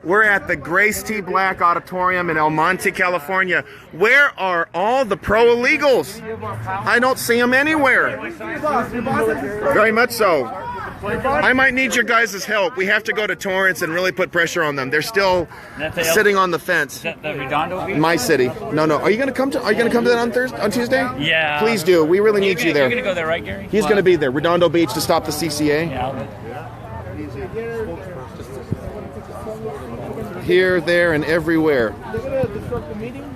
We're at the Grace T. Black Auditorium in El Monte, California. Where are all the pro-illegals? I don't see them anywhere. Very much so. I might need your guys' help. We have to go to Torrance and really put pressure on them. They're still sitting on the fence. Is that the Redondo Beach? My city. No. Are you going to come to? Are you going to come to that on Tuesday? Yeah. Please do. We really need you there. You're going to go there, right, Gary? He's going to be there. Redondo Beach to stop the CCA. Yeah. Here, there, and everywhere.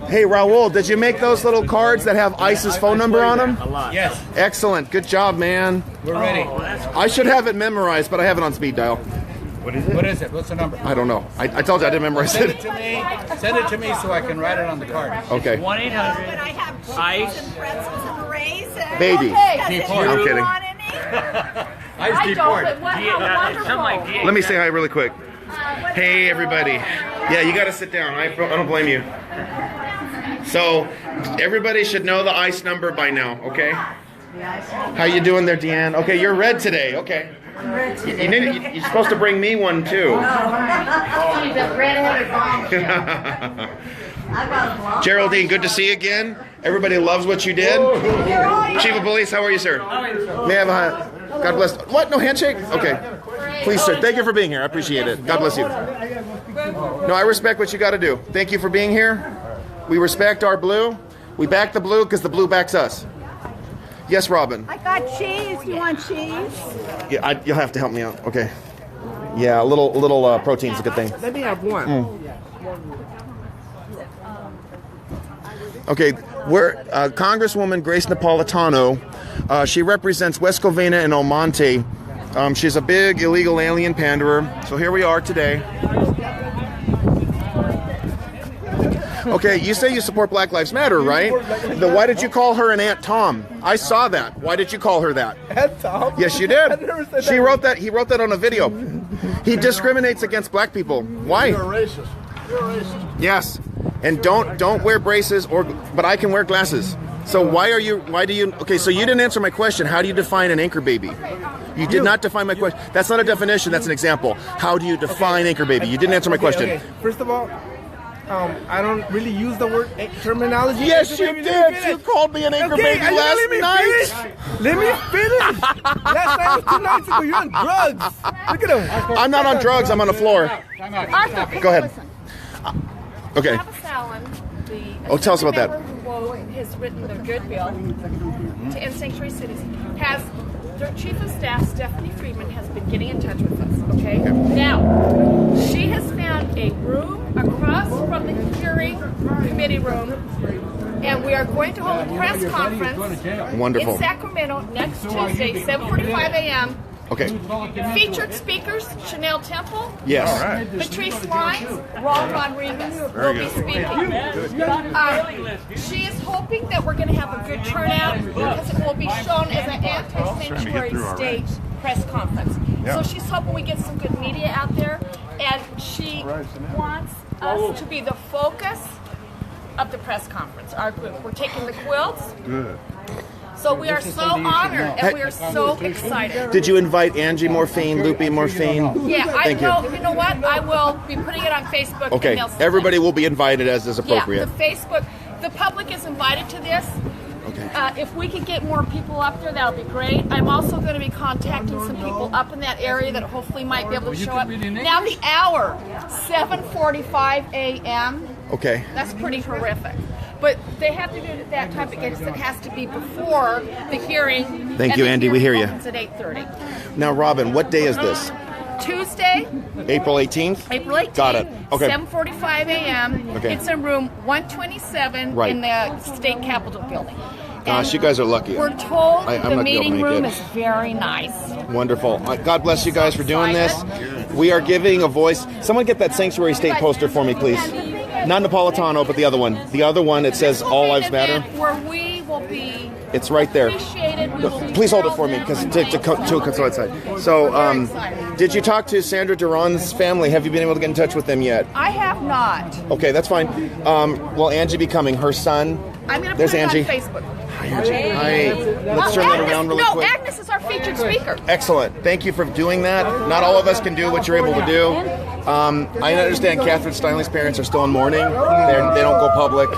Hey, Raul, did you make those little cards that have ICE's phone number on them? Yes. Excellent. Good job, man. We're ready. I should have it memorized, but I have it on speed dial. What is it? What's the number? I don't know. I told you I didn't memorize Send it. it to me. Send it to me so I can write it on the card. Okay. 1-800 ICE. Baby. I'm kidding. Ice deport. Let me say hi really quick. Hey, everybody. Yeah, you got to sit down. I don't blame you. So, everybody should know the ICE number by now, okay? How you doing there, Deanne? Okay, you're red today. Okay. I'm red today. You're supposed to bring me one, too. Geraldine, good to see you again. Everybody loves what you did. Chief of Police, how are you, sir? May I have a God bless. What? No handshake? Okay. Please, sir. Thank you for being here. I appreciate it. God bless you. No, I respect what you got to do. Thank you for being here. We respect our blue. We back the blue because the blue backs us. Yes, Robin. I got cheese. You want cheese? Yeah, you'll have to help me out. Okay. Yeah, a little protein's a good thing. Let me have one. Okay, we're Congresswoman Grace Napolitano. She represents West Covina and El Monte. She's a big illegal alien panderer. So here we are today. Okay, you say you support Black Lives Matter, right? Why did you call her an Aunt Tom? I saw that. Why did you call her that? Aunt Tom? Yes, you did. She wrote that. He wrote that on a video. He discriminates against black people. Why? You're racist. You're racist. Yes, and don't wear braces but I can wear glasses. So why do you? Okay, so you didn't answer my question. How do you define an anchor baby? You did not define my question. That's not a definition. That's an example. How do you define anchor baby? You didn't answer my question. Okay. First of all, I don't really use the word terminology. Yes, you did. You called me an anchor baby last night. Let me finish. Last night was 2 nights ago. You're on drugs. Look at him. I'm not on drugs. I'm on the floor. Arthur, Go ahead. Okay. Travis Allen, Oh, tell us about that. Who has written the good bill to end sanctuary cities, has their chief of staff, Stephanie Friedman, has been getting in touch with us, okay? Now, she has found a room across from the hearing committee room, and we are going to hold a press conference Wonderful. in Sacramento next Tuesday, 7:45 a.m. Okay. Featured speakers, Chanel Temple, Yes. Patrice Lyons, Ron Rodriguez will be speaking. She is hoping that we're going to have a good turnout because it will be shown as an anti-sanctuary state press conference. So she's hoping we get some good media out there, and she wants us to be the focus of the press conference. Our group. We're taking the quilts. Good. So we are so honored and we are so excited. Did you invite Angie Morphine, Loopy Morphine? Yeah, Thank you. You know what? I will be putting it on Facebook. Okay, and they'll see everybody it. will be invited as is appropriate. Yeah, the Facebook, the public is invited to this. Okay. If we could get more people up there, that'll be great. I'm also going to be contacting some people up in that area that hopefully might be able to show up. Now the hour, 7:45 a.m. Okay. That's pretty horrific. But they have to do it at that time because it has to be before the hearing. Thank you, Andy. We hear you. It's at 8:30. Now, Robin, what day is this? Tuesday, April 18th? April 18th. Got it. Okay. 7:45 a.m. Okay. It's in room 127 Right. in the State Capitol building. Gosh, And you guys are lucky. We're told I'm the not gonna meeting make room it. is very nice. Wonderful. God bless you guys for doing this. We are giving a voice. Someone get that Sanctuary State poster for me, please. Not Napolitano, but the other one. The other one, it says All Lives Matter. Where we will be It's right there. appreciated. We will be Please hold it for me, because to come outside. So, did you talk to Sandra Duran's family? Have you been able to get in touch with them yet? I have not. Okay, that's fine. Will Angie be coming? Her son? I'm going to There's put it Angie. on Facebook. Hi, Angie. Hi. Let's turn that around really quick. Agnes is our featured speaker. Excellent. Thank you for doing that. Not all of us can do what you're able to do. I understand Catherine Steinle's parents are still in mourning. They don't go public.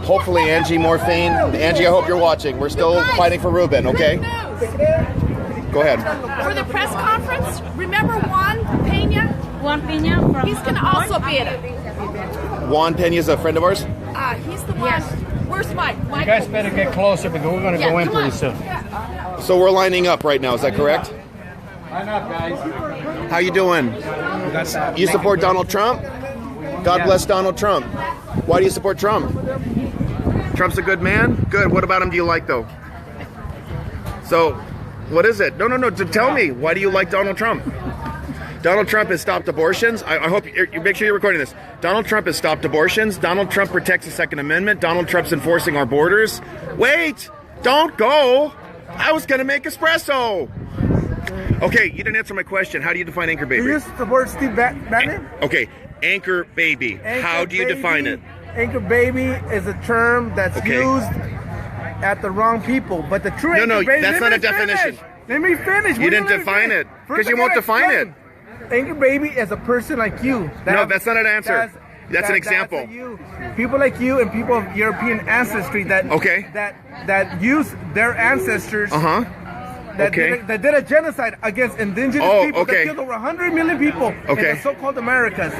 Hopefully, Angie Morphine. Angie, I hope you're watching. We're still fighting for Ruben, okay? Go ahead. For the press conference, remember Juan Pena? Juan Pena from He's going to also be in it. Juan Pena's a friend of ours? He's the one. Where's Mike? You guys better get closer because we're going to go in pretty soon. So we're lining up right now, is that correct? Line up, guys. How you doing? You support Donald Trump? God bless Donald Trump. Why do you support Trump? Trump's a good man? Good. What about him do you like, though? So, what is it? No. Tell me. Why do you like Donald Trump? Donald Trump has stopped abortions. I hope you make sure you're recording this. Donald Trump has stopped abortions. Donald Trump protects the Second Amendment. Donald Trump's enforcing our borders. Wait! Don't go! I was going to make espresso! Okay, you didn't answer my question. How do you define anchor baby? Do you support Steve Bannon? Okay, anchor baby. How do you define it? Anchor baby is a term that's used at the wrong people, but the true anchor baby. That's not a definition. Let me finish. You didn't define it because you won't define it. Anchor baby is a person like you. No, that's not an answer. That's an example. People like you and people of European ancestry that that use their ancestors. That did a genocide against indigenous people that killed over 100 million people in the so-called Americas.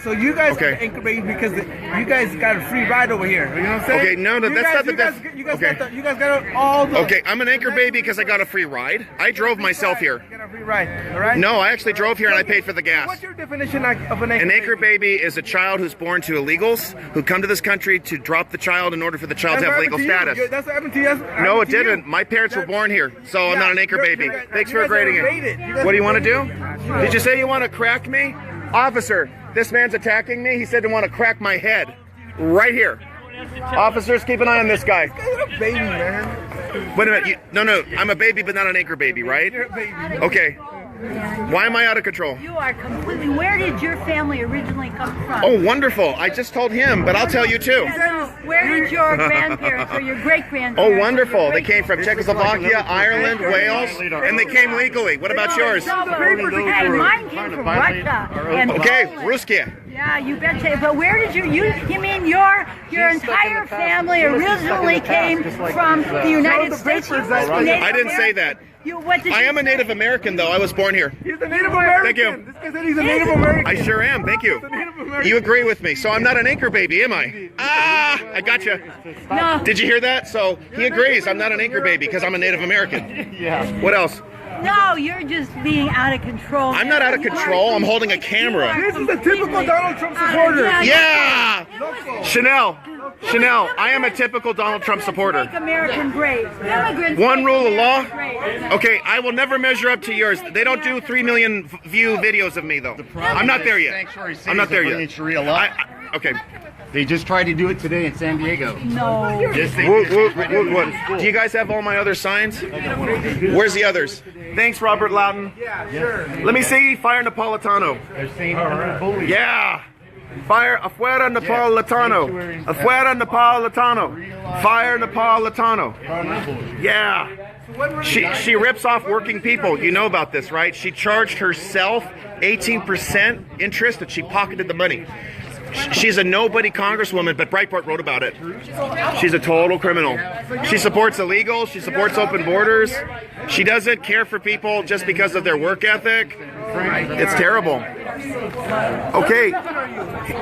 So you guys are anchor baby because you guys got a free ride over here. You know what I'm saying? Okay, no, that's not the you guys got all the. Okay, I'm an anchor baby because I got a free ride. I drove myself here. You got a free ride, all right? No, I actually drove here and I paid for the gas. What's your definition of an anchor baby? An anchor baby is a child who's born to illegals who come to this country to drop the child in order for the child to have legal status. That's what happened to you. No, it didn't. My parents were born here, so I'm not an anchor baby. Thanks for grading it. What do you want to do? Did you say you want to crack me? Officer, this man's attacking me. He said he want to crack my head. Right here. Officers, keep an eye on this guy. You're a baby, man. Wait a minute. No. I'm a baby, but not an anchor baby, right? You're a baby. Okay. Why am I out of control? You are completely. Where did your family originally come from? Oh, wonderful. I just told him, but I'll tell you too. No, where did your grandparents or your great-grandparents? Oh, wonderful. They came from Czechoslovakia, Ireland, Wales, and they came legally. What about yours? Hey, mine came from Russia. And Okay, Poland. Ruskia. Yeah, you betcha. But where did you mean your entire family originally came from the United States? I didn't say that. I am a Native American, though. I was born here. He's a Native American. Thank you. This guy said he's a Native American. I sure am. Thank you. You agree with me. So I'm not an anchor baby, am I? I gotcha. No. Did you hear that? So he agrees I'm not an anchor baby because I'm a Native American. Yeah. What else? No, you're just being out of control. I'm not out of control. I'm holding a camera. This is a typical Donald Trump supporter. Yeah! Chanel, I am a typical Donald Trump supporter. Make American great. Immigrants One rule of law. great. Okay, I will never measure up to yours. They don't do 3 million view videos of me, though. I'm not there yet. I'm not there yet. Okay. They just tried to do it today in San Diego. No. Yes, they What? Do you guys have all my other signs? Where's the others? Thanks, Robert Loudon. Yeah, sure. Let me see. Fire Napolitano. They're saying we're bullies. Yeah. Fire afuera Napolitano. Afuera Napolitano. Fire Napolitano. Yeah. She rips off working people. You know about this, right? She charged herself 18% interest and she pocketed the money. She's a nobody congresswoman, but Breitbart wrote about it. She's a total criminal. She supports illegals. She supports open borders. She doesn't care for people just because of their work ethic. It's terrible. Okay,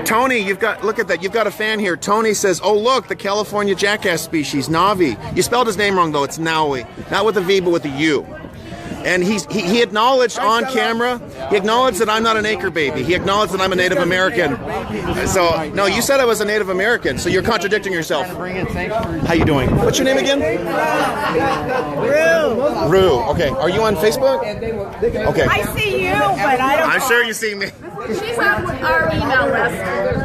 Tony, look at that. You've got a fan here. Tony says, "Oh look, the California jackass species, Navi." You spelled his name wrong though. It's Naui, not with a V, but with a U. And he acknowledged on camera, he acknowledged that I'm not an anchor baby. He acknowledged that I'm a Native American. So, no, you said I was a Native American, so you're contradicting yourself. How you doing? What's your name again? Rue. Okay. Are you on Facebook? Okay. I see you, but I don't. I'm sure you see me. She's on our email list.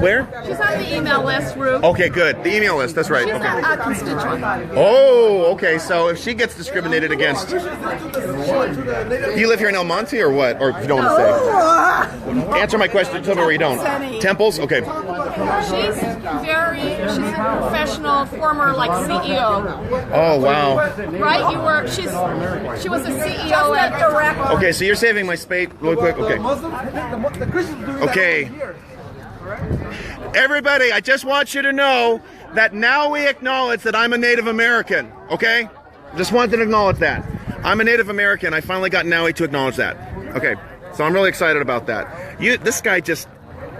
Where? She's on the email list, Rue. Okay, good. The email list, that's right. She's Okay. a constituent. Oh, okay. So if she gets discriminated against, do you live here in El Monte or what? Or if you don't want to say. Answer my question. Tell me where you don't. Temples? Okay. She's a professional former CEO. Oh, wow. Right? She was a CEO at Direct. Okay, so you're saving my spade really quick. Okay. The Christians Okay. Everybody, I just want you to know that now we acknowledge that I'm a Native American, okay? Just wanted to acknowledge that. I'm a Native American. I finally got Naui to acknowledge that. Okay, so I'm really excited about that. This guy just,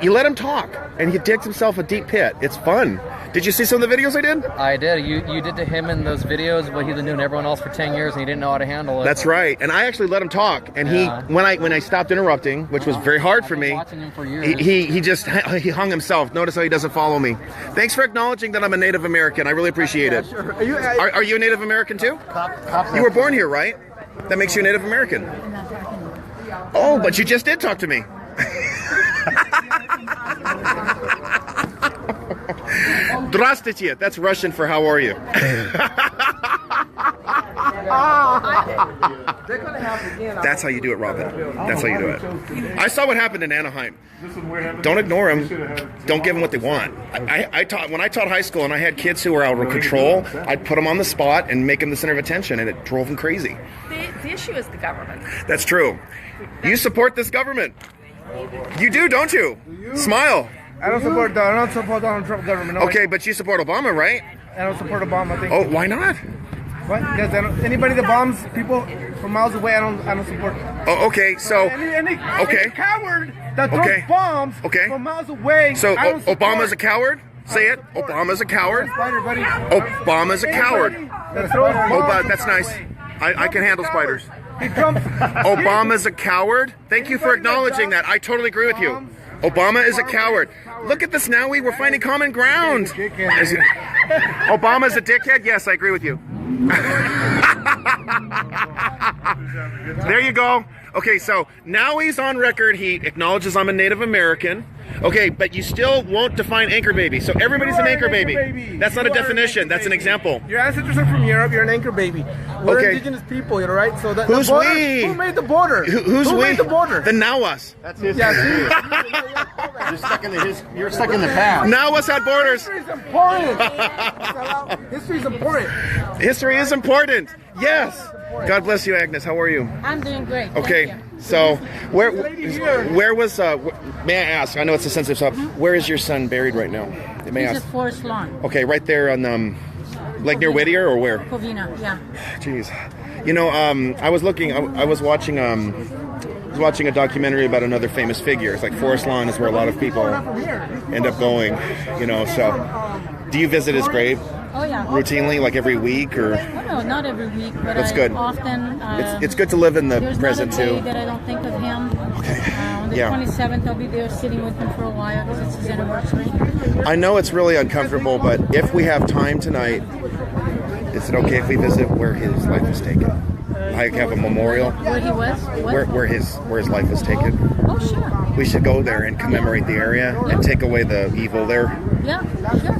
you let him talk, and he digs himself a deep pit. It's fun. Did you see some of the videos I did? I did. You did to him in those videos what he's been doing to everyone else for 10 years, and he didn't know how to handle it. That's right. And I actually let him talk. And Yeah. when I stopped interrupting, which was very hard for I've been me, watching him for years. he hung himself. Notice how he doesn't follow me. Thanks for acknowledging that I'm a Native American. I really appreciate it. Sure. Are you a Native American too? You were born here, right? That makes you a Native American. Oh, but you just did talk to me. Здравствуйте. That's Russian for how are you? That's how you do it, Robin. That's how you do it. I saw what happened in Anaheim. Don't ignore them. Don't give them what they want. When I taught high school and I had kids who were out of control, I'd put them on the spot and make them the center of attention, and it drove them crazy. The issue is the government. That's true. You support this government. You do, don't you? Smile. I don't support Donald Trump government. No, Okay, but you support Obama, right? I don't support Obama. Oh, why not? What? Because anybody that bombs people from miles away, I don't support. Oh, okay. So, Any okay. coward that throws Okay. bombs Okay. from miles away. So I don't support. Obama's a coward? Say it. Obama's a coward. Spider, buddy. Obama's a coward. That throws bombs. That's nice. I can handle spiders. He jumps. Obama's a coward? Thank you for acknowledging that. I totally agree with you. Obama is a coward. Look at this now. We're finding common ground. Obama's a dickhead? Yes, I agree with you. There you go. Okay, so now he's on record. He acknowledges I'm a Native American. Okay, but you still won't define anchor baby. So everybody's an anchor baby. That's not a definition. That's an example. Your ancestors are from Europe. You're an anchor baby. We're Okay. indigenous people, you know, right? So the Who's border, we? Who made the border? Who's who we? made the border? The Nawas. That's history. Yeah, see? You're stuck in the past. Nawas had borders. History is important. History is important. History is important. Yes. God bless you, Agnes. How are you? I'm doing great. Okay. So, where was? May I ask? I know it's a sensitive stuff. Where is your son buried right now? May I This ask? is Forest Lawn, Okay, right there on like near Whittier or where? Covina. Yeah. Jeez. You know, I was looking. I was watching. Watching a documentary about another famous figure. It's like Forest Lawn is where a lot of people end up going. You know. So, do you visit his grave Oh yeah. routinely, like every week, or? Oh no, not every week, but That's I good. often. It's good to live in the There's present not a day too. that I don't think of him. On the Yeah. 27th, I'll be there sitting with him for a while because it's his anniversary. I know it's really uncomfortable, but if we have time tonight, is it okay if we visit where his life was taken? I have a memorial Where he was? What? where his life was taken. Oh sure. We should go there and commemorate the area and take away the evil there. Yeah.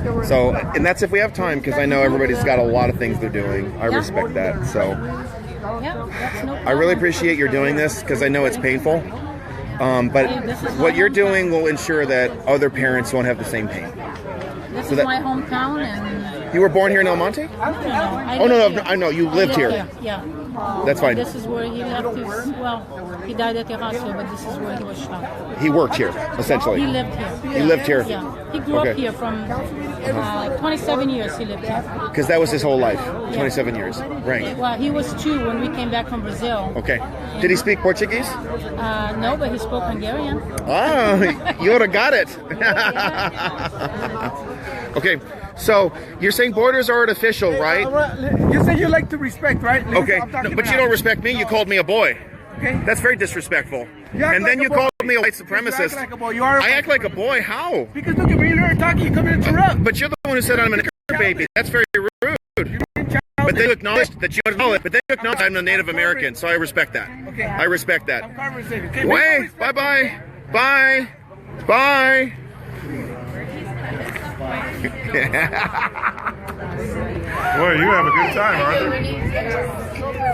Sure. So, and that's if we have time, because I know everybody's got a lot of things they're doing. I respect that. So, Yeah. That's no problem. I really appreciate you're doing this because I know it's painful. But what you're doing will ensure that other parents won't have the same pain. This so is that- my hometown, and You were born here in El Monte? Oh, no, I know. You lived here. Yeah. That's fine. This is where he left his. Well, he died at Terrasso, but this is where he was shot. He worked here, essentially. He lived here. He lived here? Yeah. He grew up Okay. here from like 27 years. He lived here. Because that was his whole life, 27 years. Right. Well, he was 2 when we came back from Brazil. Okay. Did he speak Portuguese? No, but he spoke Hungarian. Ah, you would have got it. Okay, so you're saying borders are artificial, right? You say you like to respect, right? Okay, no, but you don't respect me. You called me a boy. Okay. That's very disrespectful. You act And then like you a boy. called me a white You supremacist. act like a boy. You are. I act like a boy? How? Because look, when you're talking, you come in and interrupt. But you're the one who said I'm an baby. That's very rude. But then you acknowledged that you acknowledge. But then you acknowledge I'm a Native American, so I respect that. Okay. I respect that. I'm conversating. Okay, Wait, bye-bye. Bye. Bye. Boy, you have a good time, Arthur.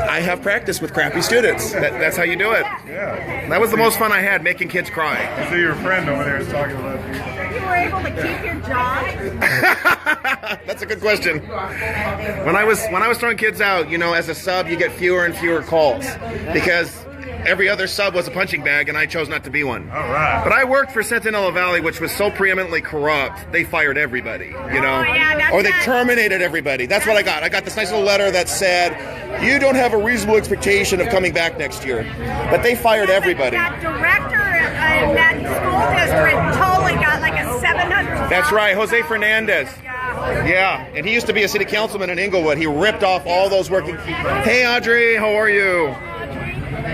I have practice with crappy students. That's how you do it. Yeah. That was the most fun I had, making kids cry. I see your friend over there is talking about you. You were able to keep your job? That's a good question. When I was throwing kids out, you know, as a sub, you get fewer and fewer calls because every other sub was a punching bag, and I chose not to be one. All right. But I worked for Sentinel Valley, which was so preeminently corrupt, they fired everybody, you know? Or they terminated everybody. That's what I got. I got this nice little letter that said, you don't have a reasonable expectation of coming back next year. But they fired everybody. That director in that school district totally got like a $700. That's right, Jose Fernandez. Yeah, and he used to be a city councilman in Inglewood. He ripped off all those working. Hey, Audrey, how are you?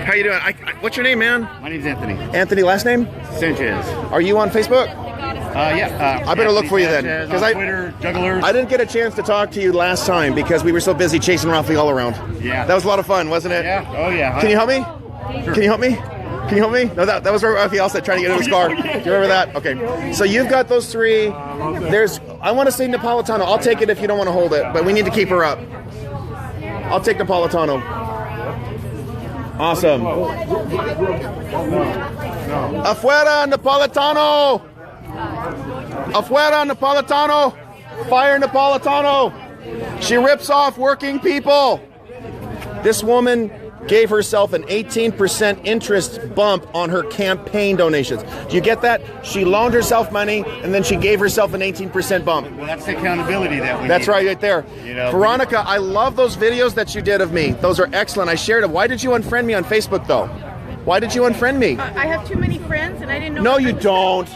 How you doing? What's your name, man? My name's Anthony. Anthony, last name? Sanchez. Are you on Facebook? Yeah. I better look for you then, because Twitter, jugglers. I didn't get a chance to talk to you last time because we were so busy chasing Ralphie all around. Yeah. That was a lot of fun, wasn't it? Yeah. Oh yeah. Can you help me? Sure. Can you help me? Can you help me? No, that was where Ralphie else said trying to get in his car. Do you remember that? Okay. So you've got those three. I want to say Napolitano. I'll take it if you don't want to hold it, but we need to keep her up. I'll take Napolitano. Awesome. Afuera Napolitano. Afuera Napolitano. Fire Napolitano. She rips off working people. This woman gave herself an 18% interest bump on her campaign donations. Do you get that? She loaned herself money, and then she gave herself an 18% bump. Well, that's the accountability that we That's need. right there. You know, Veronica, I love those videos that you did of me. Those are excellent. I shared them. Why did you unfriend me on Facebook, though? Why did you unfriend me? I have too many friends, and I didn't know. No, you don't.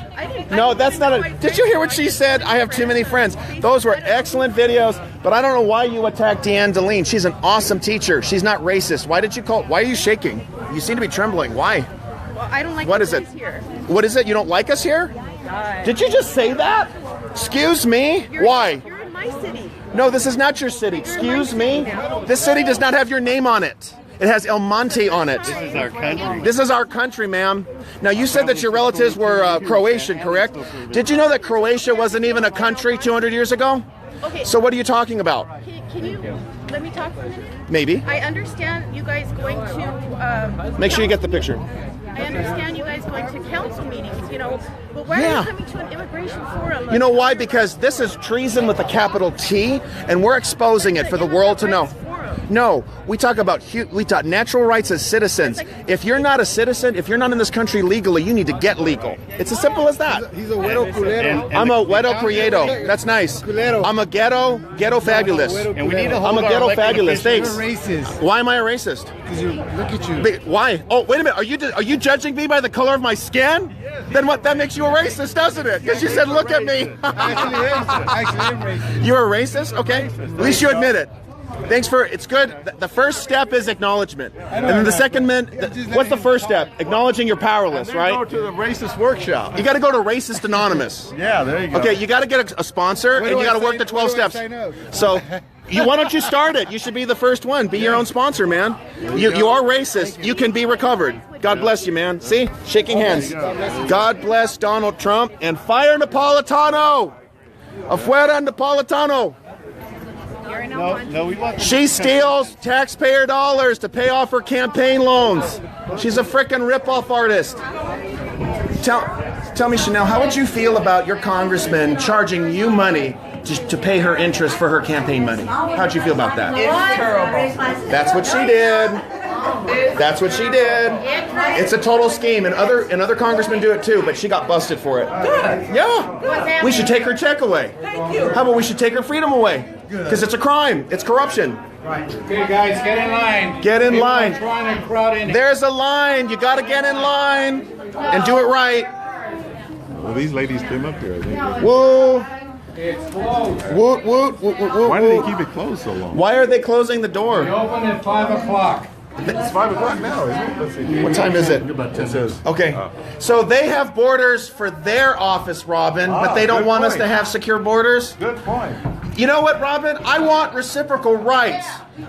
No, that's not a... Did you hear what she said? I have too many friends. Those were excellent videos, but I don't know why you attacked Deanne Deline. She's an awesome teacher. She's not racist. Why did you call... Why are you shaking? You seem to be trembling. Why? Well, I don't like what is it? Here. What is it? You don't like us here? Did you just say that? Excuse me? Why? You're in my city. No, this is not your city. Excuse me? This city does not have your name on it. It has El Monte on it. This is our country. This is our country, ma'am. Now, you said that your relatives were Croatian, correct? Did you know that Croatia wasn't even a country 200 years ago? Okay. So what are you talking about? Can you let me talk for a minute? Maybe. I understand you guys going to... Make sure you get the picture. I understand you guys going to council meetings, you know, but why are you coming to an immigration forum? You know why? Because this is treason with a capital T, and we're exposing it for the world to know. No, we talk natural rights as citizens. If you're not a citizen, if you're not in this country legally, you need to get legal. It's as simple as that. He's a güero culero. I'm a güero prieto. That's nice. I'm a ghetto fabulous. And we need to I'm hold a ghetto our fabulous. elected Thanks. You're racist. Why am I a racist? Because you look at you. Why? Oh, wait a minute. Are you judging me by the color of my skin? Then what? That makes you a racist, doesn't it? Because you said, "Look at me." Actually, I'm racist. You're a racist? Okay. At least you admit it. Thanks for it's good. The first step is acknowledgement, and then the second what's the first step? Acknowledging you're powerless, right? Go to the racist workshop. You got to go to Racist Anonymous. Yeah, there you go. Okay, you got to get a sponsor, and you got to work the 12 steps. So, why don't you start it? You should be the first one. Be your own sponsor, man. You are racist. You can be recovered. God bless you, man. See, shaking hands. God bless Donald Trump and fire Napolitano. Afuera Napolitano. No, we want. She steals taxpayer dollars to pay off her campaign loans. She's a frickin' rip-off artist. Tell me, Chanel, how would you feel about your congressman charging you money to pay her interest for her campaign money? How'd you feel about that? It's terrible. That's what she did. That's what she did. It's a total scheme, and other congressmen do it too, but she got busted for it. Good. Yeah. We should take her check away. Thank you. How about we should take her freedom away? Because it's a crime. It's corruption. Okay, guys, get in line. Get in line. Trying to crowd in. There's a line. You got to get in line and do it right. Well, these ladies came up here, I think. Woo. It's closed. Woot, woot, woot, woot, woot. Why do they keep it closed so long? Why are they closing the We door? open at 5 o'clock. It's 5 o'clock now, isn't it? Let's see. What time is it? It says. Okay. So they have borders for their office, Robin, but they don't good want us point. to have secure borders. Good point. You know what, Robin? I want reciprocal rights.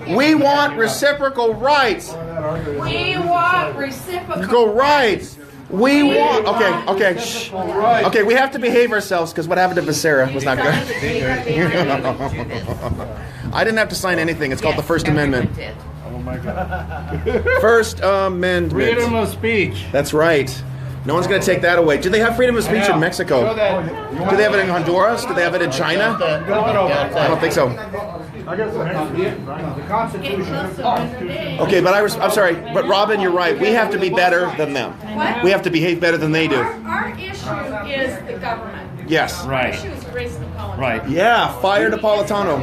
We want reciprocal rights. We want reciprocal Reciprocal rights. We want. Okay. Shh. Okay, we have to behave ourselves because what happened to Becerra was not good. I didn't have to sign anything. It's called the First Amendment. Oh my God. First Amendment. Freedom of speech. That's right. No one's going to take that away. Do they have freedom of speech in Mexico? Do they have it in Honduras? Do they have it in China? I don't think so. The Constitution. Okay, but I'm sorry, but Robin, you're right. We have to be better than them. We have to behave better than they do. Our issue is the government. Yes. Right. Our issue is Grace Napolitano. Right. Yeah, fire Napolitano.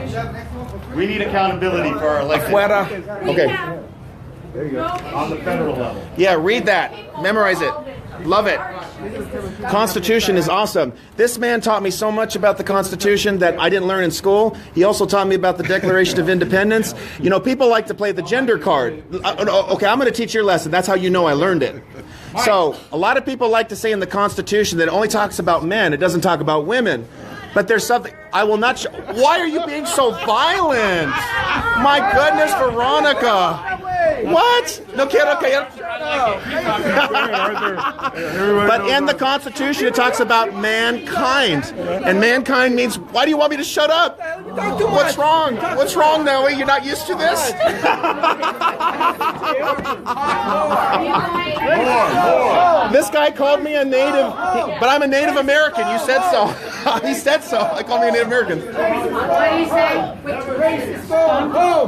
We need accountability for our elected. Fuera. Okay. On the federal level. Yeah, read that. Memorize it. Love it. Constitution is awesome. This man taught me so much about the Constitution that I didn't learn in school. He also taught me about the Declaration of Independence. You know, people like to play the gender card. Okay, I'm going to teach your lesson. That's how you know I learned it. So, a lot of people like to say in the Constitution that it only talks about men. It doesn't talk about women. But there's something I will not show. Why are you being so violent? My goodness, Veronica. What? No kid, okay. But in the Constitution, it talks about mankind. And mankind means, why do you want me to shut up? What's wrong? What's wrong, Noe? You're not used to this? This guy called me a native, but I'm a Native American. You said so. He said so. I called me a Native American.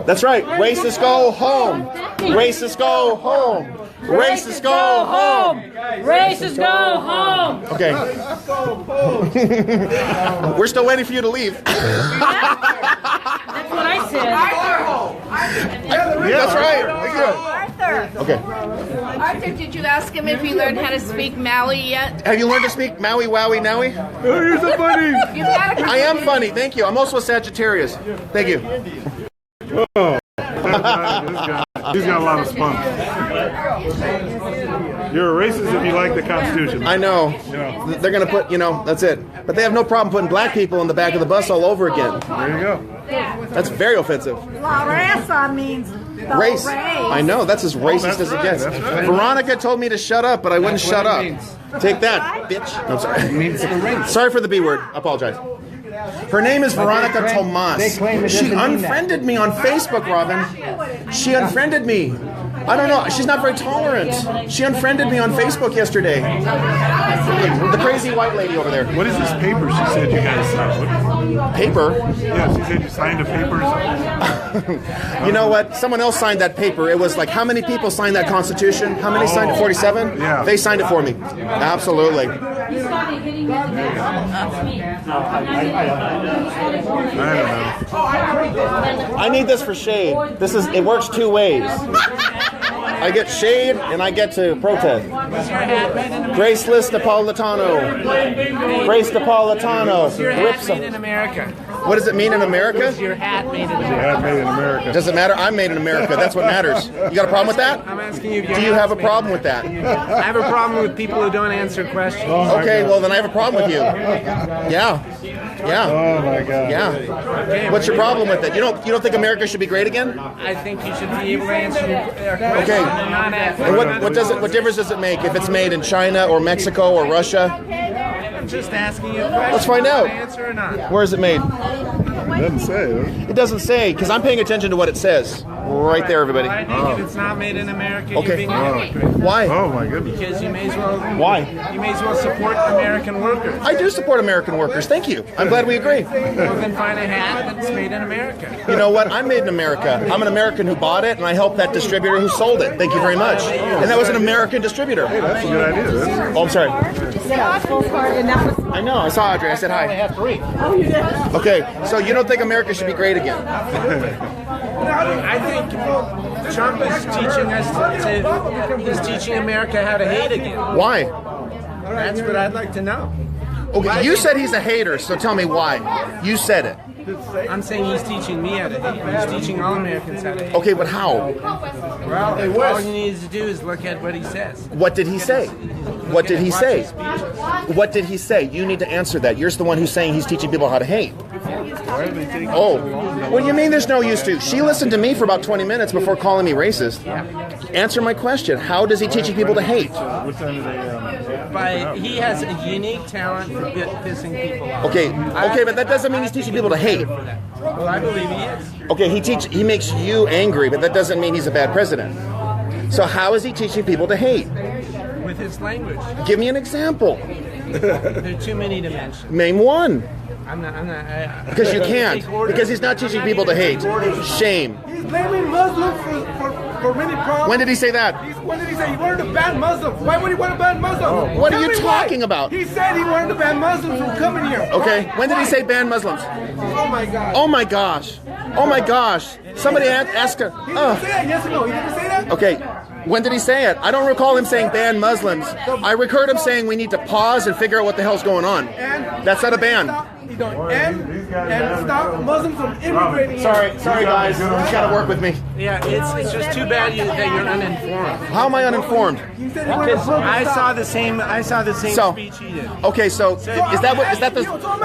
That's right. Racists go home. Racists go home. Racists go home. Racists go home. Okay. We're still waiting for you to leave. That's what I said. That's right. Arthur. Okay. Arthur, did you ask him if he learned how to speak Maui yet? Have you learned to speak Maui, Wowie, Nowie? Oh, you're so funny. You've got to I am funny. Thank you. I'm also a Sagittarius. Thank you. He's got a lot of spunk. You're a racist if you like the Constitution. I know. They're going to put, that's it. But they have no problem putting black people in the back of the bus all over again. There you go. That's very offensive. La raza means the Race. I know. That's as racist as it gets. Veronica told me to shut up, but I wouldn't shut up. Take that, bitch. I'm sorry. It means the ring. Sorry for the B word. I apologize. Her name is Veronica Tomas. She unfriended me on Facebook, Robin. She unfriended me. I don't know. She's not very tolerant. She unfriended me on Facebook yesterday. The crazy white lady over there. What is this paper she said you guys signed? Paper? Yeah, she said you signed a paper or something. You know what? Someone else signed that paper. It was like, how many people signed that Constitution? How many signed it? 47? Yeah. They signed it for me. Absolutely. I don't know. I need this for shade. It works two ways. I get shade and I get to protest. Grace Napolitano. Grace Napolitano. Rips Made in America. What does it mean in America? Your hat made in America. Your hat made in America. Does it matter? I'm made in America. That's what matters. You got a problem with that? I'm asking you. Do you have a problem with that? I have a problem with people who don't answer questions. Okay, well then I have a problem with you. Yeah. Oh my God. Yeah. What's your problem with it? You don't think America should be great again? I think you should be able to answer their questions. Okay. And not ask. And what difference does it make if it's made in China or Mexico or Russia? I'm just asking you a question. Let's find out. Answer or not? Where is it made? It doesn't say. It doesn't say, because I'm paying attention to what it says. Right there, everybody. I think if it's not made in America, Okay. you're being hypocrite. Why? Oh my goodness. Because you may as well. Why? You may as well support American workers. I do support American workers. Thank you. I'm glad we agree. Well, then find a hat that's made in America. You know what? I'm made in America. I'm an American who bought it, and I helped that distributor who sold it. Thank you very much. And that was an American distributor. That's a good idea. Oh, I'm sorry. I know. I saw Audrey. I said hi. Okay, so you don't think America should be great again? I think Trump is teaching us he's teaching America how to hate again. Why? That's what I'd like to know. Okay, you said he's a hater, so tell me why. You said it. I'm saying he's teaching me how to hate. He's teaching all Americans how to hate. Okay, but how? Well, all you need to do is look at what he says. What did he say? What did he say? What did he say? You need to answer that. You're the one who's saying he's teaching people how to hate. Oh, what do you mean there's no use to? She listened to me for about 20 minutes before calling me racist. Answer my question. How does he teaching people to hate? What time do they? But he has a unique talent for pissing people off. Okay, but that doesn't mean he's teaching people to hate. Well, I believe he is. Okay, he makes you angry, but that doesn't mean he's a bad president. So how is he teaching people to hate? With his language. Give me an example. There are too many to mention. Name one. I'm not. Because you can't. Because he's not teaching people to hate. Shame. He's blaming Muslims for many problems. When did he say that? When did he say he wanted to ban Muslims? Why would he want to ban Muslims? What are you talking about? He said he wanted to ban Muslims from coming here. Okay. When did he say ban Muslims? Oh my God. Oh my gosh. Oh my gosh. Somebody ask her. He didn't say that, yes or no? He didn't say that? Okay. When did he say it? I don't recall him saying ban Muslims. I heard him saying we need to pause and figure out what the hell's going on. That's not a ban. And stop Muslims from immigrating. Sorry guys. You gotta work with me. Yeah, it's just too bad that you're uninformed. How am I uninformed? I saw the same speech he did. Okay, so is that the?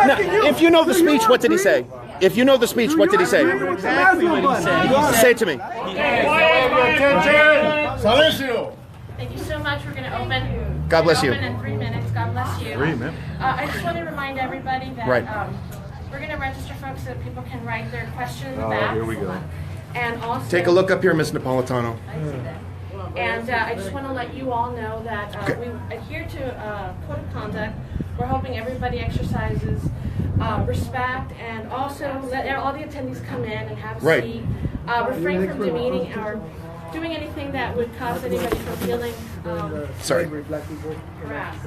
Now, if you know the speech, what did he say? If you know the speech, what did he say? Exactly what he said. Say it to me. Thank you so much. We're going to open. God bless you. Open in 3 minutes. God bless you. 3 minutes. I just want to remind everybody that Right. we're going to register folks so that people can write their question in the back. Here we go. And also Take a look up here, Miss Napolitano. I see that. And I just want to let you all know that we adhere to code of conduct. We're hoping everybody exercises respect and also let all the attendees come in and have a seat. Refrain from demeaning or doing anything that would cause anybody from feeling harassed.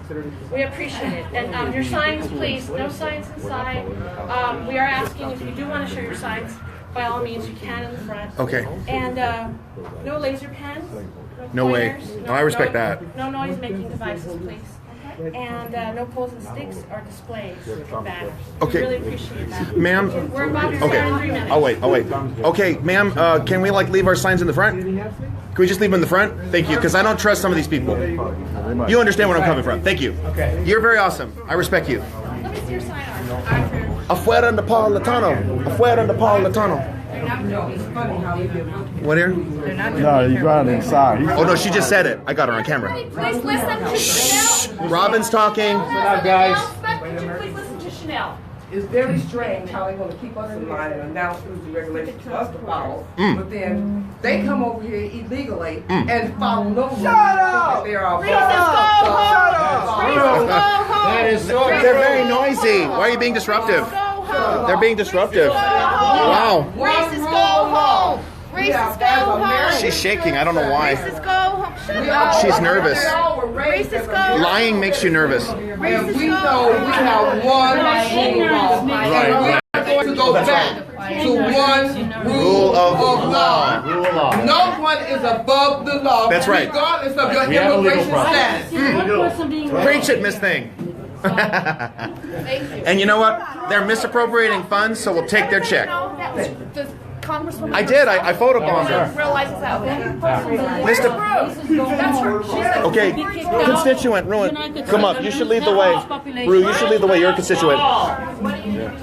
We appreciate it. And your signs, please, no signs inside. We are asking if you do want to show your signs, by all means, you can in the front. Okay. And no laser pens. No way. pointers, No, I respect that. No noise-making devices, please. And no poles and sticks or displays or banners. Okay. We really appreciate that. Ma'am. We're about to start in 3 minutes. I'll wait. Okay, ma'am, can we leave our signs in the front? Can we just leave them in the front? Thank you, because I don't trust some of these people. You understand where I'm coming from. Thank you. You're very awesome. I respect you. Let me see your sign art. Afuera Napolitano. Afuera Napolitano. What here? No, you got it inside. Oh no, she just said it. I got her on camera. Please listen to Chanel. Robin's talking. Guys. Could you please listen to Chanel? It's very strange how they want to keep us in line and announce rules and regulations to us to follow, but then they come over here illegally and follow no rules. Shut up! They are That is so. They're very noisy. Why are you being disruptive? They're being disruptive. Wow. Racist, go home. Racist, go home. She's shaking. I don't know why. Racist, go home. Shut up. She's nervous. Racist, go home. Lying makes you nervous. And we know we have one rule of law. Right. And we're going to go back to one rule of law. No one is above the law. That's right. Regardless of your immigration status. Preach it, Miss Thing. And you know what? They're misappropriating funds, so we'll take their check. Does Congresswoman I did. I photobombed her. realizes that one? That's her. She's Okay, constituent, Ruin. Come up. You should lead the way. Rue, you should lead the way. You're a constituent.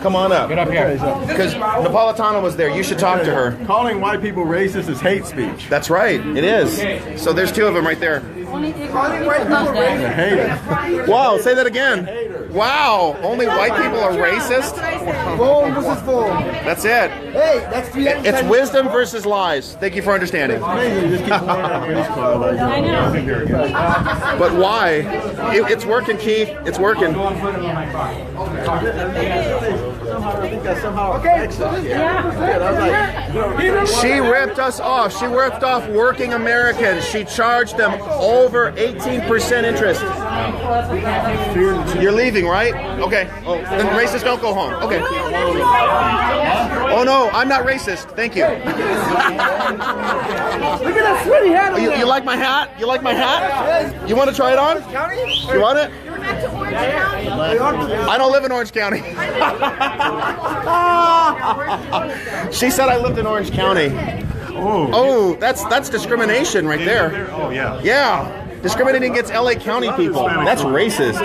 Come on up. Get up here. Because Napolitano was there. You should talk to her. Calling white people racist is hate speech. That's right. It is. So there's two of them right there. Haters. Wow, say that again. Wow, only white people are racist? Boom, this is full. That's it. Hey, that's the end. It's wisdom versus lies. Thank you for understanding. But why? It's working, Keith. It's working. She ripped us off. She ripped off working Americans. She charged them over 18% interest. You're leaving, right? Okay. Oh, then racists don't go home. Okay. Oh no, I'm not racist. Thank you. Look at that sweaty hat. You like my hat? You like my hat? You want to try it on? You want it? I don't live in Orange County. She said I lived in Orange County. Oh, that's discrimination right there. Oh yeah. Yeah. Discriminating against LA County people. That's racist.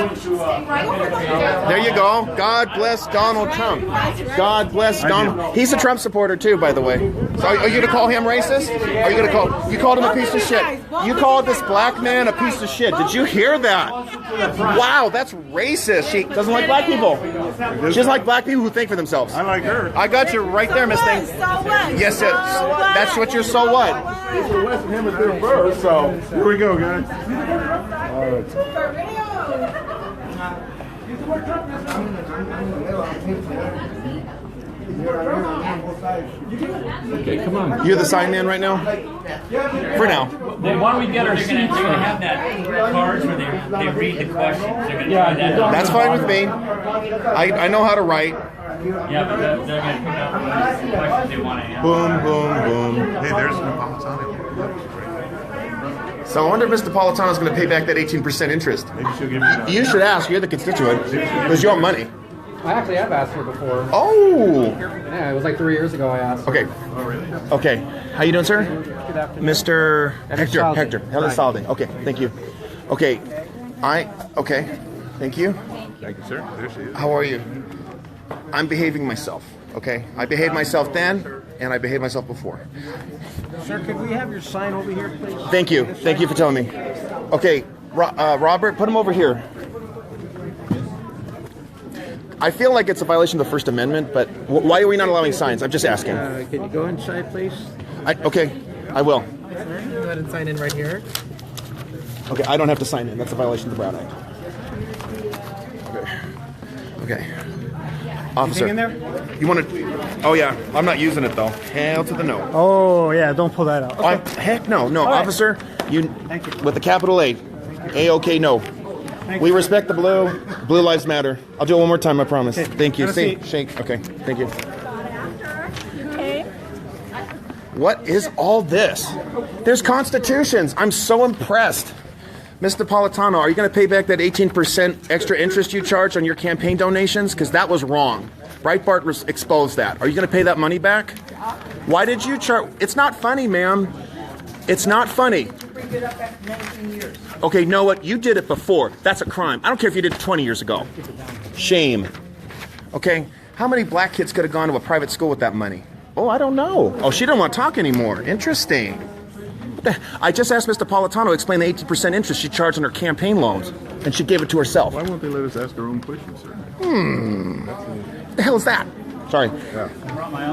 There you go. God bless Donald Trump. God bless Donald. He's a Trump supporter too, by the way. So are you going to call him racist? Are you going to call? You called him a piece of shit. You called this black man a piece of shit. Did you hear that? Wow, that's racist. She doesn't like black people. She doesn't like black people who think for themselves. I like her. I got you right there, Miss Thing. Yes, that's what you're. So what? West Hemisphere bird. So here we go, guys. Okay, come on. You're the sign man right now? For now. Why don't we get our seats? They're going to have that cards where they read the questions. They're going to try that. That's fine with me. I know how to write. Yeah, but they're going to come out with the questions they want to answer. Boom, boom, boom. Hey, there's Napolitano. So I wonder if Ms. Napolitano is going to pay back that 18% interest. Maybe she'll give me. You should ask. You're the constituent. Because you want money. I actually have asked her before. Oh! Yeah, it was like 3 years ago I asked. Okay. Okay. How you doing, sir? Good afternoon. Mr. Saldi. Hector. Helen Saldi. Okay. Thank you. Okay. Okay. Thank you. Thank you, sir. There she is. How are you? I'm behaving myself. Okay. I behaved myself then, and I behaved myself before. Sir, could we have your sign over here, please? Thank you. Thank you for telling me. Okay. Robert, put him over here. I feel like it's a violation of the First Amendment, but why are we not allowing signs? I'm just asking. Can you go inside, please? Okay, I will. Go ahead and sign in right here. Okay, I don't have to sign in. That's a violation of the Brown Act. Okay. Officer. Anything in there? You want to... Oh, yeah. I'm not using it, though. Hell to the no. Oh, yeah, don't pull that out. Okay. Heck no. No, right. officer, Thank you. with the capital A. A-OK, no. We respect the blue. Blue lives matter. I'll do it one more time, I promise. Okay. Thank you. Have a See, seat. shake. Okay, thank you. Okay. What is all this? There's constitutions. I'm so impressed. Ms. Napolitano, are you going to pay back that 18% extra interest you charged on your campaign donations? Because that was wrong. Breitbart exposed that. Are you going to pay that money back? Why did you charge? It's not funny, ma'am. It's not funny. Okay, know what? You did it before. That's a crime. I don't care if you did it 20 years ago. Shame. Okay? How many black kids could have gone to a private school with that money? Oh, I don't know. Oh, she don't want to talk anymore. Interesting. I just asked Ms. Napolitano to explain the 18% interest she charged on her campaign loans, and she gave it to herself. Why won't they let us ask our own questions, sir? What the hell is that? Sorry. Yeah.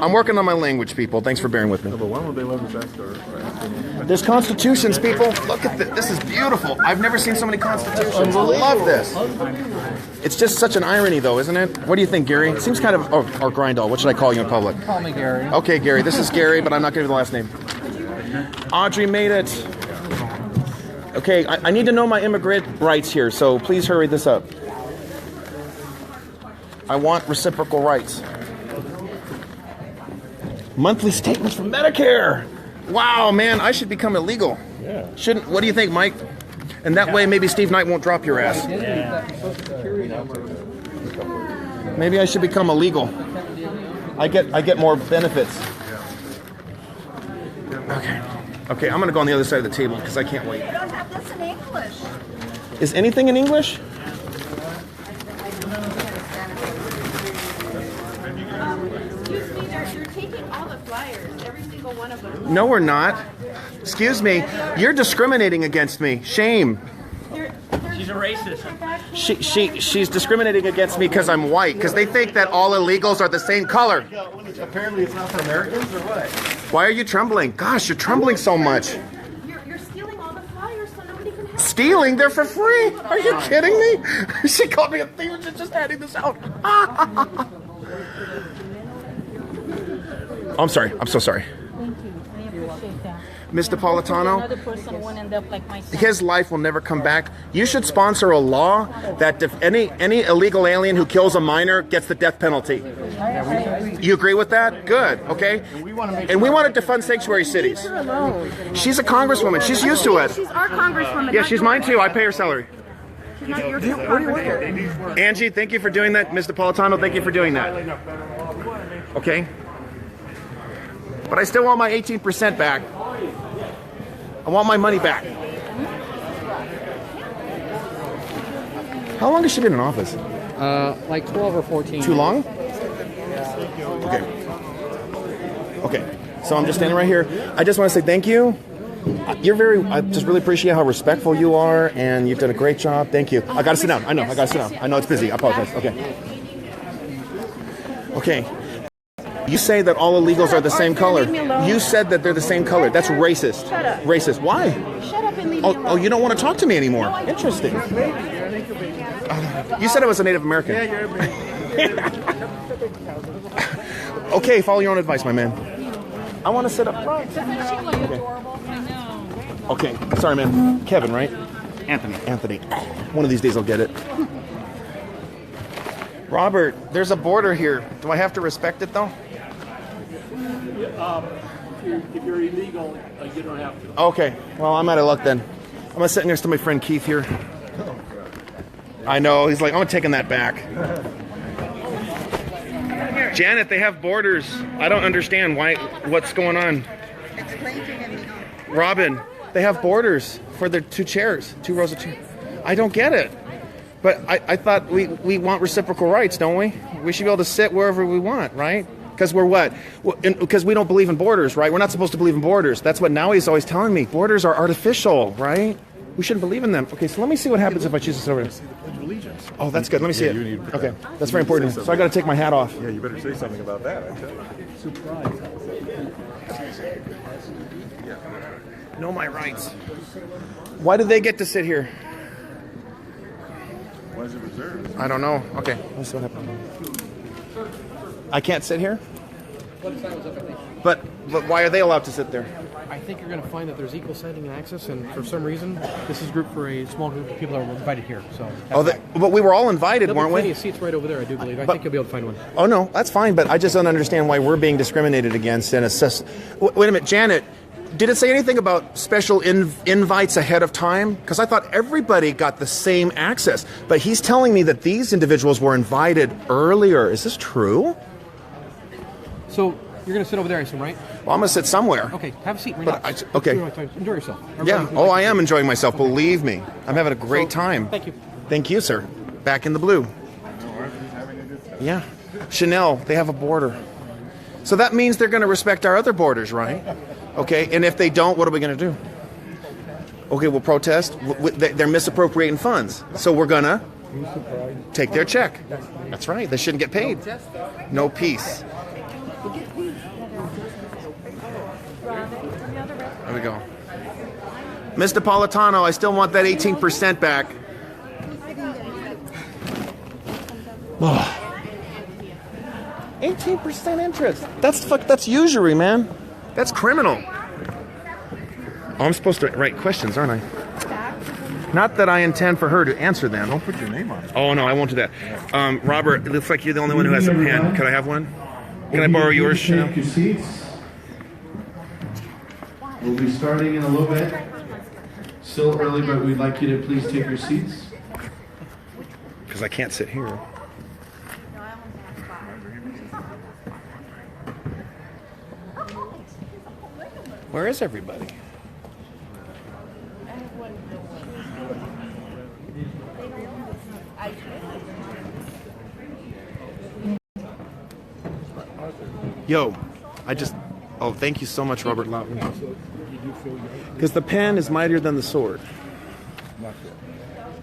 I'm working on my language, people. Thanks for bearing with me. No, but why won't they let us ask our own questions? There's constitutions, people. Look at this. This is beautiful. I've never seen so many constitutions. I love this. It's just such an irony, though, isn't it? What do you think, Gary? It seems kind of... or Grindall. What should I call you in public? Call me Gary. Okay, Gary. This is Gary, but I'm not going to give you the last name. Audrey made it. Okay, I need to know my immigrant rights here, so please hurry this up. I want reciprocal rights. Monthly statements from Medicare. Wow, man, I should become illegal. Yeah. Shouldn't? What do you think, Mike? And that way, maybe Steve Knight won't drop your ass. Maybe I should become illegal. I get more benefits. Okay, I'm gonna go on the other side of the table because I can't wait. I don't have this in English. Is anything in English? Excuse me, you're taking all the flyers, every single one of them. No, we're not. Excuse me. You're discriminating against me. Shame. She's a racist. She's discriminating against me because I'm white. Because they think that all illegals are the same color. Apparently it's not for Americans or what? Why are you trembling? Gosh, you're trembling so much. You're stealing all the flyers so nobody can have Stealing? They're for free. Are you kidding me? She called me a thief and she's just handing this out. I'm sorry. I'm so sorry. Thank you. I appreciate that. Ms. Napolitano, Another person won't end up like myself. his life will never come back. You should sponsor a law that if any illegal alien who kills a minor gets the death penalty. You agree with that? Good. Okay. And we want to defund sanctuary cities. She's a congresswoman. She's used to it. She's our congresswoman. Yeah, she's mine too. I pay her salary. She's not your congresswoman. Angie, thank you for doing that. Ms. Napolitano, thank you for doing that. Okay. But I still want my 18% back. I want my money back. How long has she been in office? Like 12 or 14. Too long? Okay. Okay. So I'm just standing right here. I just want to say thank you. I just really appreciate how respectful you are, and you've done a great job. Thank you. I got to sit down. I know. I got to sit down. I know it's busy. I apologize. Okay. Okay. You say that all illegals are the same color. You said that they're the same color. That's racist. Shut up. Racist. Why? Shut up and leave Oh, you don't want to talk to me anymore. Interesting. You said I was a Native American. Yeah, you're a baby. Okay, follow your own advice, my man. I want to sit up front. Okay, sorry, man. Kevin, right? Anthony. One of these days I'll get it. Robert, there's a border here. Do I have to respect it, though? If you're illegal, you don't have to. Okay, well, I'm out of luck then. I'm going to sit next to my friend Keith here. I know, he's like, I'm taking that back. Janet, they have borders. I don't understand what's going on. Robin, they have borders for the two rows of chairs. I don't get it. But I thought we want reciprocal rights, don't we? We should be able to sit wherever we want, right? Because we're what? Because we don't believe in borders, right? We're not supposed to believe in borders. That's what Nowie's always telling me. Borders are artificial, right? We shouldn't believe in them. Okay, so let me see what happens if I choose this over there. Oh, that's good. Let me see it. Okay, that's very important. So I got to take my hat off. Yeah, you better say something about that, I tell you. Surprise. Know my rights. Why do they get to sit here? Why is it reserved? I don't know. Okay, let's see what happens. I can't sit here? But why are they allowed to sit there? I think you're going to find that there's equal sighting and access, and for some reason, this is grouped for a small group of people that were invited here. So, but we were all invited, there'll weren't be plenty we? of seats right over there, I do believe. I think you'll be able to find one. Oh no, that's fine. But I just don't understand why we're being discriminated against and assessed. Wait a minute, Janet. Did it say anything about special invites ahead of time? Because I thought everybody got the same access. But he's telling me that these individuals were invited earlier. Is this true? So you're going to sit over there, I assume, right? Well, I'm going to sit somewhere. Okay, have a seat. Relax. Okay. Enjoy yourself. Yeah. Oh, I am enjoying myself. Believe me. I'm having a great time. Thank you. Thank you, sir. Back in the blue. Yeah. Chanel, they have a border. So that means they're going to respect our other borders, right? Okay, and if they don't, what are we going to do? Okay, we'll protest. They're misappropriating funds. So we're going to take their check. That's right. They shouldn't get paid. No peace. There we go. Ms. Napolitano, I still want that 18% back. Oh. 18% interest. That's usury, man. That's criminal. Oh, I'm supposed to write questions, aren't I? Not that I intend for her to answer them. Don't put your name on it. Oh, no, I won't do that. Robert, it looks like you're the only one who has a pen. Can I have one? Can I borrow yours? Take your seats. We'll be starting in a little bit. Still early, but we'd like you to please take your seats. Because I can't sit here. Where is everybody? Yo, oh, thank you so much, Robert Loudon. Because the pen is mightier than the sword.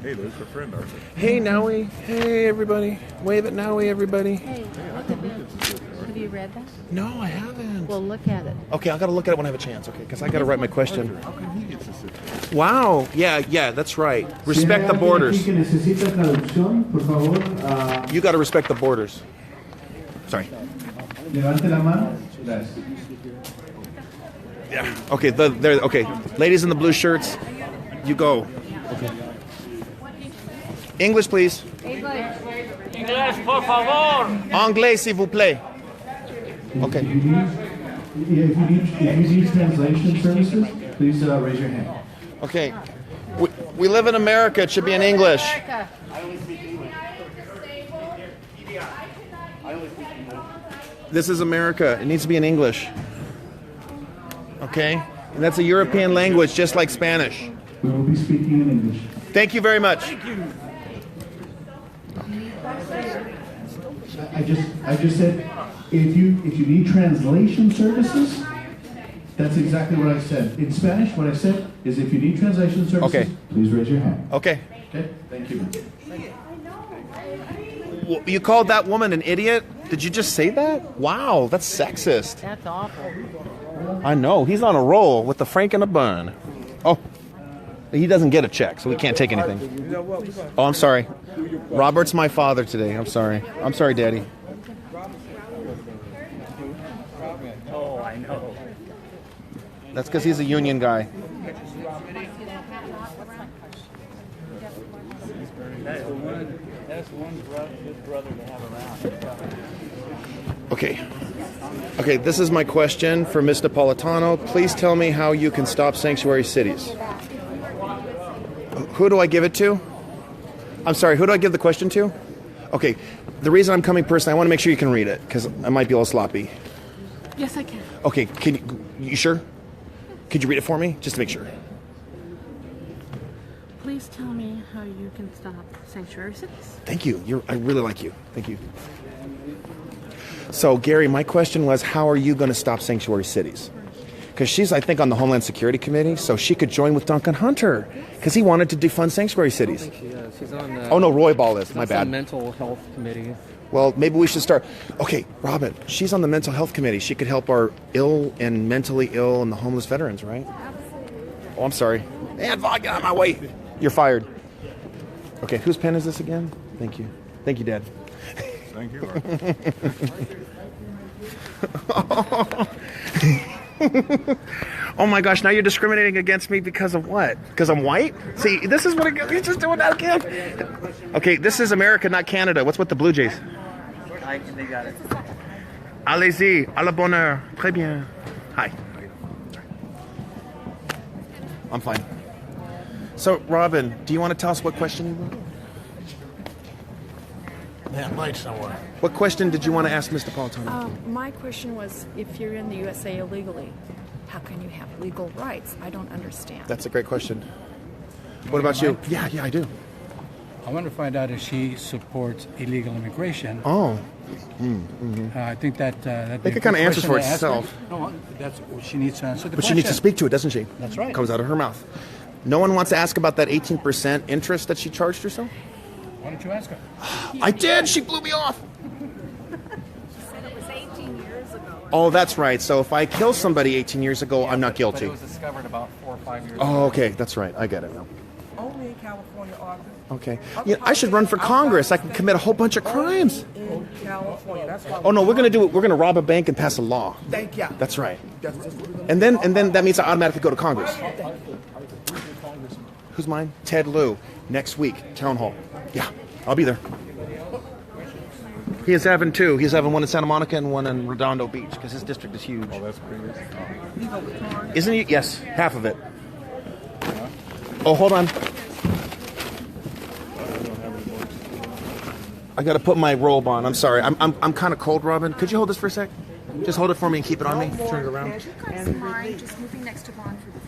Hey, there's a friend, Arthur. Hey, Nowie. Hey, everybody. Wave at Nowie, everybody. Hey, look at this. Have you read that? No, I haven't. Well, look at it. Okay, I got to look at it when I have a chance, okay? Because I got to write my question. How come he gets to sit there? Wow. Yeah, that's right. Respect the borders. You got to respect the borders. Sorry. Levante la mano. Gracias. Yeah. Okay, okay. Ladies in the blue shirts, you go. Okay. English, please. English, por favor. Anglais, s'il vous plaît. Okay. If you need translation services, please raise your hand. Okay. We live in America. It should be in English. This is America. It needs to be in English. Okay? And that's a European language, just like Spanish. We will be speaking in English. Thank you very much. Thank you. I just said, if you need translation services, that's exactly what I said. In Spanish, what I said is if you need translation services, please raise your hand. Okay. Okay, thank you. You called that woman an idiot? Did you just say that? Wow, that's sexist. That's awful. I know. He's on a roll with the Frank and a bun. Oh. He doesn't get a check, so we can't take anything. Oh, I'm sorry. Robert's my father today. I'm sorry. I'm sorry, Daddy. Oh, I know. That's because he's a union guy. That's one good brother to have around. Okay, this is my question for Ms. Napolitano. Please tell me how you can stop sanctuary cities. Who do I give it to? I'm sorry, who do I give the question to? Okay, the reason I'm coming personally, I want to make sure you can read it, because I might be a little sloppy. Yes, I can. Okay, you sure? Could you read it for me, just to make sure? Please tell me how you can stop sanctuary cities. Thank you. I really like you. Thank you. So, Gary, my question was, how are you going to stop sanctuary cities? Because she's, I think, on the Homeland Security Committee, so she could join with Duncan Hunter, because he wanted to defund sanctuary cities. I think she is. She's on the, oh, no, Roy Ball is. My bad. Mental health committee. Well, maybe we should start. Okay, Robin, she's on the mental health committee. She could help our ill and mentally ill and the homeless veterans, right? Oh, I'm sorry. Man, Vaughn, get out of my way. You're fired. Okay, whose pen is this again? Thank you. Thank you, Dad. Thank you. Oh my gosh, now you're discriminating against me because of what? Because I'm white? See, this is what he's just doing that again. Okay, this is America, not Canada. What's with the Blue Jays? They got it. Allez-y, à la bonne heure. Très bien. Hi. I'm fine. So, Robin, do you want to tell us what question you wrote? That might somewhere. What question did you want to ask Mr. Napolitano? My question was, if you're in the USA illegally, how can you have legal rights? I don't understand. That's a great question. What about you? Yeah, I do. I want to find out if she supports illegal immigration. Oh. I think that... I think it kind of answers for itself. No, that's she needs to answer the But question. she needs to speak to it, doesn't she? That's right. Comes out of her mouth. No one wants to ask about that 18% interest that she charged herself? Why don't you ask her? I did! She blew me off! She said it was 18 years ago. Oh, that's right. So if I kill somebody 18 years ago, I'm not guilty. But it was discovered about 4 or 5 years ago. Oh, okay. That's right. I get it now. Only in California, August. Okay. Yeah, I should run for Congress. I can commit a whole bunch of crimes. In California. That's why Oh, no, we're going to do it. We're going to rob a bank and pass a law. Thank you. That's right. That's just what we're gonna And then that means I automatically go to Congress. Who's mine? Ted Lieu. Next week, town hall. Yeah, I'll be there. He is having two. He's having one in Santa Monica and one in Redondo Beach because his district is huge. Oh, that's pretty. Isn't he? Yes, half of it. Oh, hold on. I got to put my robe on. I'm sorry. I'm kind of cold, Robin. Could you hold this for a sec? Just hold it for me and keep it on me. Turn it around. Do you guys mind just moving next to Vaughn for the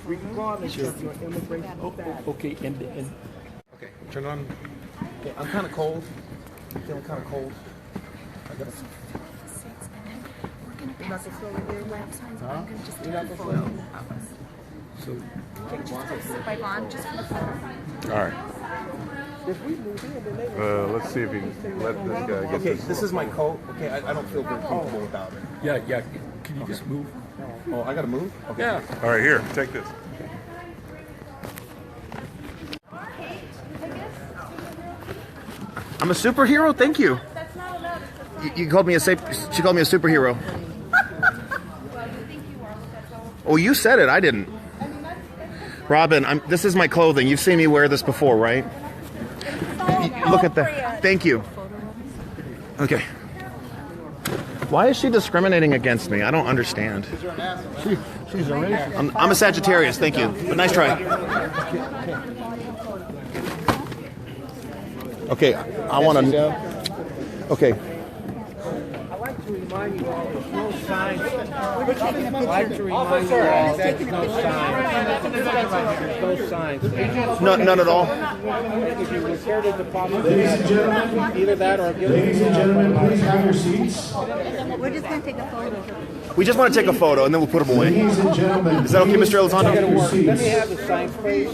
Okay, and Okay, turn it on. Okay, I'm kind of cold. I'm feeling kind of cold. I got We're going to pass the lab signs. I'm going to just take a photo of us. Just by Vaughn, just for the photo. All right. Let's see if he can let this guy get Okay, this. this is my coat. Okay, I don't feel very comfortable without it. yeah. Can you just move? Oh, I got to move? Okay. Yeah. All right, here, take this. I'm a superhero? Thank you. You called me a she called me a superhero. Oh, you said it. I didn't. Robin, this is my clothing. You've seen me wear this before, right? Look at that. Thank you. Okay. Why is she discriminating against me? I don't understand. She's a racist. I'm a Sagittarius. Thank you. But nice try. Okay, I want to... Okay. I'd like to remind you all there's no signs. I'd like to remind you all there's no signs. There's no signs. No, none at all. If you repair the deposit, Ladies and gentlemen, either that or give ladies and gentlemen, please have your seats. We're just going to take a photo. We just want to take a photo and then we'll put them away. Ladies and gentlemen, Is that okay, Mr. Elizondo? have your Let me seats. have the signs, please.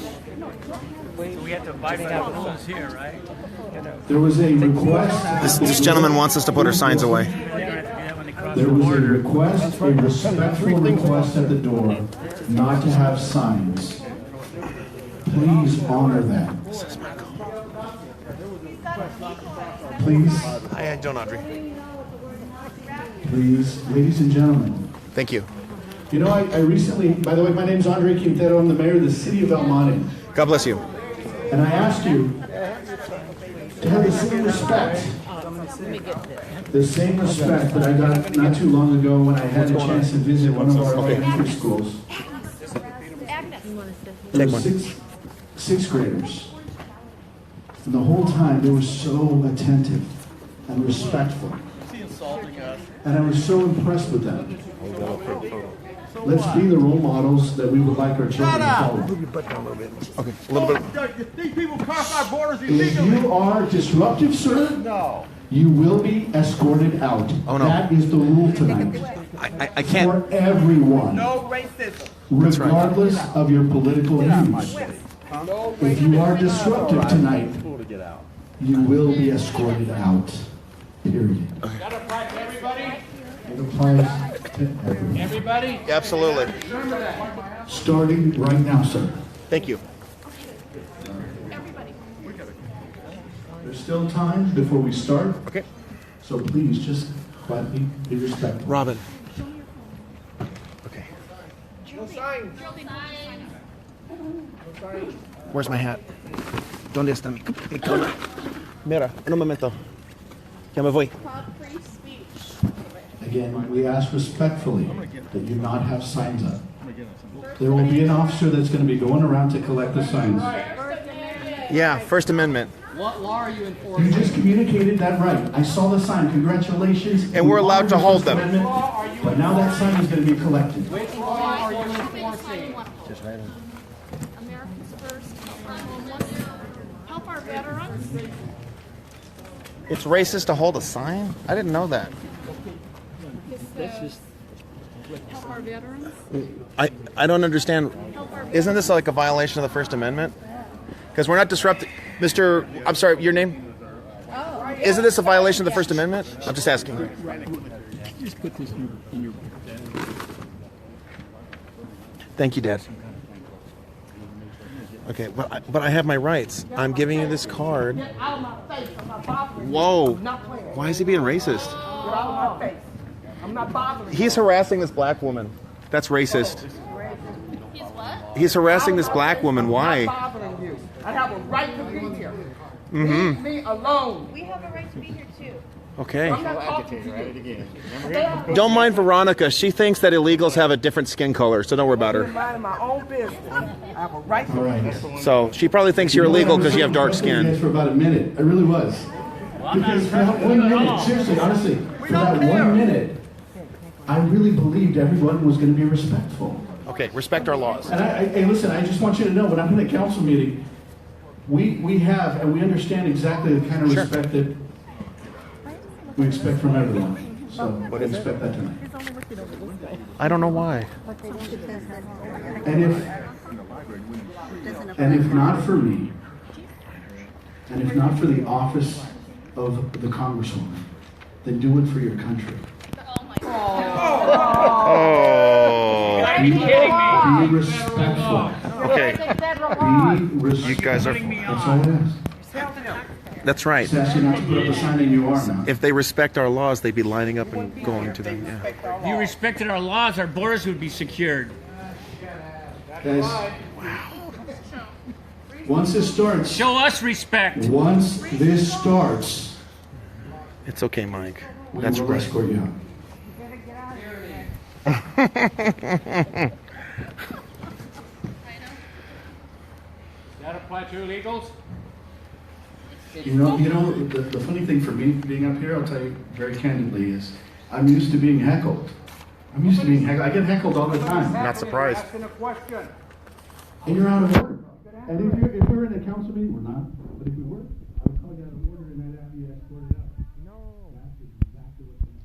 We have to abide by the rules here, right? There was a request. This gentleman wants us to put our signs away. There was a request, a respectful request at the door, not to have signs. Please honor them. This is my call. Please. Hi, John Audrey. Please, ladies and gentlemen. Thank you. You know, I recently, by the way, my name's Andre Quintero. I'm the mayor of the city of El Monte. God bless you. And I asked you to have the same respect. The same respect that I got not too long ago when I had a chance to visit one of our elementary schools. There were sixth graders. And the whole time they were so attentive and respectful. And I was so impressed with them. Let's be the role models that we would like our children to follow. Okay, a little bit. These people cross our borders If illegally. you are disruptive, sir, No. you will be escorted out. Oh, no. That is the rule tonight. I can't. For everyone, No racism. regardless of your political views. If you are disruptive tonight, you will be escorted out. Period. That apply to everybody? It applies to everyone. Everybody? Absolutely. Remember that. Starting right now, sir. Thank you. There's still time before we start. Okay. So please just quietly be respectful. Robin. Okay. No signs. Where's my hat? ¿Dónde está mi cola? Mira, un momento. Ya me voy. Again, we ask respectfully that you not have signs up. There will be an officer that's going to be going around to collect the signs. Yeah, First Amendment. What law are you enforcing? You just communicated that right. I saw the sign. Congratulations. And we're allowed to hold them. But now that sign is going to be collected. Which law are you enforcing? Just right in. America's first. Help our veterans. It's racist to hold a sign? I didn't know that. Help our veterans. I don't understand. Isn't this like a violation of the First Amendment? Because we're not disrupting. Mr. I'm sorry, your name? Isn't this a violation of the First Amendment? I'm just asking. Just put this in your Thank you, Dad. Okay, but I have my rights. I'm giving you this card. Get out of my face. I'm not bothering you. Whoa. I'm not playing. Why is he being racist? Get out of my face. I'm not bothering you. He's harassing this black woman. That's racist. He's what? He's harassing this black woman. I'm Why? not bothering you. I have a right to be here. Mm-hmm. Leave me alone. We have a right to be here too. Okay. I'm not talking to you. Don't mind Veronica. She thinks that illegals have a different skin color, so don't worry about I'm her. minding my own business. I have a right to All be right. here. So she probably thinks you're illegal because you have dark skin. For about a minute. I really was. Because for that 1 minute, seriously, honestly, for that 1 minute, I really believed everyone was going to be respectful. Okay, respect our laws. And hey, listen, I just want you to know, when I'm in a council meeting, we have and we understand exactly the kind of respect that we expect from everyone. So I expect that tonight. I don't know why. And if not for me, and if not for the office of the Congresswoman, then do it for your country. Oh. Are you kidding me? Be respectful. Okay. Be respectful. You guys are. That's all I ask. That's right. Just ask you not to put up a sign in you are now. If they respect our laws, they'd be lining up and going to them. Yeah. If you respected our laws, our borders would be secured. Guys, once this starts, show us respect. Once this starts, it's okay, Mike. That's right. Escort you out. That apply to illegals? You know, the funny thing for me being up here, I'll tell you very candidly, is I'm used to being heckled. I get heckled all the time. Not surprised. And you're out of order. And if we're in a council meeting, we're not. But if we were, I would call you out of order and I'd have you escorted out. No. That's exactly what's going to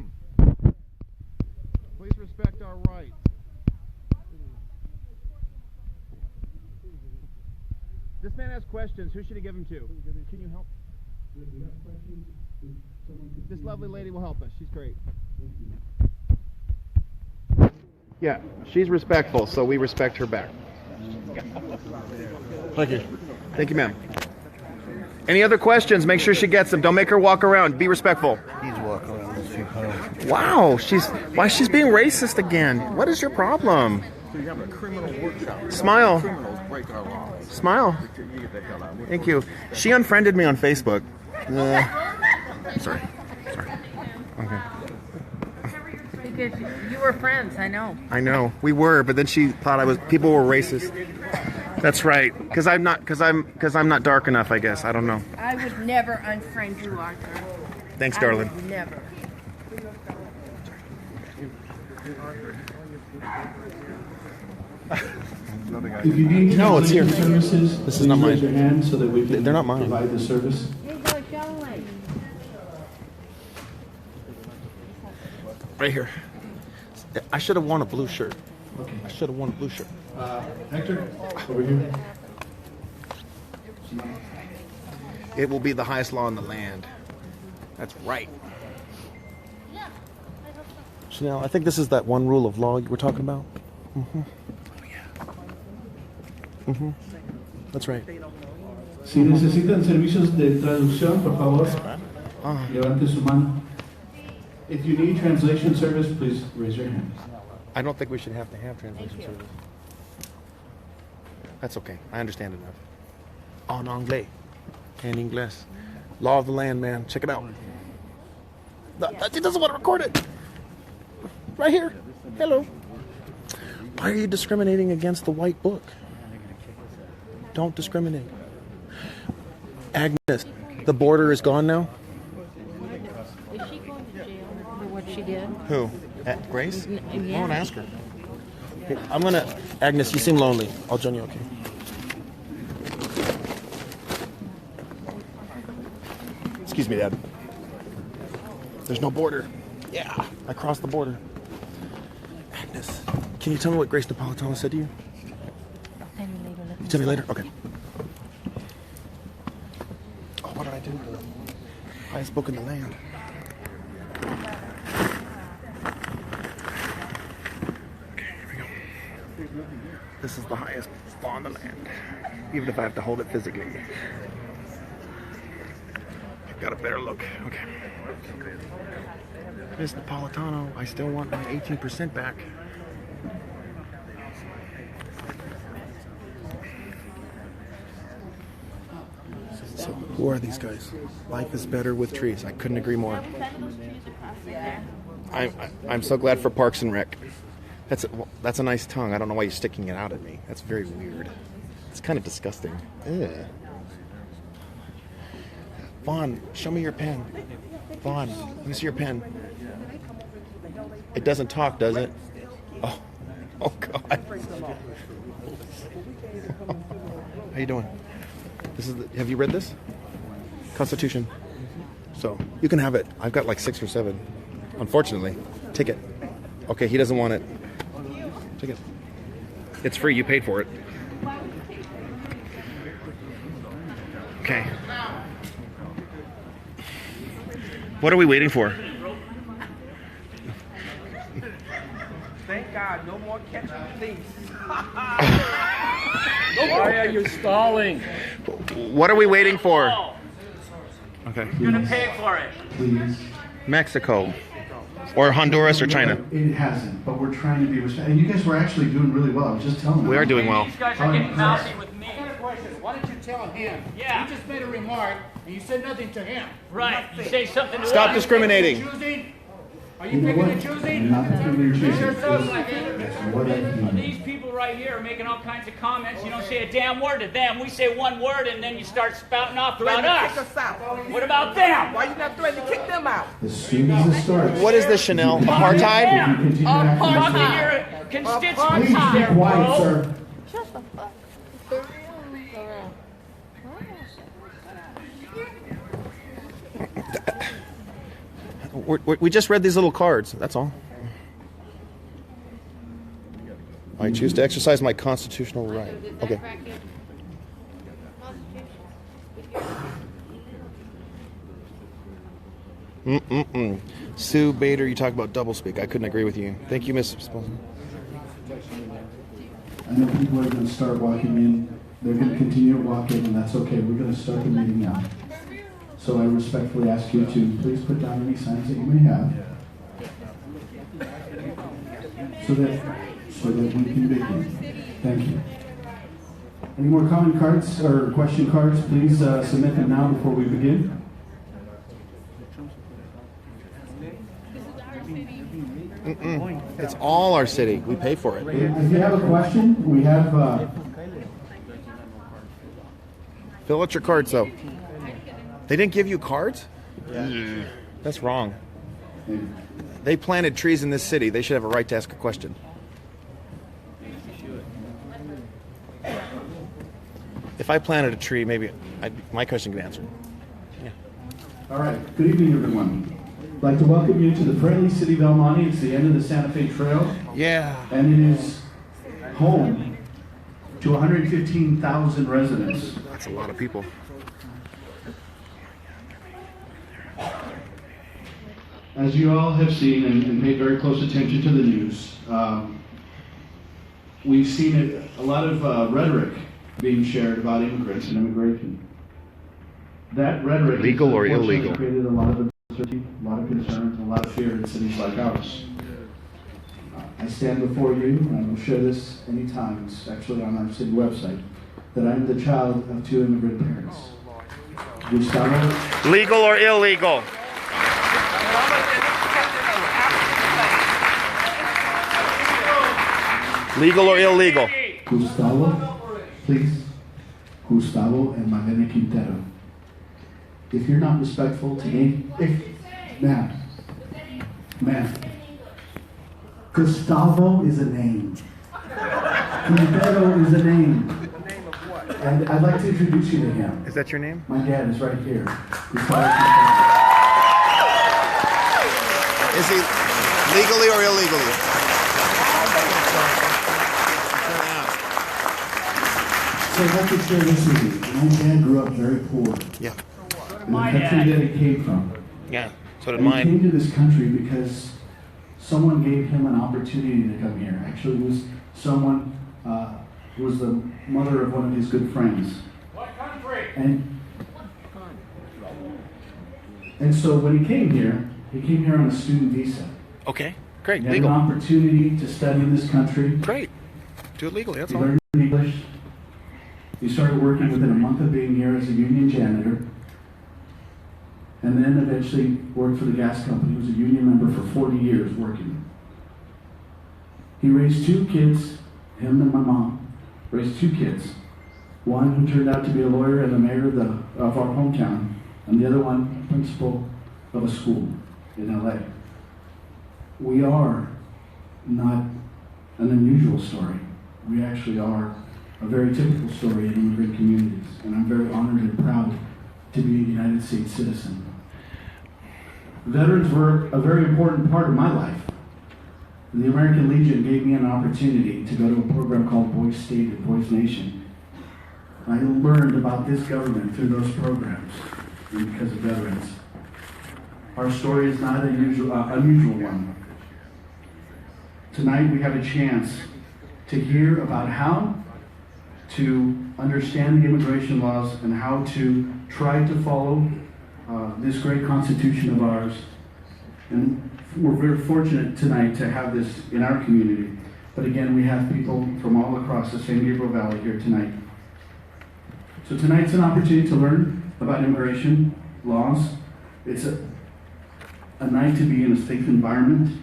happen. Please respect our rights. This man has questions. Who should he give them to? Can you help? This lovely lady will help us. She's great. Yeah, she's respectful, so we respect her back. Thank you. Thank you, ma'am. Any other questions? Make sure she gets them. Don't make her walk around. Be respectful. He's walking around with you. Wow, she's being racist again. What is your problem? So you have a criminal workshop. Smile. Criminals break our laws. Smile. You get the hell out of here. Thank you. She unfriended me on Facebook. Sorry. Okay. Because you were friends, I know. I know we were, but then she thought people were racist. That's right. Because I'm not dark enough, I guess. I don't know. I would never unfriend you, Arthur. Thanks, darling. I would never. If you need No, it's here. services, This is not please raise mine. your hand so that we can They're not mine. provide the service. Right here. I should have worn a blue shirt. I should have worn a blue shirt. Hector, over here. It will be the highest law in the land. That's right. Chanel, I think this is that one rule of law you were talking about. Mm-hmm. Mm-hmm. That's right. Si necesitan servicios de traducción, por favor, levante su mano. If you need translation service, please raise your hand. I don't think we should have to have translation service. That's okay. I understand enough. En anglais. En inglés. Law of the land, man. Check it out. It doesn't want to record it. Right here. Hello. Why are you discriminating against the white book? Don't discriminate. Agnes, the border is gone now? Is she going to jail for what she did? Who? Grace? Yeah. I want to ask her. Here, Agnes, you seem lonely. I'll join you, okay? Excuse me, Dad. There's no border. Yeah, I crossed the border. Agnes, can you tell me what Grace Napolitano said to you? You tell me later? Okay. Oh, what did I do? Highest book in the land. Okay, here we go. This is the highest law in the land. Even if I have to hold it physically. I've got a better look. Okay. Miss Napolitano, I still want my 18% back. So, who are these guys? Life is better with trees. I couldn't agree more. I'm so glad for Parks and Rec. That's a nice tongue. I don't know why you're sticking it out at me. That's very weird. It's kind of disgusting. Ugh. Vaughn, show me your pen. Vaughn, let me see your pen. It doesn't talk, does it? Oh God. How you doing? Have you read this? Constitution. So you can have it. I've got like 6 or 7. Unfortunately, take it. Okay, he doesn't want it. Take it. It's free. You paid for it. Okay. What are we waiting for? Thank God, no more catching thieves. Why are you stalling? What are we waiting for? Okay. You're gonna pay for it. Please. Mexico. Or Honduras or China. It hasn't, but we're trying to be respectful. And you guys were actually doing really well. I was just telling them. We are doing well. These guys are getting mouthy with me. I got a question. Why don't you tell him? Yeah. You just made a remark and you said nothing to him. Right. You say something to Stop us. discriminating. Are you picking and choosing? I'm not picking and choosing. Sure sounds like it. That's what I mean. These people right here are making all kinds of comments. You don't say a damn word to them. We say one word and then you start spouting off about us. Kick us out. What about them? Why you not threatening to kick them out? As soon as it starts. What is this, Chanel? Apartheid? Talk to your constituents Please be there, quiet, bro. sir. Shut the fuck. We just read these little cards. That's all. I choose to exercise my constitutional right. Okay. Sue Bader, you talk about doublespeak. I couldn't agree with you. Thank you, Miss. I know people are going to start walking in. They're going to continue to walk in, and that's okay. We're going to start the meeting now. So I respectfully ask you to please put down any signs that you may have, so that we can begin. Thank you. Any more comment cards or question cards? Please submit them now before we begin. It's all our city. We pay for it. If you have a question, we have... Fill out your cards, though. They didn't give you cards? Yeah. That's wrong. They planted trees in this city. They should have a right to ask a question. If I planted a tree, maybe my question could answer. Yeah. All right. Good evening, everyone. I'd like to welcome you to the friendly city of El Monte. It's the end of the Santa Fe Trail. Yeah. And it is home to 115,000 residents. That's a lot of people. As you all have seen and paid very close attention to the news, we've seen a lot of rhetoric being shared about immigrants and immigration. That rhetoric, legal or illegal, created a lot of uncertainty, a lot of concerns, and a lot of fear in cities like ours. I stand before you, and I will share this anytime. It's actually on our city website, that I am the child of two immigrant parents. Gustavo. Legal or illegal? Legal or illegal? Gustavo, please. Gustavo and Marlene Quintero. If you're not respectful to me, ma'am, Gustavo is a name. Quintero is a name. And I'd like to introduce you to him. Is that your name? My dad is right here. Is he legally or illegally? So I'd like to share this with you. My dad grew up very poor. Yeah. In the country that he came from. Yeah, so did and mine. He came to this country because someone gave him an opportunity to come here. Actually, it was someone who was the mother of one of his good friends. What country? And so when he came here on a student visa. Okay, great, He had legal. an opportunity to study in this country. Great. Do it legally, that's He all. learned English. He started working within a month of being here as a union janitor. And then eventually worked for the gas company. He was a union member for 40 years working. He raised two kids, him and my mom, raised two kids. One who turned out to be a lawyer and the mayor of our hometown, and the other one, principal of a school in LA. We are not an unusual story. We actually are a very typical story in immigrant communities, and I'm very honored and proud to be a United States citizen. Veterans were a very important part of my life. The American Legion gave me an opportunity to go to a program called Boys State and Boys Nation. I learned about this government through those programs and because of veterans. Our story is not an unusual one. Tonight we have a chance to hear about how to understand the immigration laws and how to try to follow this great Constitution of ours. And we're very fortunate tonight to have this in our community. But again, we have people from all across the San Gabriel Valley here tonight. So tonight's an opportunity to learn about immigration laws. It's a night to be in a safe environment.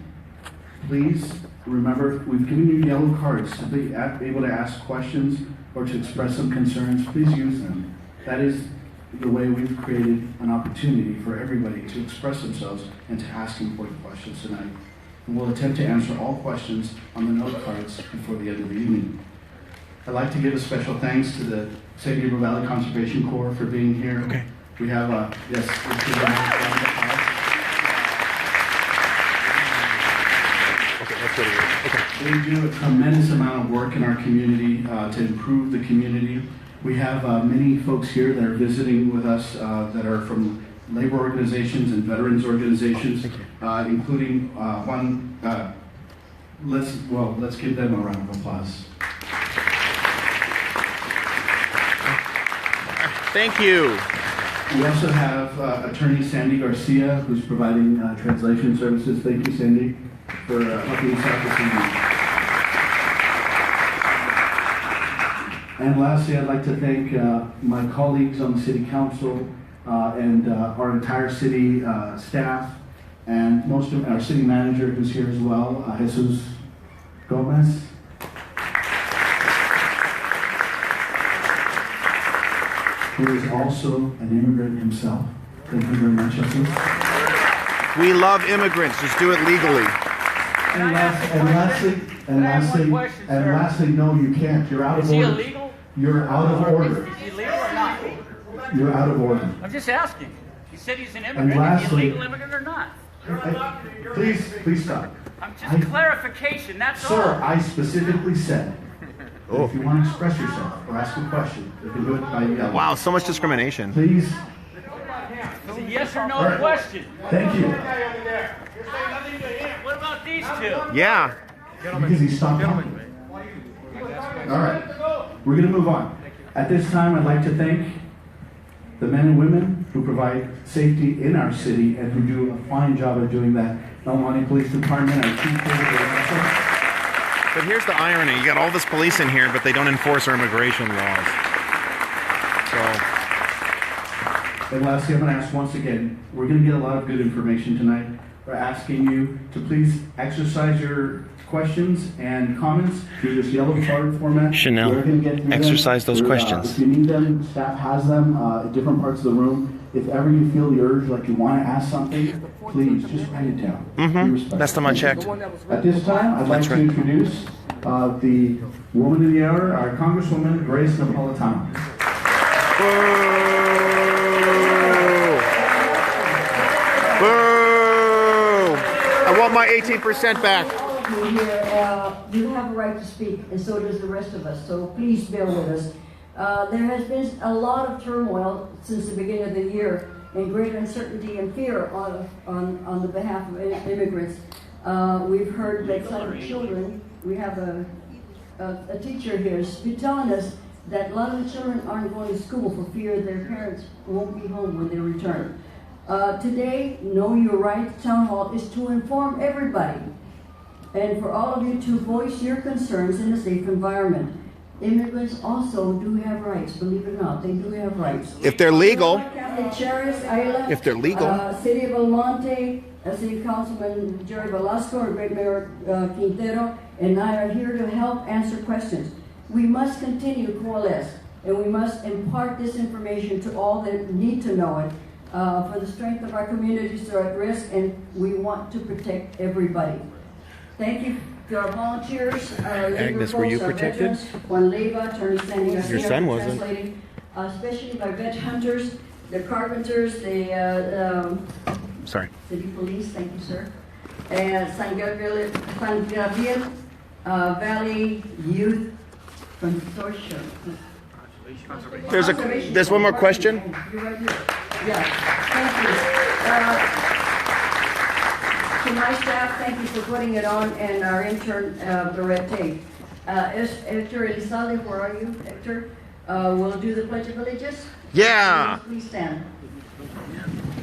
Please remember, we've given you yellow cards to be able to ask questions or to express some concerns. Please use them. That is the way we've created an opportunity for everybody to express themselves and to ask important questions tonight. And we'll attempt to answer all questions on the note cards before the end of the evening. I'd like to give a special thanks to the San Gabriel Valley Conservation Corps for being here. Okay. We have, yes, they do a tremendous amount of work in our community to improve the community. We have many folks here that are visiting with us that are from labor organizations and veterans organizations, including one. Let's give them a round of applause. Thank you. We also have attorney Sandy Garcia, who's providing translation services. Thank you, Sandy, for helping us out this evening. And lastly, I'd like to thank my colleagues on the City Council and our entire city staff, and most of our city manager, who's here as well, Jesus Gomez. Who is also an immigrant himself. Thank you very much, Jesus. We love immigrants. Just do it legally. And lastly, no, you can't. You're out of order. Is he illegal? You're out of order. Is he illegal or not? You're out of order. I'm just asking. He said he's an And immigrant. lastly- Is he a legal immigrant or not? Please stop. I'm just clarification, that's all. Sir, I specifically said, that if you want to express yourself or ask a question, you can do it by yelling. Wow, so much discrimination. Please. It's a yes or no All right. question. Thank you. What about these two? Yeah. Because he stopped talking. All right. We're going to move on. At this time, I'd like to thank the men and women who provide safety in our city and who do a fine job of doing that. El Monte Police Department, our chief. But here's the irony. You got all this police in here, but they don't enforce our immigration laws. And lastly, I'm going to ask once again, we're going to get a lot of good information tonight. We're asking you to please exercise your questions and comments through this yellow card format. Chanel, We're going to get through exercise them. those questions. If you need them, staff has them in different parts of the room. If ever you feel the urge, like you want to ask something, please just write it down. Last time I checked. At this time, I'd like to introduce the woman of the hour, our Congresswoman Grace Napolitano. Boo! I want my 18% back. You have a right to speak, and so does the rest of us, so please bear with us. There has been a lot of turmoil since the beginning of the year, and great uncertainty and fear on the behalf of immigrants. We've heard that some children, we have a teacher here, is telling us that a lot of the children aren't going to school for fear their parents won't be home when they return. Today, Know Your Right Town Hall is to inform everybody and for all of you to voice your concerns in a safe environment. Immigrants also do have rights, believe it or not, they do have rights. If they're legal. If they're legal. City of El Monte, City Councilman Jerry Velasco, and Great Mayor Quintero, and I are here to help answer questions. We must continue to coalesce, and we must impart this information to all that need to know it. For the strength of our communities are at risk, and we want to protect everybody. Thank you to our volunteers, our Agnes, were you protected? Juan Leiva, Attorney Sandy Garcia, Your son wasn't. translating, especially by vet hunters, the carpenters, the Sorry. city police, thank you, sir, and San Gabriel Valley Youth Consortium. There's one more question. You're right here. Yeah, thank you. To my staff, thank you for putting it on, and our intern, Lorette. Hector Elizalde, where are you, Hector? Will do the Pledge of Allegiance? Yeah. Please stand.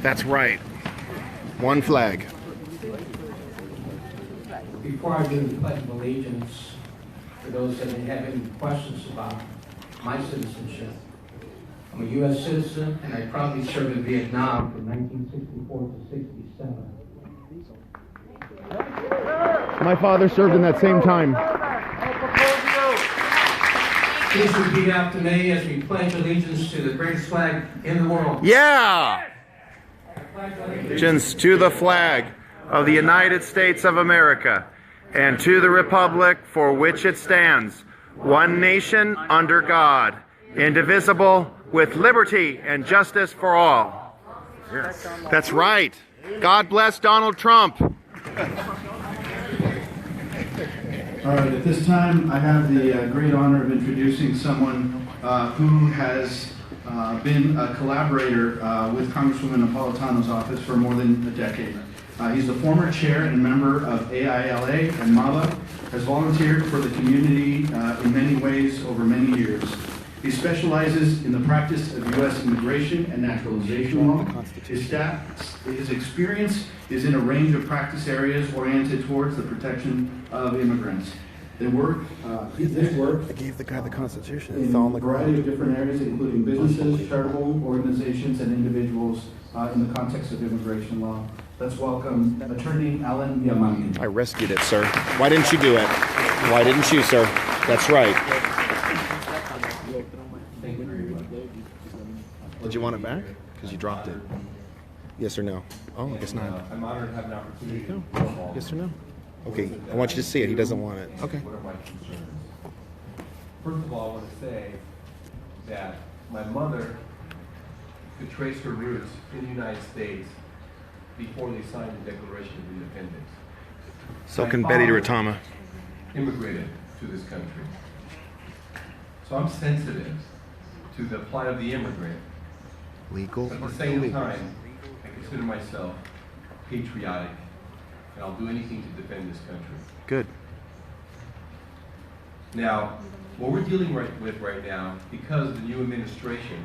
That's right. One flag. Before I do the Pledge of Allegiance, for those that may have any questions about my citizenship, I'm a U.S. citizen, and I proudly served in Vietnam from 1964 to 67. My father served in that same time. Please repeat after me as we pledge allegiance to the greatest flag in the world. Yeah! Allegiance to the flag of the United States of America and to the republic for which it stands, one nation under God, indivisible, with liberty and justice for all. That's right. God bless Donald Trump. All right, at this time, I have the great honor of introducing someone who has been a collaborator with Congresswoman Napolitano's office for more than a decade. He's the former chair and member of AILA and MAVA, has volunteered for the community in many ways over many years. He specializes in the practice of U.S. immigration and naturalization law. His experience is in a range of practice areas oriented towards the protection of immigrants. His work I gave the guy the Constitution. in a variety of different areas, including businesses, charitable organizations, and individuals in the context of immigration law. Let's welcome Attorney Alan Yamangi. I rescued it, sir. Why didn't you do it? Why didn't you, sir? That's right. Did you want it back? Because you dropped it. Yes or no? Oh, I guess not. I'm honored to have an opportunity to Yes or no? Okay, I want you to see it. He doesn't want it. Okay. What are my concerns? First of all, I want to say that my mother could trace her roots in the United States before they signed the Declaration of Independence. So My can Betty father Ratama. immigrated to this country. So I'm sensitive to the plight of the immigrant. Legal But or at the same illegal? time, I consider myself patriotic, and I'll do anything to defend this country. Good. Now, what we're dealing with right now, because of the new administration,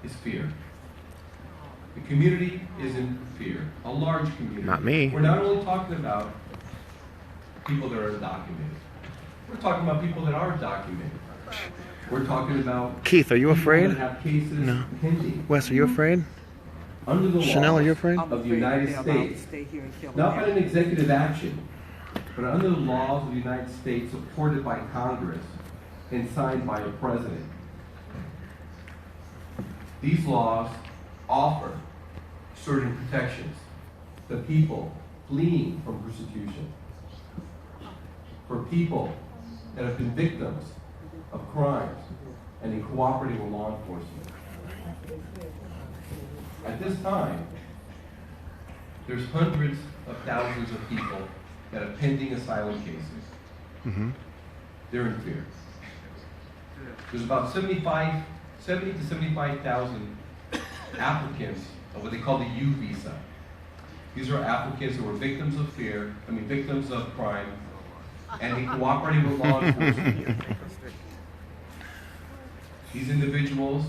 is fear. The community is in fear, a large community. Not me. We're not only talking about people that are undocumented. We're talking about people that are documented. We're talking about Keith, are you people afraid? that have cases No. pending. Wes, are you afraid? Under the Chanel, laws are you afraid? of the United States, not by an executive action, but under the laws of the United States supported by Congress and signed by a president. These laws offer certain protections to people fleeing from persecution, for people that have been victims of crimes and in cooperating with law enforcement. At this time, there's hundreds of thousands of people that have pending asylum cases. They're in fear. There's about 70 to 75,000 applicants of what they call the U visa. These are applicants who were victims of victims of crime, and they cooperated with law enforcement. These individuals,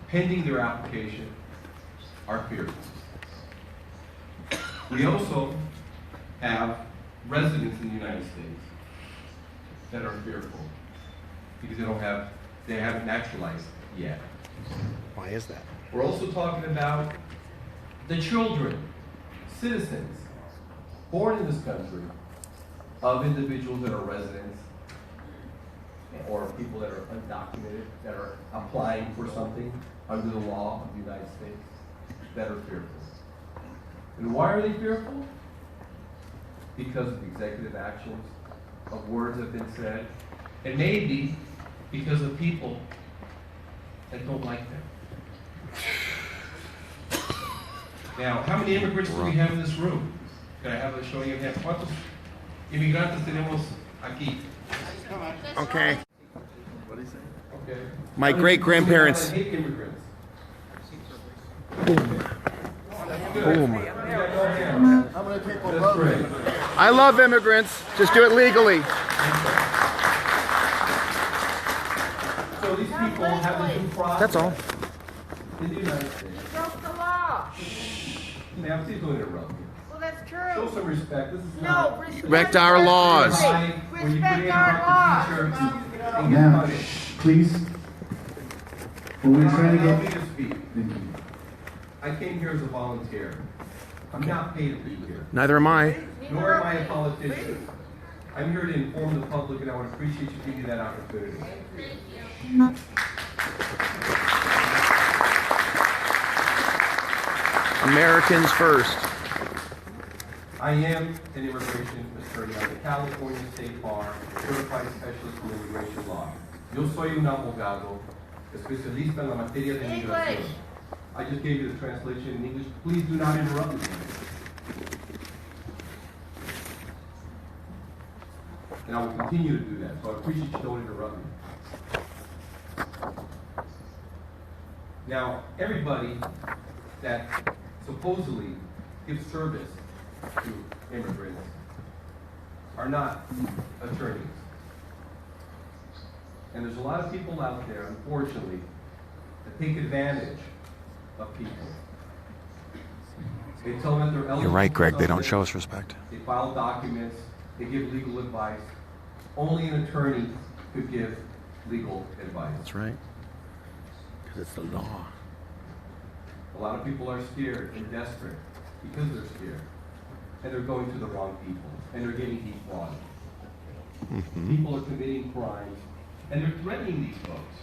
pending their application, are fearful. We also have residents in the United States that are fearful because they haven't naturalized yet. Why is that? We're also talking about the children, citizens, born in this country, of individuals that are residents or people that are undocumented, that are applying for something under the law of the United States, that are fearful. And why are they fearful? Because of executive actions, of words that have been said, and maybe because of people that don't like them. Now, how many immigrants do we have in this room? Can I have a showing of hands? ¿Cuántos inmigrantes tenemos aquí? Okay. Okay. My great-grandparents. I hate immigrants. Boom. Boom. I'm going to take one That's great. I love immigrants. Just do it legally. So these people have a due process. That's all. In the United States. Broke the law. Ma'am, please don't interrupt me. Well, that's true. Show some respect. This is No, not Respect our laws. where you put in our laws. t-shirts and get Now, punished. please. When we're trying to Allow me get. to speak. I came here as a volunteer. I'm not paid to be here. Neither am I. Nor am I a politician. I'm here to inform the public, and I would appreciate you giving me that opportunity. Americans first. I am an immigration attorney. I'm a California State Bar certified specialist in immigration law. Yo soy un abogado especialista en la materia de inmigración. I just gave you the translation in English. Please do not interrupt me. And I will continue to do that, so I appreciate you don't interrupt me. Now, everybody that supposedly gives service to immigrants are not attorneys. And there's a lot of people out there, unfortunately, that take advantage of people. They tell them that they're eligible. You're right, Greg. They don't for show something. us respect. They file documents. They give legal advice. Only an attorney could give legal advice. That's right. Because it's the law. A lot of people are scared and desperate because they're scared. And they're going to the wrong people. And they're getting defrauded. People are committing crimes. And they're threatening these folks.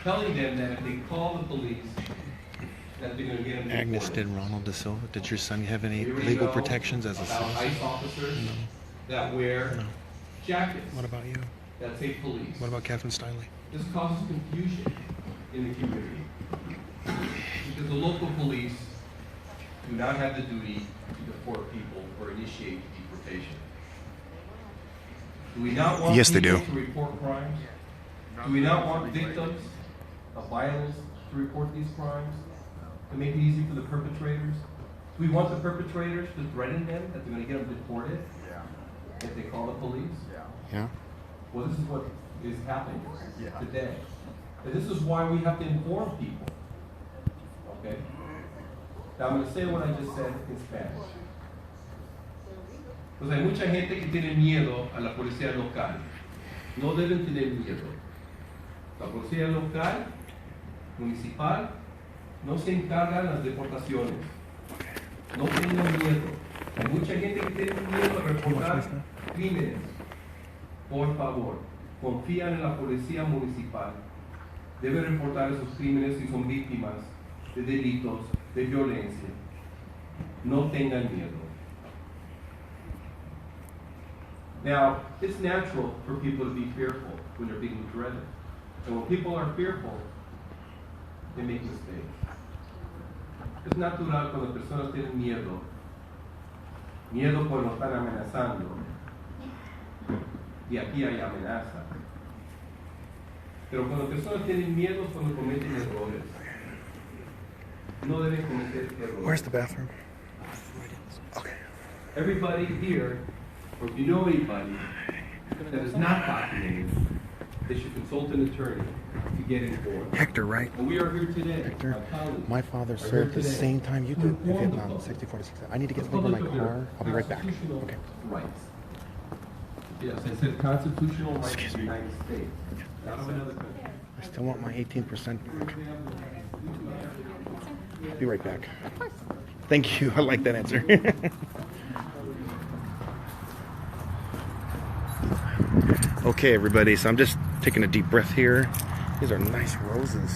Telling them that if they call the police, that they're going to get them Agnes, deported. did Ronald De Silva, did your son have any Here we legal go protections as a about citizen? ICE officers that wear jackets What about you? that say police. What about Catherine Stiley? This causes confusion in the community. Because the local police do not have the duty to deport people or initiate deportation. Do we not want Yes, they people do. to report crimes? Do we not want victims of violence to report these crimes? To make it easy for the perpetrators? Do we want the perpetrators to threaten them that they're going to get them deported if they call the police? Yeah. Well, this is what is happening today. And this is why we have to inform people. Okay? Now I'm going to say what I just said in Spanish. Pues hay mucha gente que tiene miedo a la policía local. No deben tener miedo. La policía local, municipal, no se encarga de las deportaciones. No tengan miedo. Hay mucha gente que tiene miedo a reportar crímenes. Por favor, confían en la policía municipal. Deben reportar esos crímenes si son víctimas de delitos, de violencia. No tengan miedo. Now, it's natural for people to be fearful when they're being threatened. And when people are fearful, they make mistakes. Es natural cuando personas tienen miedo. Miedo cuando están amenazando. Y aquí hay amenaza. Pero cuando personas tienen miedo es cuando cometen errores. No deben cometer errores. Where's the bathroom? Everybody here, or if you know anybody that is not documented, they should consult an attorney to get informed. Hector, right? And we are here today. Hector, our colleagues my father are here served the today same time you did in to inform the Vietnam, public 64 to 66. I need to get the something in my public of their car. I'll be right back. constitutional Okay. Rights. Yes, I said constitutional rights of the United States, not of another country. I still want my 18% back. I'll be right back. Of course. Thank you. I like that answer. Okay, everybody. So I'm just taking a deep breath here. These are nice roses.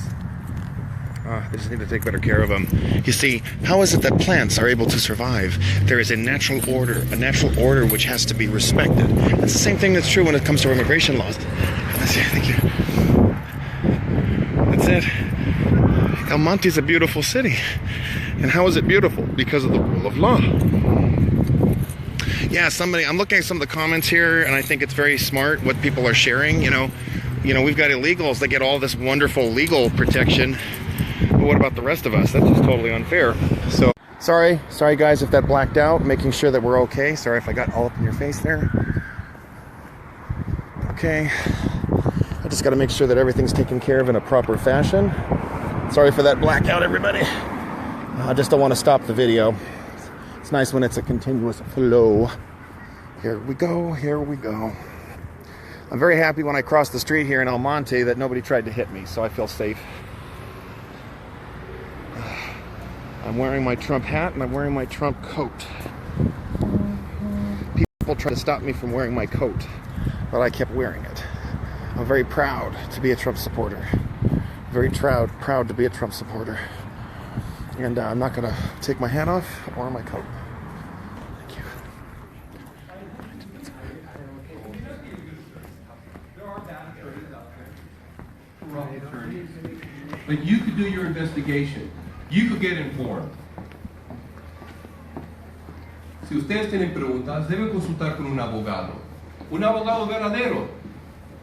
They just need to take better care of them. You see, how is it that plants are able to survive? There is a natural order which has to be respected. That's the same thing that's true when it comes to immigration laws. Thank you. That's it. El Monte is a beautiful city. And how is it beautiful? Because of the rule of law. Yeah, I'm looking at some of the comments here, and I think it's very smart what people are sharing. You know, we've got illegals that get all this wonderful legal protection. But what about the rest of us? That's just totally unfair. So, sorry guys if that blacked out, making sure that we're okay. Sorry if I got all up in your face there. Okay. I just got to make sure that everything's taken care of in a proper fashion. Sorry for that blackout, everybody. I just don't want to stop the video. It's nice when it's a continuous flow. Here we go, here we go. I'm very happy when I crossed the street here in El Monte that nobody tried to hit me, so I feel safe. I'm wearing my Trump hat and I'm wearing my Trump coat. People tried to stop me from wearing my coat, but I kept wearing it. I'm very proud to be a Trump supporter. Very proud to be a Trump supporter. And I'm not going to take my hat off or my coat. Thank you. There are bad attorneys out there. Corrupt attorneys. But you could do your investigation. You could get informed. Si ustedes tienen preguntas, deben consultar con un abogado. Un abogado verdadero.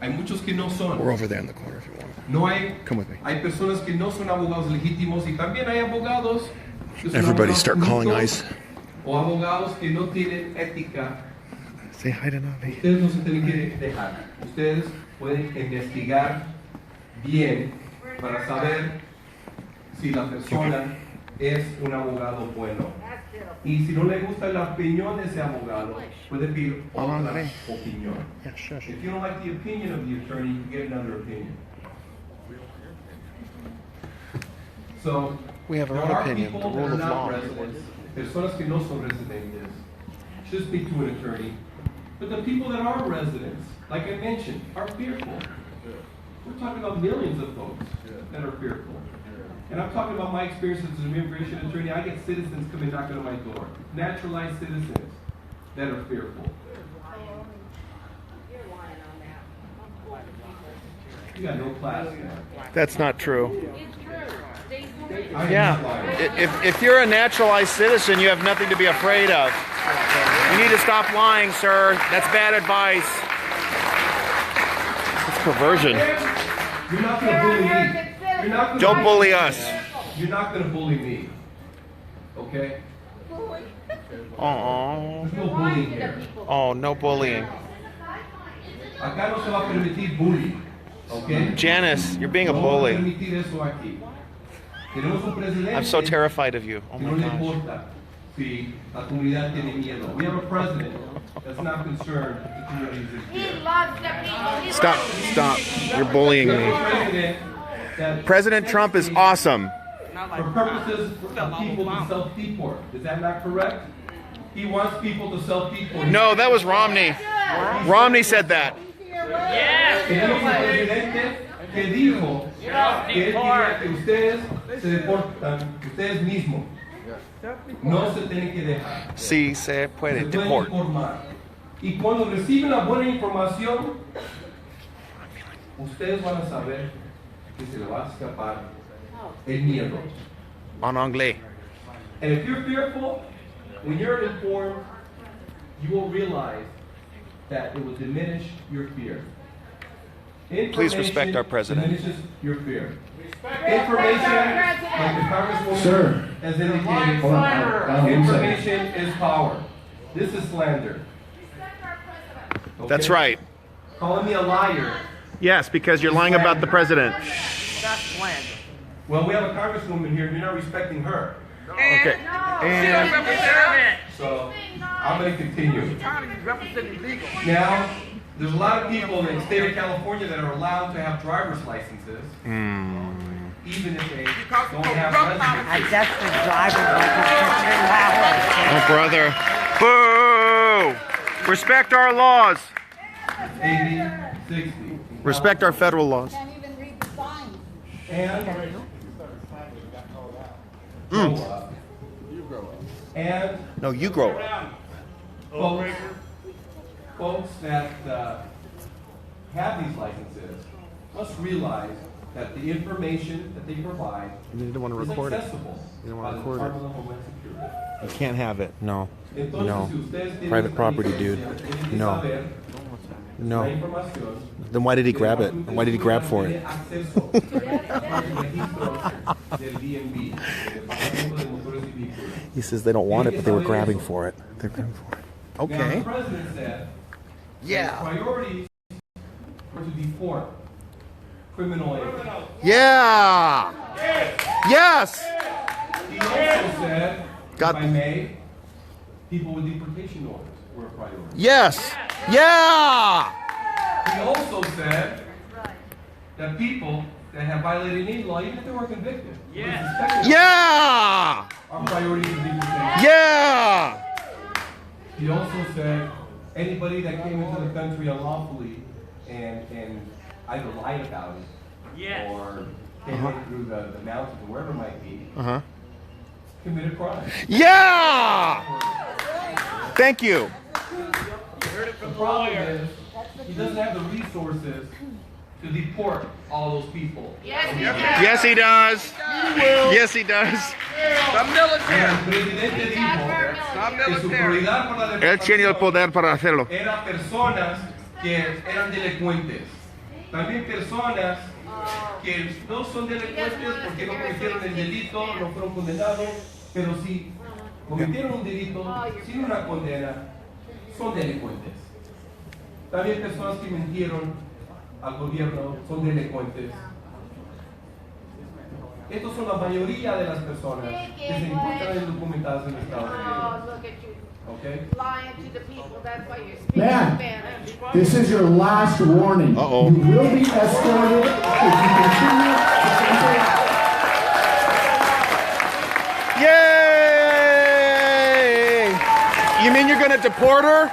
Hay muchos que no son. We're over there in the corner if you want. No hay. Come with me. Hay personas que no son abogados legítimos y también hay abogados que son Everybody abogados start calling corruptos ICE. o abogados que no tienen ética. Say hi to Navi. Ustedes no se tienen que dejar. Ustedes pueden investigar bien para saber si la persona es un abogado bueno. Y si no le gusta la opinión de ese abogado, puede pedir otra opinión. If you don't like the opinion of the attorney, you get another opinion. So, we have our there own are opinion, people the rule that of are law. not residents, personas que no son residentes, should speak to an attorney. But the people that are residents, like I mentioned, are fearful. We're talking about millions of folks that are fearful. And I'm talking about my experience as an immigration attorney. I get citizens coming knocking on my door, naturalized citizens that are fearful. You got no class now. That's not true. Yeah, if you're a naturalized citizen, you have nothing to be afraid of. You need to stop lying, sir. That's bad advice. It's perversion. You're not going to bully me. You're not gonna Don't bully us. You're not going to bully me. Okay? Oh. There's no bullying here. Oh, no bullying. Acá no se va a permitir bullying. Okay? Janice, you're being a No vamos a bully. permitir eso aquí. Tenemos un presidente I'm so terrified of you. Oh que no my le gosh. importa si la comunidad tiene miedo. We have a president that's not concerned if the community is He scared. loves the people. Stop. You're bullying me. President Trump is awesome. For purposes of people to self-deport. Is that not correct? He wants people to self-deport. No, that was Romney. Romney said that. Tenemos un presidente que dijo que él quería que ustedes se deportan, ustedes mismos. No se tienen que dejar. Sí, se puede Se pueden deport. informar. Y cuando reciben la buena información, ustedes van a saber que se le va a escapar el miedo. En anglais. And if you're fearful, when you're informed, you will realize that it will diminish your fear. Please respect our president. Diminishes your fear. Information, like the Congresswoman Sir. has indicated, Hold on. information is power. This is slander. Okay? That's right. Calling me a liar. Yes, because you're lying about the president. That's slander. Well, we have a Congresswoman here, and you're not respecting her. Okay. And So, I'm going to continue. Now, there's a lot of people in the state of California that are allowed to have driver's licenses, even if they don't have residency. I just the driver license. oh, brother. Boo! Respect our laws. 80, 60. Respect our federal laws. And and No, you grow up. folks that have these licenses must realize that the information that they provide You don't want to is record it. accessible You don't by want the to record Department it. of Homeland Security. You can't have it. No. Entonces, No. si ustedes tienen Private esta property, licencia, dude. tienen que No. saber No. la información. Then why did he grab it? Why did he grab for it? Acceso al registro del DMV, del Departamento de Motores y Vehículos. He says they don't want it, but they were grabbing for it. They're grabbing for it. Now, Okay. the president said Yeah. that his priorities were to deport criminal aliens. Yeah. Yes. He also said, God. if I may, people with deportation orders were a priority. Yes. Yeah. He also said that people that have violated any law, even if they were convicted, Yeah. are priorities of deportation. Yeah. He also said anybody that came into the country unlawfully and either lied about it or came in through the mountains or wherever it might be, committed a crime. Yeah. Thank you. The problem is he doesn't have the resources to deport all those people. Yes, he does. Yes, he does. El presidente dijo que su prioridad para la Él tiene el deportación poder para hacerlo. eran personas que eran delincuentes. También personas que no son delincuentes porque no cometieron el delito, no fueron condenados, pero si cometieron un delito sin una condena, son delincuentes. También personas que mintieron al gobierno son delincuentes. Estos son la mayoría de las personas que se encuentran indocumentadas en Estados Unidos. Oh, look at you. Okay? Lying to the people. That's why you're speaking Man, Spanish. this is your last warning. Uh-oh. You will be escorted if you continue to interact. Yay! You mean you're going to deport her?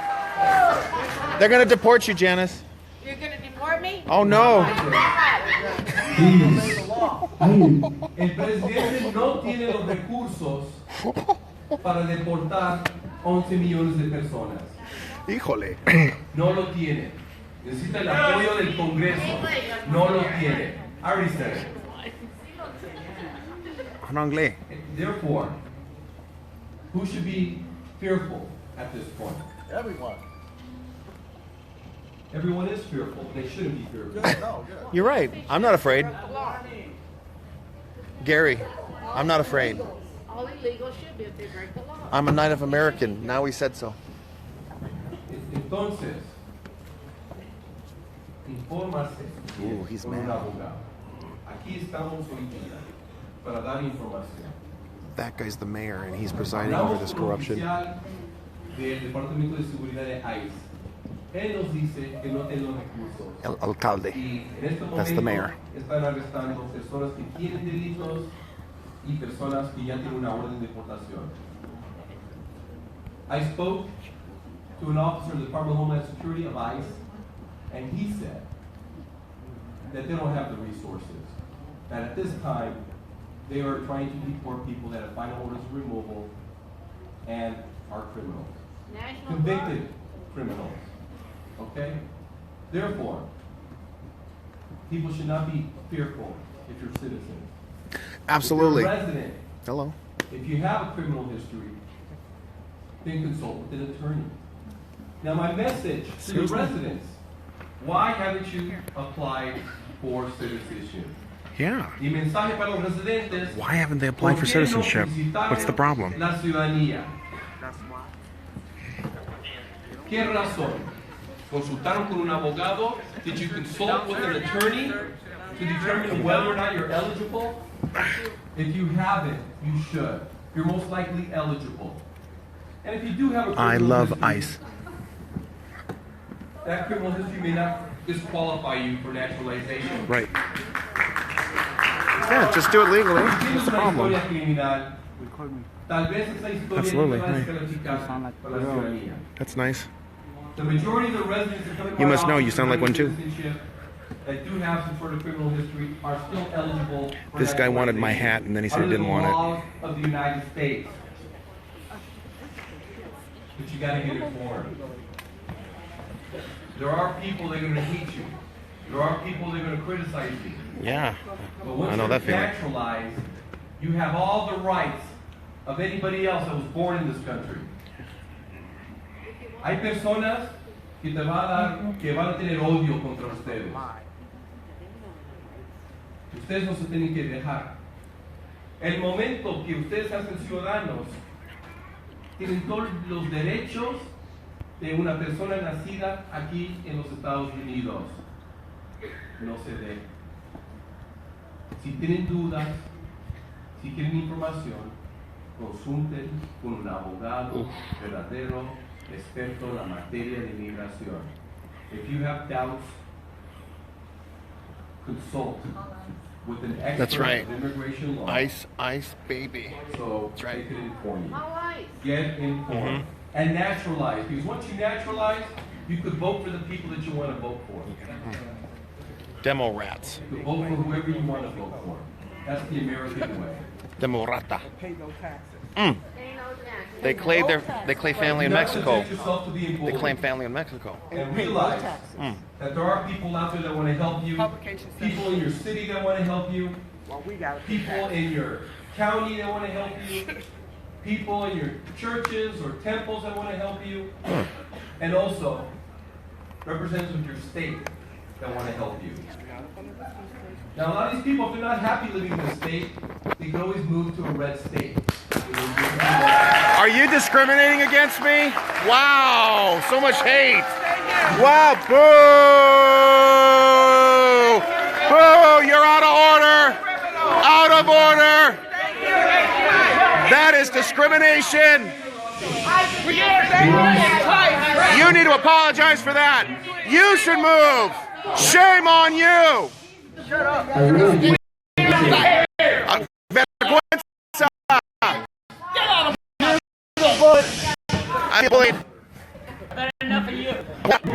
They're going to deport you, Janice. You're going to deport me? Oh, no. El presidente no tiene los recursos para deportar 11 millones de personas. Híjole. No lo tiene. Necesita el apoyo del Congreso. No lo tiene. I already said it. En anglais. Therefore, who should be fearful at this point? Everyone. Everyone is fearful. They shouldn't be fearful. You're right. I'm not afraid. Gary, I'm not afraid. All illegal should be if they break the law. I'm a Native American. Now he said so. Entonces, infórmase He's con un mad. abogado. Aquí estamos hoy día para dar información. That guy's the mayor, and he's presiding over this corruption. Hablamos con un oficial del Departamento de Seguridad de ICE. Él nos dice que no tiene los recursos. El alcalde. Y en este That's the momento mayor. están arrestando personas que tienen delitos y personas que ya tienen una orden de deportación. I spoke to an officer in the Department of Homeland Security of ICE, and he said that they don't have the resources. That at this time, they are trying to deport people that have final orders of removal and are criminals. National Convicted criminals. Okay? Therefore, people should not be fearful if you're citizens. Absolutely. If you're a resident, Hello. if you have a criminal history, then consult with an attorney. Now, my message to the Seriously? residents, why haven't you applied for citizenship? Yeah. Y mensaje para los residentes, Why haven't they applied for ¿por qué no citizenship? What's the problem? La ciudadanía. ¿Qué razón? ¿Consultaron con un abogado? Did you consult with an attorney to determine whether or not you're eligible? If you haven't, you should. You're most likely eligible. And if you do have a I criminal love history, ICE. that criminal history may not disqualify you for naturalization. Right. Yeah, just do it legally. Si tienes What's the una problem? historia criminal, tal vez esa historia Absolutely, no te va a right. descalificar para la ciudadanía. That's nice. The majority of the residents that come to You my must know, office you sound like with one too. citizenship that do have some sort of criminal history are still eligible for This guy wanted my naturalization hat, and then he said he under didn't the want it. laws of the United States. But you gotta get informed. There are people that are gonna hate you. There are people that are gonna criticize you. Yeah. But once I know you're that feeling. naturalized, you have all the rights of anybody else that was born in this country. Hay personas que te van a dar, que van a tener odio contra ustedes. Ustedes no se tienen que dejar. El momento que ustedes se hacen ciudadanos, tienen todos los derechos de una persona nacida aquí en los Estados Unidos. No se dejen. Si tienen dudas, si quieren información, consulten con un abogado verdadero, experto en la materia de inmigración. If you have doubts, consult with an expert That's right. of immigration law. Ice, ice, baby. So That's right. they can inform you. How ice? Get informed. Mhm. And naturalize. Because once you naturalize, you could vote for the people that you want to vote for. Demo rats. You could vote for whoever you want to vote for. That's the American way. Demo rata. Pay no taxes. Mm. They claim family in Do not Mexico. subject yourself to being They bullied. claim family in Mexico. And realize Mm. that there are people out there that want to help you, people in your city that want to help you, Well, we got to people in your county that want to help you, people in your churches or temples that want to help you, and also representatives of your state that want to help you. Now, a lot of these people, if they're not happy living in the state, they can always move to a red state. Are you discriminating against me? Wow, so much hate. Wow, boo! Boo! You're out of order! Out of order! That is discrimination! You need to apologize for that! You should move! Shame on you! I believe. Enough of you.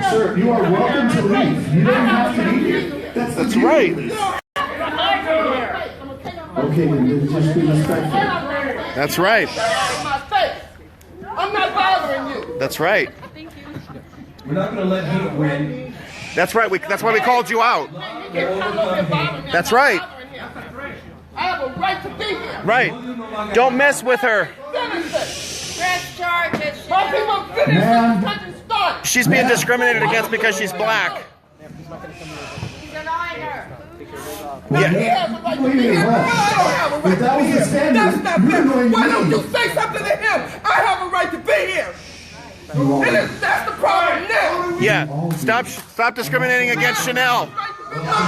Sir, you are welcome to leave. You don't have to be here. That's right. Okay, then just be respectful. That's right. I'm not bothering you. That's right. We're not going to let hate win. That's right. That's why we called you out. That's right. I have a right to be here. Right. Don't mess with her. Press charges. My people finish this country start. She's being discriminated against because she's black. He's denying her. Now he has a right to be here. I don't have a right to be here. That's not fair. Why don't you say something to him? I have a right to be here. And that's the problem now. Yeah. Stop discriminating against Chanel. My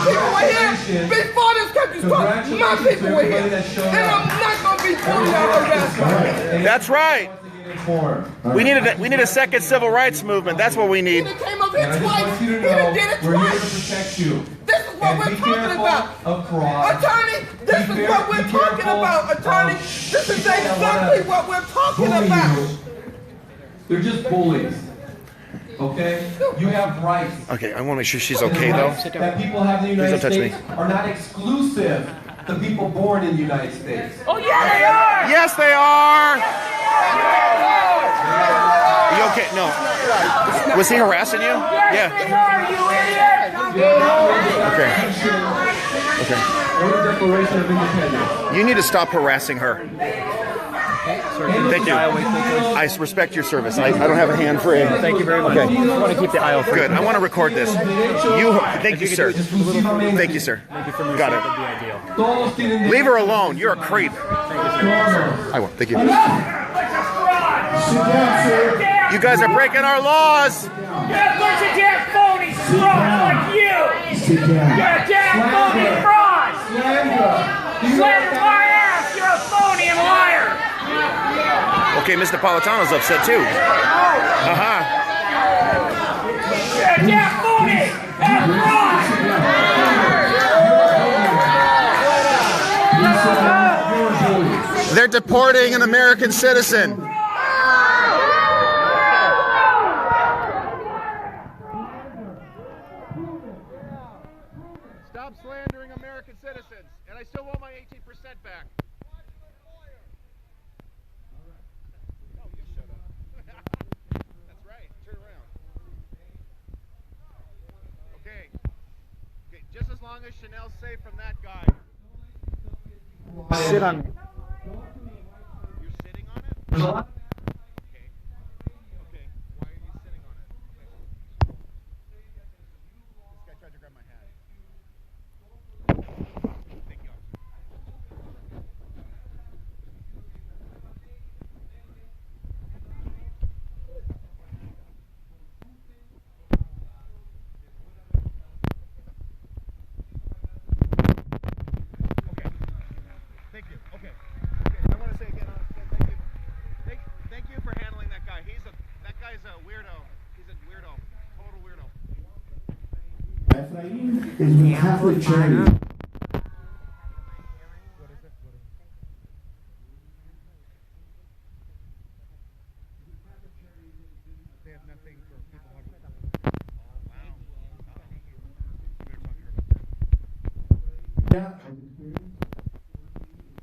people were here before this country started. My people were here. And I'm not going to be pulling out her restaurant. That's right. We need a second civil rights movement. That's what we need. He came up here twice. He done did it We're here to twice. protect you. This is what we're talking about. Attorney, this is what we're talking about. Attorney, this is exactly what we're talking about. They're just bullies. Okay? You have rights. Okay, I want to make sure she's okay though. That people have in the United Please don't touch States are not exclusive to people born in the United States. Oh yeah, they are. Yes, they are. Are you okay? No. Was he harassing you? Yeah. Okay. Declaration of Independence. You need to stop harassing her. Thank you. I respect your service. I don't have a hand for it. Thank you very much. Okay. I want to keep the aisle free. Good. I want to record this. Thank you, sir. Thank you, sir. Thank you for moving. Got it. That'd be ideal. Leave her alone. You're a creep. I won't. Thank you. You guys are breaking our laws. You're a bunch of damn phonies, frauds like you. You're a damn phony fraud. Slander my ass. You're a phony and liar. Okay, Ms. Napolitano's upset too. Uh-huh. You're a damn phony and fraud. They're deporting an American citizen. Stop slandering American citizens, and I still want my 18% back. Oh, you shut up. That's right. Turn around. Okay. Okay, just as long as Chanel's safe from that guy. Sit on me. You're sitting on it? There's a lot. Okay. Okay. Why are you sitting on it? This guy tried to grab my hat. Thank you, officer. Okay. Thank you. Okay. Okay. I want to say again, thank you. Thank you for handling that guy. That guy's a weirdo. He's a weirdo. Total weirdo. Ephraim is with Catholic Charity. They have nothing for people who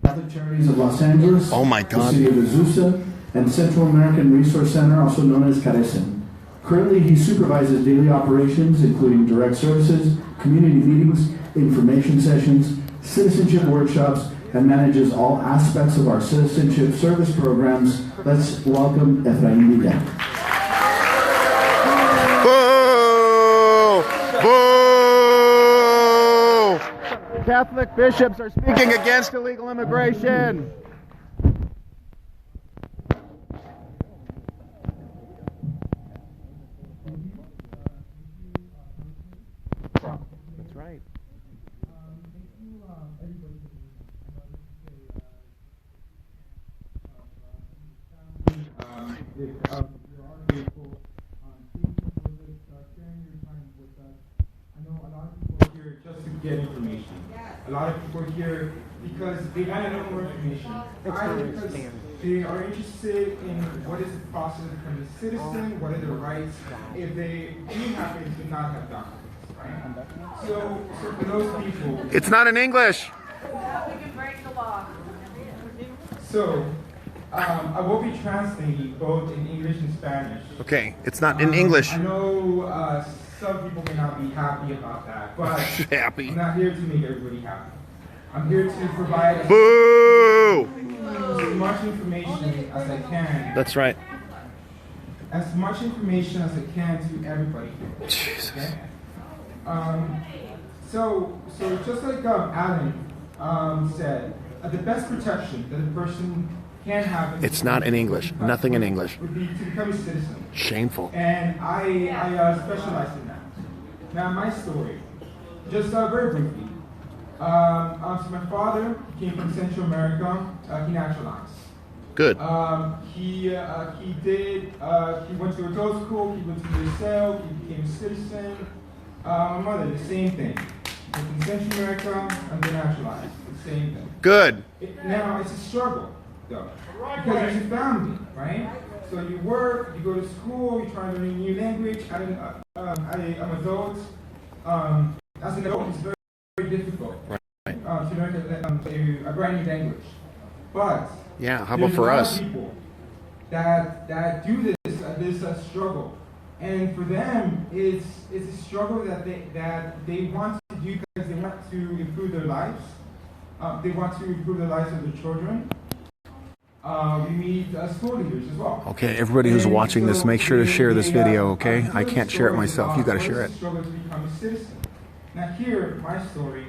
Catholic Charities of Los Angeles. Oh my God. The City of Azusa and Central American Resource Center, also known as Carecen. Currently, he supervises daily operations, including direct services, community meetings, information sessions, citizenship workshops, and manages all aspects of our citizenship service programs. Let's welcome Ephraim Villa. Boo! Boo! Catholic bishops are speaking against illegal immigration. That's right. of your vehicle. Thank you for sharing your time with us. I know a lot of people are here just to get information. A lot of people are here because they want to know more information. Because they are interested in what is the process of becoming a citizen, what are their rights if they do happen to not have documents. Right? So for those people, It's not in English. We can break the law. So I will be translating both in English and Spanish. Okay, it's not in English. I know some people may not be happy about that, but Happy. I'm not here to make everybody happy. I'm here to provide Boo! as much information as I can. That's right. As much information as I can to everybody. Jesus. Okay? So just like Alan said, the best protection that a person can have. It's not in English. Nothing in English. Would be to become a citizen. Shameful. And I specialize in that. Now my story, just very briefly. So my father came from Central America. He naturalized. Good. He went to adult school. He went to Brazil. He became a citizen. My mother, the same thing. From Central America and then naturalized. The same thing. Good. Now it's a struggle, though, because there's a family, right? So you work, you go to school, you try to learn a new language. I'm an adult. As an adult, it's very, very difficult to learn a brand new language. But yeah, how about for us? People that do this struggle, and for them, it's a struggle that they want to do because they want to improve their lives. They want to improve the lives of their children. We meet school leaders as well. Okay, everybody who's watching this, make sure to share this video, okay? I can't share it myself. You got to share it. Struggle to become a citizen. Now here, my story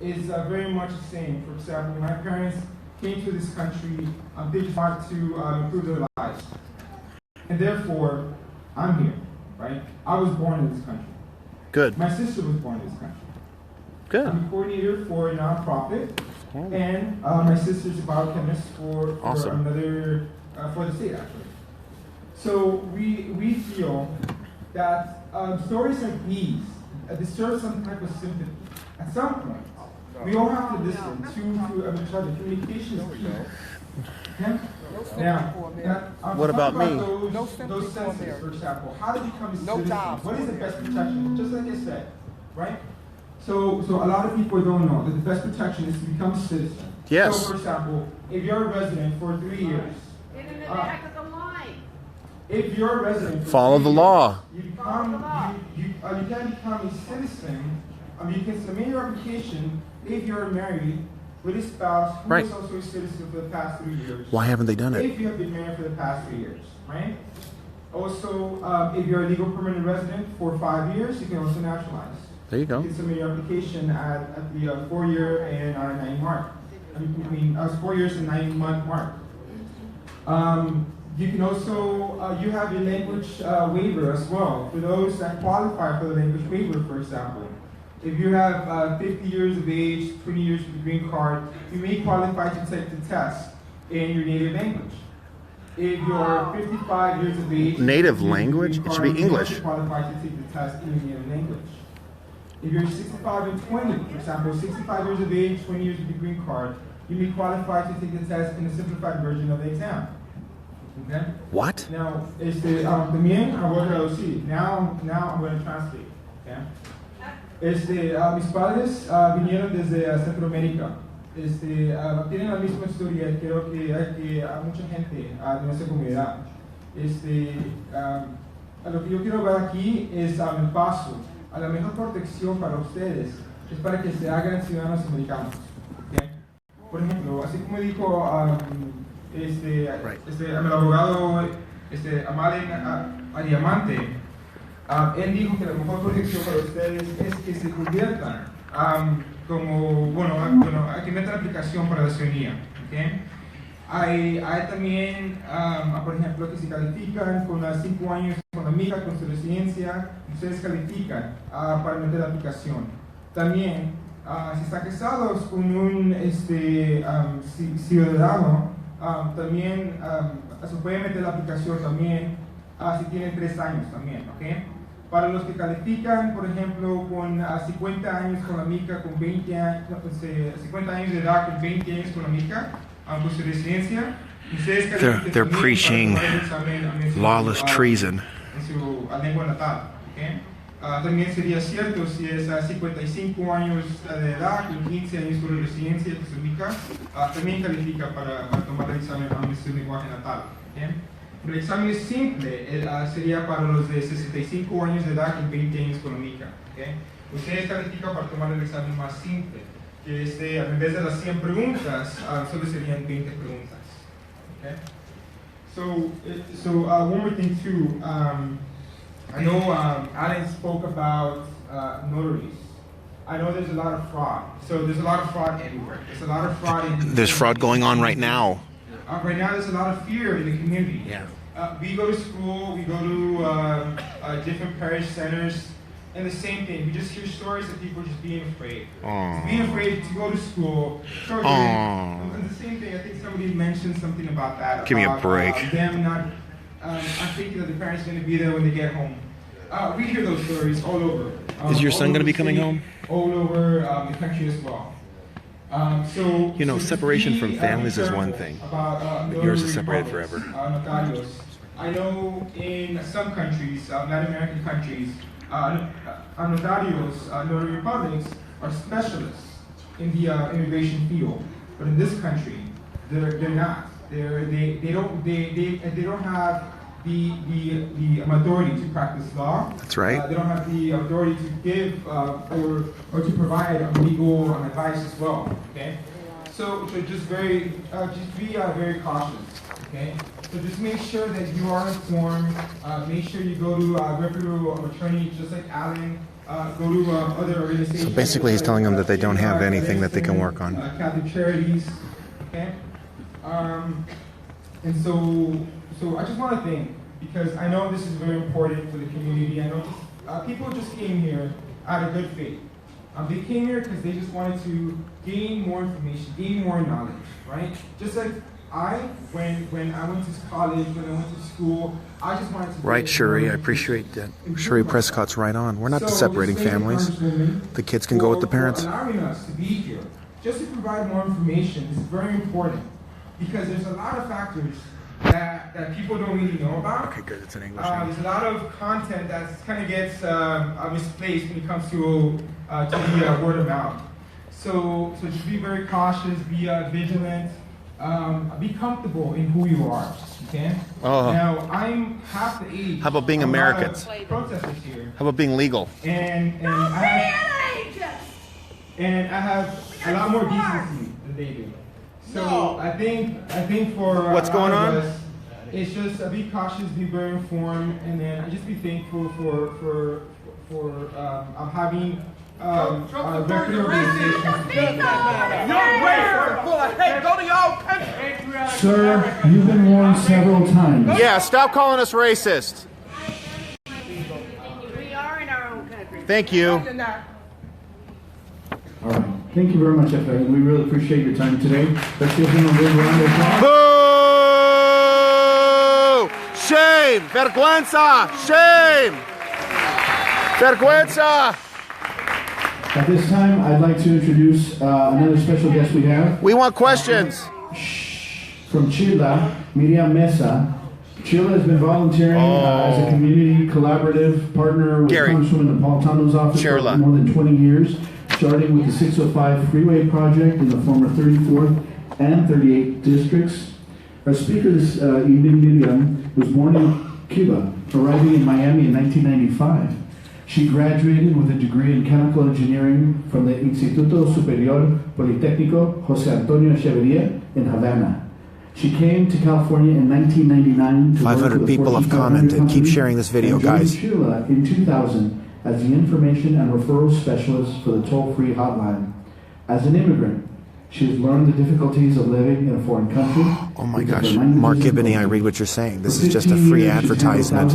is very much the same. For example, my parents came to this country. They just want to improve their lives, and therefore, I'm here. Right? I was born in this country. Good. My sister was born in this country. Good. I'm a coordinator for a nonprofit, and my sister's a biochemist for another for the state actually. So we feel that stories like these deserve some type of sympathy. At some point, we all have to listen to each other. Communication is key. Okay? Now, what about me? Those senses, for example, how to become a citizen? What is the best protection? Just like I said, right? So a lot of people don't know that the best protection is to become a citizen. Yes. So, for example, if you're a resident for 3 years, Get in the back of the line. if you're a resident, for Follow 3 the years, law. You can become a citizen. You can submit your application if you're married with a spouse who is also a citizen for the past 3 years. Why haven't they done it? If you have been married for the past 3 years, right? Also, if you're a legal permanent resident for 5 years, you can also naturalize. There you go. You can submit your application at the 4-year and 9 mark. I mean, 4 years and 9 month mark. You can also, you have your language waiver as well. For those that qualify for the language waiver, for example. If you have 50 years of age, 20 years with a green card, you may qualify to take the test in your native language. If you're 55 years of age, native language? It should be English. You qualify to take the test in your native language. If you're 65 and 20, for example, 65 years of age, 20 years with a green card, you may qualify to take the test in a simplified version of the exam. Okay? What? Now, también voy a traducir. Now I'm going to translate. Okay? Mis padres vinieron desde Centroamérica. Tienen la misma historia, creo que hay mucha gente de nuestra comunidad. Lo que yo quiero ver aquí es el paso a la mejor protección para ustedes, es para que se hagan ciudadanos americanos. ¿Okay? Por ejemplo, así como dijo el abogado Amalen Ariamante, él dijo que la mejor protección para ustedes es que se conviertan hay que meter la aplicación para la ciudadanía. ¿Okay? Hay también, por ejemplo, que se califican con 5 años con la mica, con su residencia, ustedes califican para meter la aplicación. También, si están casados con un ciudadano también se puede meter la aplicación también si tienen 3 años también, ¿ok? Para los que califican, por ejemplo, con 50 años con la mica, con 20 años, 50 años de edad, con 20 años con la mica, con su residencia, ustedes califican They're también preaching para tomar el examen en su, lawless treason. En su lengua natal, ¿ok? También sería cierto si es 55 años de edad, con 15 años con residencia en su mica, también califica para tomar el examen en su lenguaje natal, ¿ok? El examen es simple, sería para los de 65 años de edad y 20 años con la mica. ¿Okay? Ustedes califican para tomar el examen más simple, que en vez de las 100 preguntas, solo serían 20 preguntas. Okay? So one more thing too, I know Alan spoke about notaries. I know there's a lot of fraud. So there's a lot of fraud everywhere. There's a lot of fraud in There's fraud going on right now. Right now, there's a lot of fear in the community. Yeah. We go to school, we go to different parish centers, and the same thing. We just hear stories of people just being afraid. Being afraid to go to school. And the same thing, I think somebody mentioned something about that. Give me a break. Them not thinking that the parents are going to be there when they get home. We hear those stories all over. Is your son going to be coming home? All over the country as well. You know, separation from families is one thing, but yours is separated forever. I know in some countries, Latin American countries, notarios, notary republics, are specialists in the immigration field, but in this country, they're not. They don't have the authority to practice law. That's right. They don't have the authority to give or to provide legal advice as well. Okay, so just be very cautious. Okay, so just make sure that you are informed. Make sure you go to a reputable attorney, just like Alan. Go to other organizations. So basically, he's telling them that they don't have anything that they can work on. Catholic charities. Okay, and so I just want to thank, because I know this is very important for the community. I know people just came here out of good faith. They came here because they just wanted to gain more information, gain more knowledge, right? Just like when I went to college, when I went to school, I just wanted to... Right, Shuri, I appreciate that. Shuri Prescott's right on. We're not separating families. The kids can go with the parents. Allowing us to be here, just to provide more information is very important, because there's a lot of factors that people don't really know about. Okay, good. It's in English. There's a lot of content that kind of gets misplaced when it comes to the word of mouth. So just be very cautious, be vigilant, be comfortable in who you are. Okay. Now I'm half the age. How about being Americans? Protesters here. How about being legal? And I have a lot more decency than they do. So I think for what's going on? It's just be cautious, be very informed, and then I just be thankful for having reputable organizations. Go to your country. Sir, you've been warned several times. Yeah, stop calling us racist. We are in our own country. Thank you. All right. Thank you very much, F.A. We really appreciate your time today. Let's give him a big round of applause. Boo! Shame! Vergüenza! Shame! Vergüenza! At this time, I'd like to introduce another special guest we have. We want questions. From Chile, Miriam Mesa. Chile has been volunteering as a community collaborative partner with Congresswoman Napolitano's office for more than 20 years, starting with the 605 Freeway Project in the former 34th and 38th districts. Our speaker this evening, Miriam, was born in Cuba, arriving in Miami in 1995. She graduated with a degree in chemical engineering from the Instituto Superior Politécnico José Antonio Echeverría in Havana. She came to California in 1999 to 500 people have commented. Keep sharing this video, guys. Chile in 2000 as the information and referral specialist for the toll-free hotline. As an immigrant, she has learned the difficulties of living in a foreign country. Oh my gosh, Mark Gibbony, I read what you're saying. This is just a free advertisement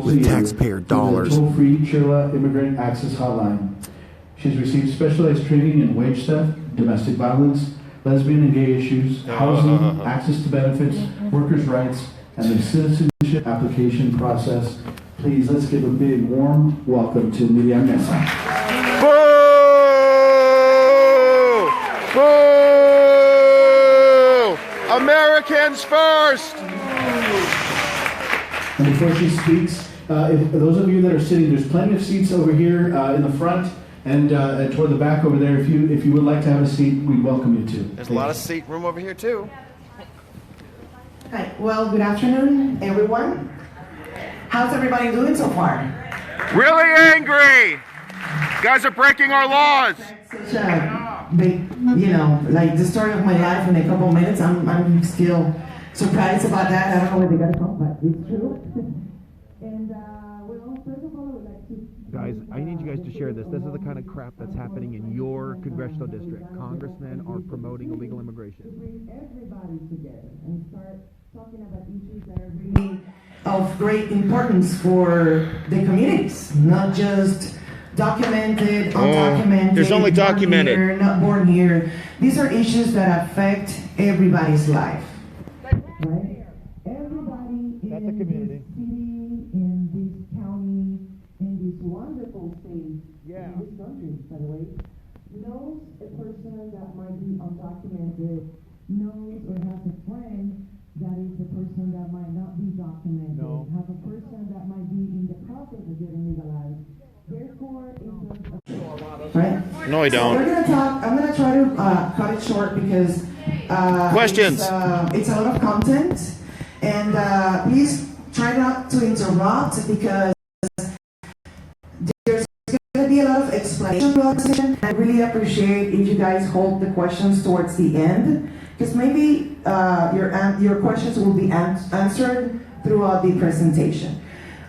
with taxpayer dollars. Toll-free Chile Immigrant Access Hotline. She's received specialized training in wage theft, domestic violence, lesbian and gay issues, housing, access to benefits, workers' rights, and the citizenship application process. Please, let's give a big, warm welcome to Miriam Mesa. Boo! Boo! Americans first! And before she speaks, if those of you that are sitting, there's plenty of seats over here in the front and toward the back over there. If you would like to have a seat, we welcome you to. There's a lot of seat room over here too. Hi. Well, good afternoon, everyone. How's everybody doing so far? Really angry! Guys are breaking our laws. Such a big, like the story of my life in a couple minutes. I'm still surprised about that. I don't know where they got it from, but it's true. And well, first of all, I would like to. Guys, I need you guys to share this. This is the kind of crap that's happening in your congressional district. Congressmen are promoting illegal immigration. Bring everybody together and start talking about issues that are really of great importance for the communities, not just documented, undocumented. There's only documented. Born here, not born here. These are issues that affect everybody's life. Right? Everybody in this city, in this county, in this wonderful state, in this country, by the way, knows a person that might be undocumented, knows or has a friend that is a person that might not be documented, have a person that might be in the process of getting legalized. Therefore, right? No, I don't. So we're gonna talk. I'm gonna try to cut it short because questions. It's a lot of content, and please try not to interrupt because there's going to be a lot of explanation. I really appreciate if you guys hold the questions towards the end, because maybe your questions will be answered throughout the presentation.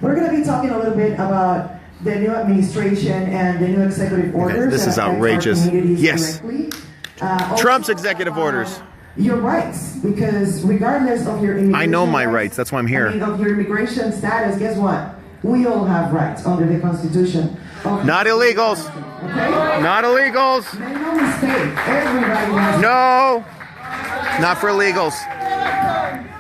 We're going to be talking a little bit about the new administration and the new executive orders. This is outrageous. Yes. Trump's executive orders. Your rights, because regardless of your immigration I know my rights. That's why I'm here. of your immigration status, guess what? We all have rights under the Constitution. Not illegals. Okay? Not illegals. Make no mistake. Everybody has. No. Not for illegals.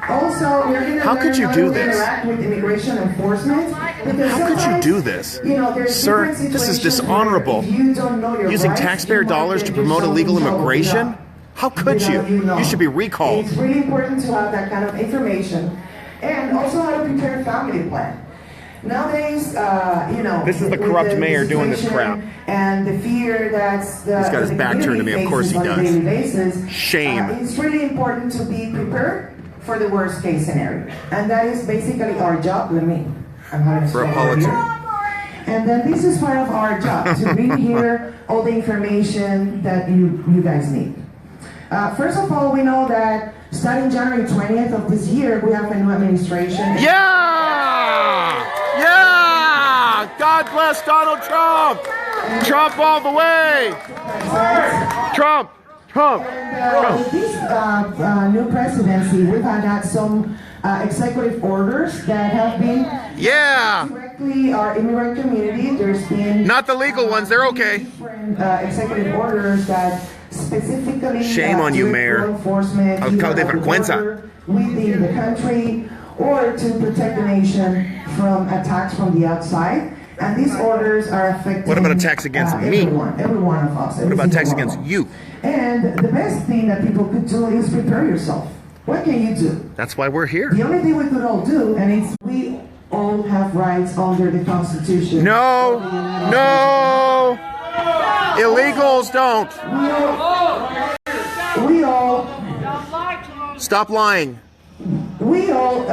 Also, we're going to How could you do this? interact with immigration enforcement. How could you do this? Sir, this is dishonorable. You don't know your Using rights, taxpayer you might dollars get to promote yourself illegal in trouble. immigration? How could you? You should be recalled. It's really important to have that kind of information. And also how to prepare a family plan. Nowadays, This is the corrupt mayor doing this crap. And the fear that's the He's got his back turned to me. Of course he on a daily basis, does. Shame. It's really important to be prepared for the worst case scenario. And that is basically our job. I'm having For a politician. And then this is part of our job, to bring here all the information that you guys need. First of all, we know that starting January 20th of this year, we have a new administration. Yeah! Yeah! God bless Donald Trump! Trump all the way! Trump! Trump! With this new presidency, we've had some executive orders that have been directly our immigrant community. There's been not the legal ones. They're okay. Executive orders that specifically shame on you, Mayor. Enforcement Alcalde de vergüenza. Within the country or to protect the nation from attacks from the outside. And these orders are affecting. What about attacks against me? Every one of us. What about attacks against you? And the best thing that people could do is prepare yourself. What can you do? That's why we're here. The only thing we could all do, and it's we all have rights under the Constitution. No, no, illegals don't. We all. Stop lying. We all,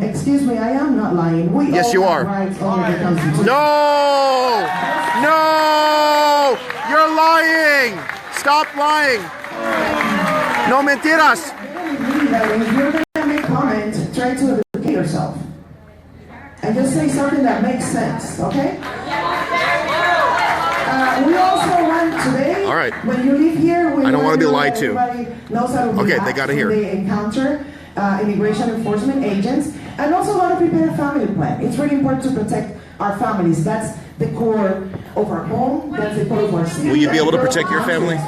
excuse me, I am not lying. We yes, all you have are. Rights under the Constitution. No, no, you're lying. Stop lying. No mentiras. If you're going to make comments, try to educate yourself. And just say something that makes sense, okay? We also want today, all right. When you leave here, I don't want to be lied to. Knows how to okay, they got to hear. They encounter immigration enforcement agents, and also how to prepare a family plan. It's really important to protect our families. That's the core of our home. That's the core of our city. Will you be able to protect your family?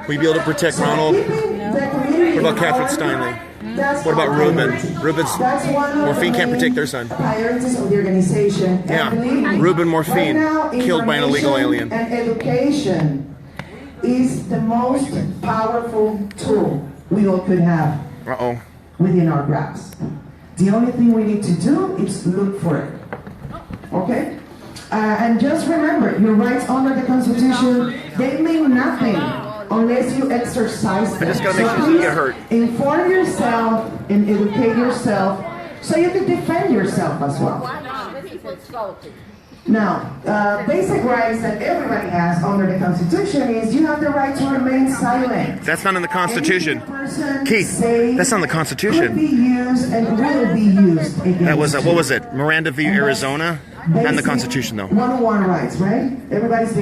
Will you be able to protect Ronald? What about Catherine Steinle? What about Ruben? Ruben's morphine can't protect their son. Priorities of the organization. Yeah, And believe me, Ruben Morphine, right now, killed by an illegal alien. And education is the most powerful tool we all could have within our grasp. The only thing we need to do is look for it. Okay? And just remember, your rights under the Constitution, they mean nothing unless you exercise them. I just gotta make sure you get hurt. Inform yourself and educate yourself so you can defend yourself as well. Now, basic rights that everybody has under the Constitution is you have the right to remain silent. That's not in the Constitution. Keith, that's not in the Constitution. Could be used and will be used against That was, you. what was it? Miranda v. Arizona? Not in the Constitution, though. One-on-one rights, right? Everybody's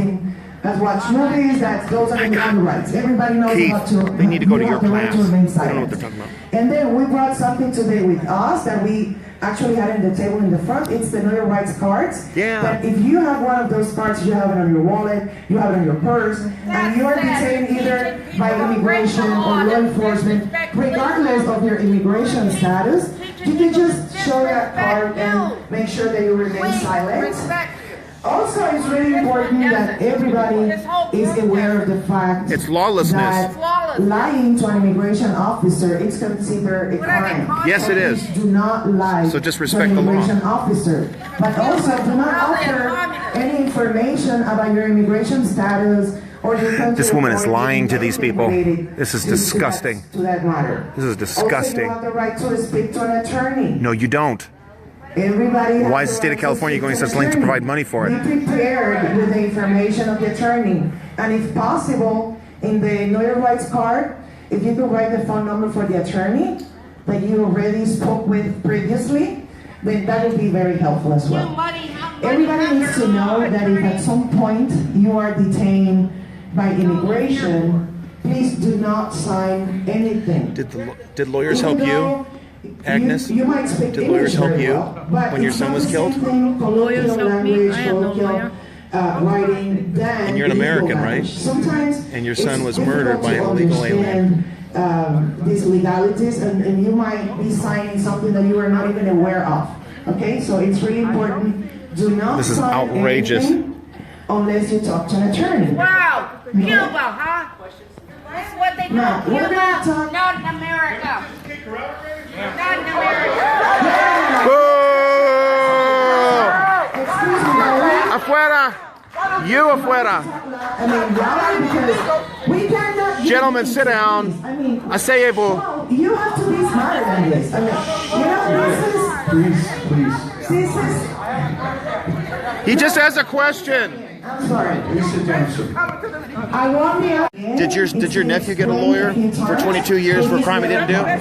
has watched movies, those are the one rights. Everybody knows Keith, about to. they need to go to you your have the right class. to remain I don't know silent. what they're talking about. And then we brought something today with us that we actually had in the table in the front. It's the Know Your Rights cards. Yeah. But if you have one of those cards, you have it on your wallet, you have it on your purse, and you are detained either by immigration or law enforcement, regardless of your immigration status, you can just show that card and make sure that you remain silent. Also, it's really important that everybody is aware of the fact It's lawlessness. that lying to an immigration officer is considered a crime. Yes, it is. Do not lie So just to respect an the law. immigration officer. But also, do not offer any information about your immigration status or your country. This woman is of origin lying to these people. related This is to disgusting. To that matter. This is Also, disgusting. you have the right to speak to an attorney. No, you don't. Everybody has Why is the the state right of California to going to speak such lengths to an provide attorney. money for it? Be prepared with the information of the attorney. And if possible, in the Know Your Rights card, if you could write the phone number for the attorney that you already spoke with previously, then that would be very helpful as well. Everybody needs to know that if at some point you are detained by immigration, please do not sign anything. Did lawyers help you? Agnes, You might speak did lawyers English help very you well, but when your it's son not was the killed? same thing, Lawyers colloquial help me. language, I am no colloquial, lawyer. writing than And you're an legal American, language. right? Sometimes And your son it's was murdered by an difficult to illegal alien. understand, these legalities, and you might be signing something that you are not even aware of. Okay, so it's really important. Do not This is sign outrageous. anything unless you talk to an attorney. Wow, Cuba, huh? This is what they do No, in we're Cuba, not talking- not in America. Not in America. Excuse me, Afuera! You afuera! I mean, why? Because we cannot. Gentlemen, sit down. I mean, Asayebo. you have to be smarter than this. I mean, this is. He just has a question. I'm sorry. Please sit down, sir. I want the. Did your nephew get a lawyer for 22 years for a crime he didn't do? Okay.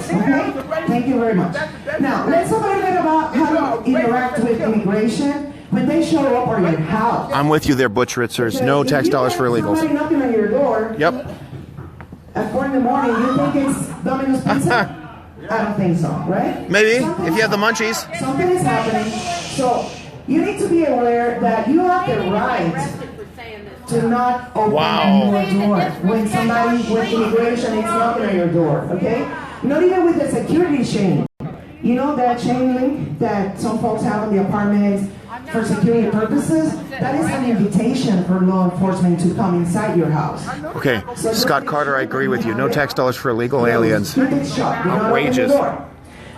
Thank you very much. Now, let's talk a little bit about how to interact with immigration when they show up at your house. I'm with you there, Butch Ritzers. No tax dollars for illegals. Somebody knocking on your door. Yep. At 4 in the morning, you think it's Domino's Pizza? I don't think so, right? Maybe, if you have the munchies. Something is happening. So you need to be aware that you have the right to not open your door when somebody with immigration is knocking on your door, okay? Not even with the security chain. You know that chain link that some folks have in the apartments for security purposes? That is an invitation for law enforcement to come inside your house. Okay, Scott Carter, I agree with you. No tax dollars for illegal aliens. Keep it shut. Do not open the Outrageous. door.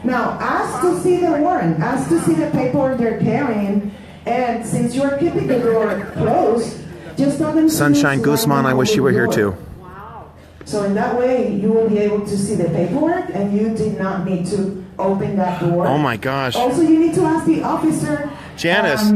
Now, ask to see the warrant. Ask to see the paperwork they're carrying. And since you're keeping the door closed, just tell them. Sunshine Guzman, I wish you were here too. So in that way, you will be able to see the paperwork, and you did not need to open that door. Oh my gosh. Also, you need to ask the officer. Janice,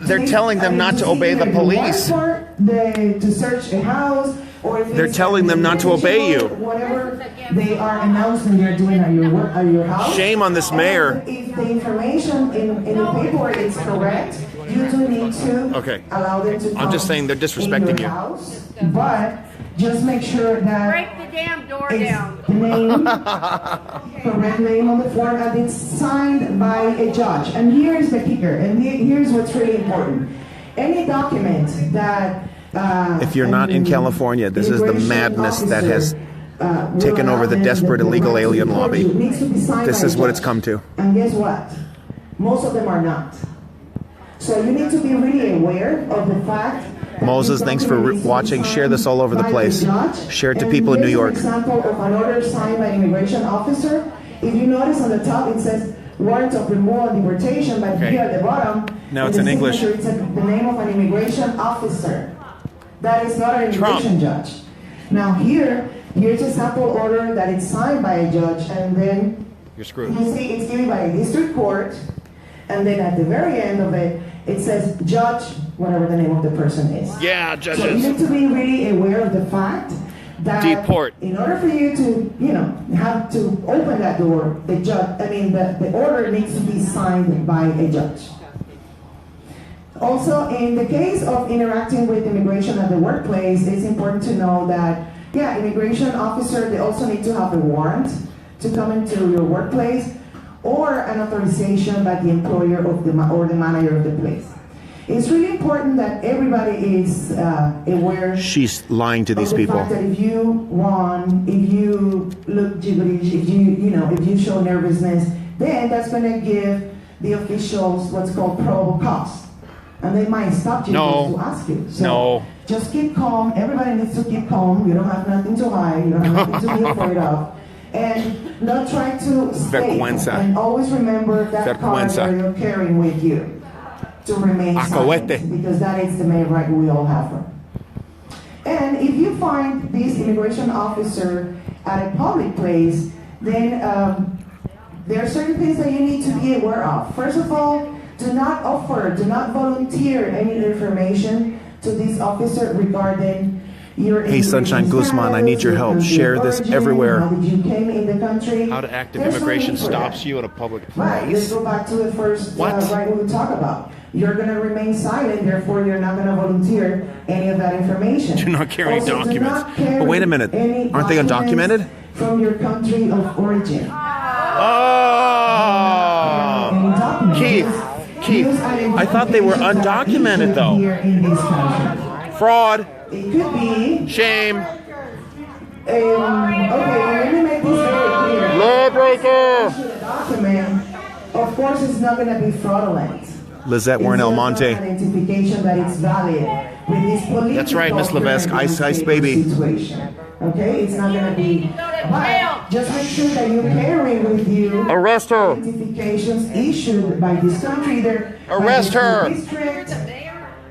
they're telling them not to obey the police. To search a house, or if They're telling them not to obey you. Whatever they are announcing they're doing at your house. Shame on this mayor. If the information in the paperwork is correct, you do need to allow them to come. I'm just saying they're disrespecting in your you. house, but just make sure that Break the damn door down. the name, correct name on the form, and it's signed by a judge. And here's the kicker, and here's what's really important. Any document that If you're not in California, this is the madness that has taken over the desperate illegal alien lobby. This is what it's come to. And guess what? Most of them are not. So you need to be really aware of the fact. Moses, thanks for watching. Share this all over the place. Share it to people in New York. Here's an example of an order signed by an immigration officer. If you notice on the top, it says warrant of removal and deportation, but here at the bottom, now it's in English. It's the name of an immigration officer. That is not an immigration judge. Now here's a sample order that is signed by a judge, and then you're screwed. You see, it's given by a district court, and then at the very end of it, it says judge, whatever the name of the person is. Yeah, judges. So you need to be really aware of the fact that deport. In order for you to, have to open that door, the order needs to be signed by a judge. Also, in the case of interacting with immigration at the workplace, it's important to know that, immigration officer, they also need to have a warrant to come into your workplace or an authorization by the employer or the manager of the place. It's really important that everybody is aware. She's lying to these people. Fact that if you run, if you look gibberish, if you show nervousness, then that's going to give the officials what's called probable cause, and they might stop you to ask you. So just keep calm. Everybody needs to keep calm. You don't have nothing to hide. You don't have nothing to be afraid of. And not try to stay. And always remember that card that you're carrying with you to remain silent, because that is the main right we all have. And if you find this immigration officer at a public place, then there are certain things that you need to be aware of. First of all, do not volunteer any information to this officer regarding your Hey, Sunshine Guzman, I need your help. Share this everywhere. How you came in the country. How to active immigration stops you at a public place. Right, let's go back to the first right we talk about. You're going to remain silent, therefore you're not going to volunteer any of that information. Do not carry any documents. But wait a minute, aren't they undocumented? From your country of origin. Oh! Keith, I thought they were undocumented though. Fraud. It could be. Shame. Okay, let me make this very clear. Lawbreaker. Document, of course, it's not going to be fraudulent. Lizette, we're in El Monte. Identification that it's valid with this political. That's right, Miss Levesque. Ice, baby. Situation. Okay, it's not going to be. But just make sure that you carry with you. Arrest her. Identifications issued by this country. Arrest her. District,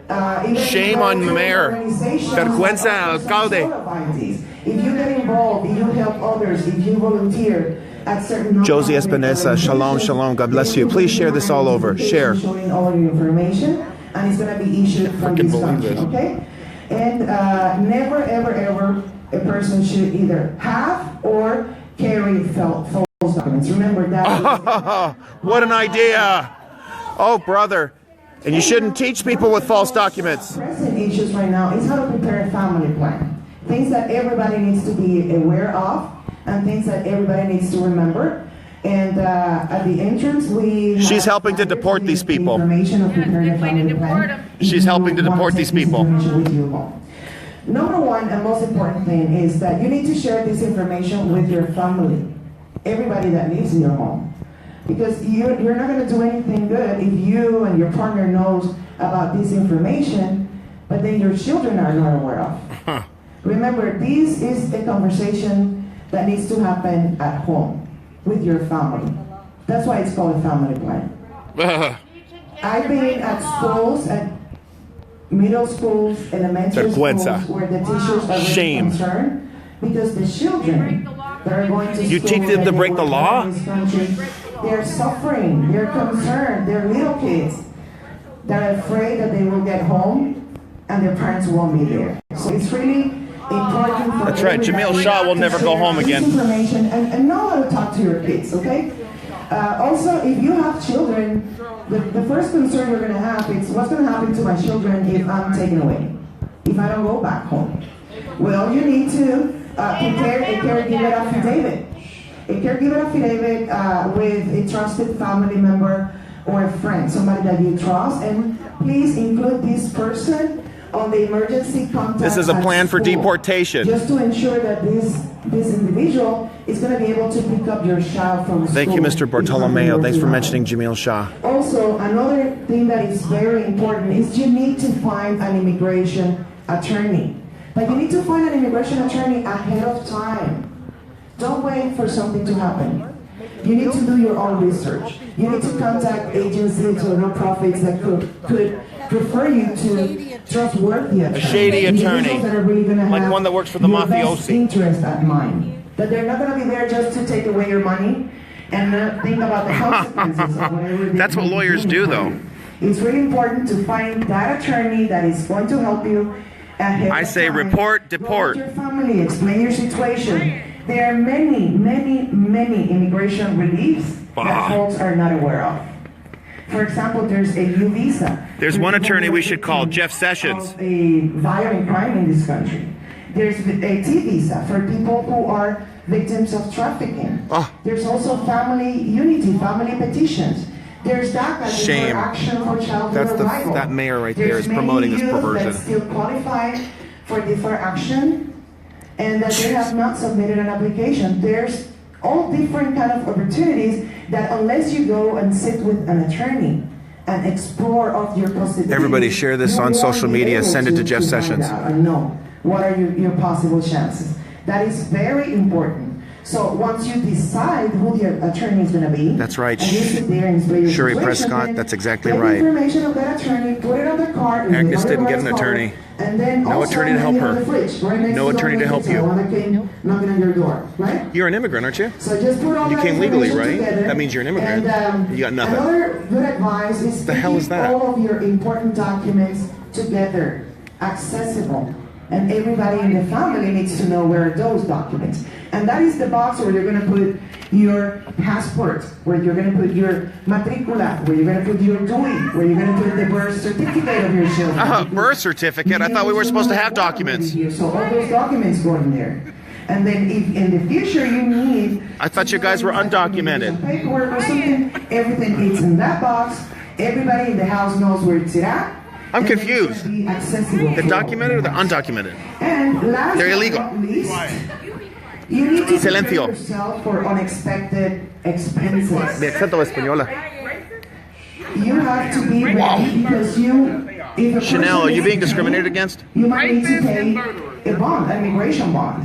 Shame on the mayor. Vergüenza, alcalde. If you get involved, if you help others, if you volunteer at certain. Josie Espinosa, shalom, shalom. God bless you. Please share this all over. Share. Showing all of your information, and it's going to be issued from this country. Okay, and never, ever, ever a person should either have or carry false documents. Remember that. What an idea! Oh, brother. And you shouldn't teach people with false documents. Pressing issues right now is how to prepare a family plan. Things that everybody needs to be aware of, and things that everybody needs to remember. And at the entrance, she's helping to deport these people. She's helping to deport these people. Number one and most important thing is that you need to share this information with your family, everybody that lives in your home. Because you're not going to do anything good if you and your partner knows about this information, but then your children are not aware of. Remember, this is a conversation that needs to happen at home with your family. That's why it's called a family plan. I've been at schools, at middle schools, elementary schools, where the teachers are really concerned because the children that are going to school. You teach them to break the law? They're suffering, they're concerned, they're little kids. They're afraid that they will get home and their parents won't be there. So it's really important for That's right, Jamil Shah will never go home again. Information and know how to talk to your kids, okay? Also, if you have children, the first concern you're going to have is what's going to happen to my children if I'm taken away, if I don't go back home. Well, you need to prepare a caregiver affidavit. A caregiver affidavit with a trusted family member or a friend, somebody that you trust, and please include this person on the emergency contact. This is a plan for school, deportation. just to ensure that this individual is going to be able to pick up your child from school. Thank you, Mr. Bartolomeo. Thanks for mentioning Jamil Shah. Also, another thing that is very important is you need to find an immigration attorney. But you need to find an immigration attorney ahead of time. Don't wait for something to happen. You need to do your own research. You need to contact agencies or nonprofits that could refer you to trustworthy attorneys. A shady attorney, that are really gonna like have one that works for the your best mafiosi. interest at mind. That they're not going to be there just to take away your money and not think about the consequences of whatever. That's what lawyers do, though. It's really important to find that attorney that is going to help you ahead I of say time. report, Go deport. with your family, explain your situation. There are many, many, many immigration reliefs that folks are not aware of. For example, there's a U visa. There's one attorney we should call, Jeff Sessions. Of a violent crime in this country. There's a T visa for people who are victims of trafficking. There's also family unity, family petitions. There's DACA, Shame. Action for Childhood Arrival. That mayor right there is promoting this perversion. That still qualify for deferred action and that they have not submitted an application. There's all different kind of opportunities that unless you go and sit with an attorney and explore of your possibilities. Everybody share this on social media. Send it to Jeff Sessions. No. What are your possible chances? That is very important. So once you decide who the attorney is going to be, That's right. and you sit there and explain your Shuri situation, Prescott, that's exactly get right. information of that attorney, put it on the card. Agnes didn't get an attorney. And then No also attorney to help hang it on her. the fridge, right next No to attorney to the help pizza, you. one that came knocking on your door, right? You're an immigrant, aren't you? So just put all You that came legally, information right? together, That means you're an immigrant. And, You got nothing. Another good advice is The to hell keep is that? all of your important documents together, accessible. And everybody in the family needs to know where are those documents. And that is the box where you're going to put your passport, where you're going to put your matricula, where you're going to put your DUI, where you're going to put the birth certificate of your children. Birth certificate? I thought we were supposed to have documents. So all those documents go in there. And then if in the future you need... I thought you guys were undocumented. ...paperwork or something, everything is in that box. Everybody in the house knows where it's at. I'm confused. The documented or the undocumented? And last They're illegal. but not least, you need to prepare Silencio. yourself for unexpected expenses. Mi acento española. You have to be ready because if a Chanel, person are you is being detained, discriminated against? You might need to pay a bond, an immigration bond.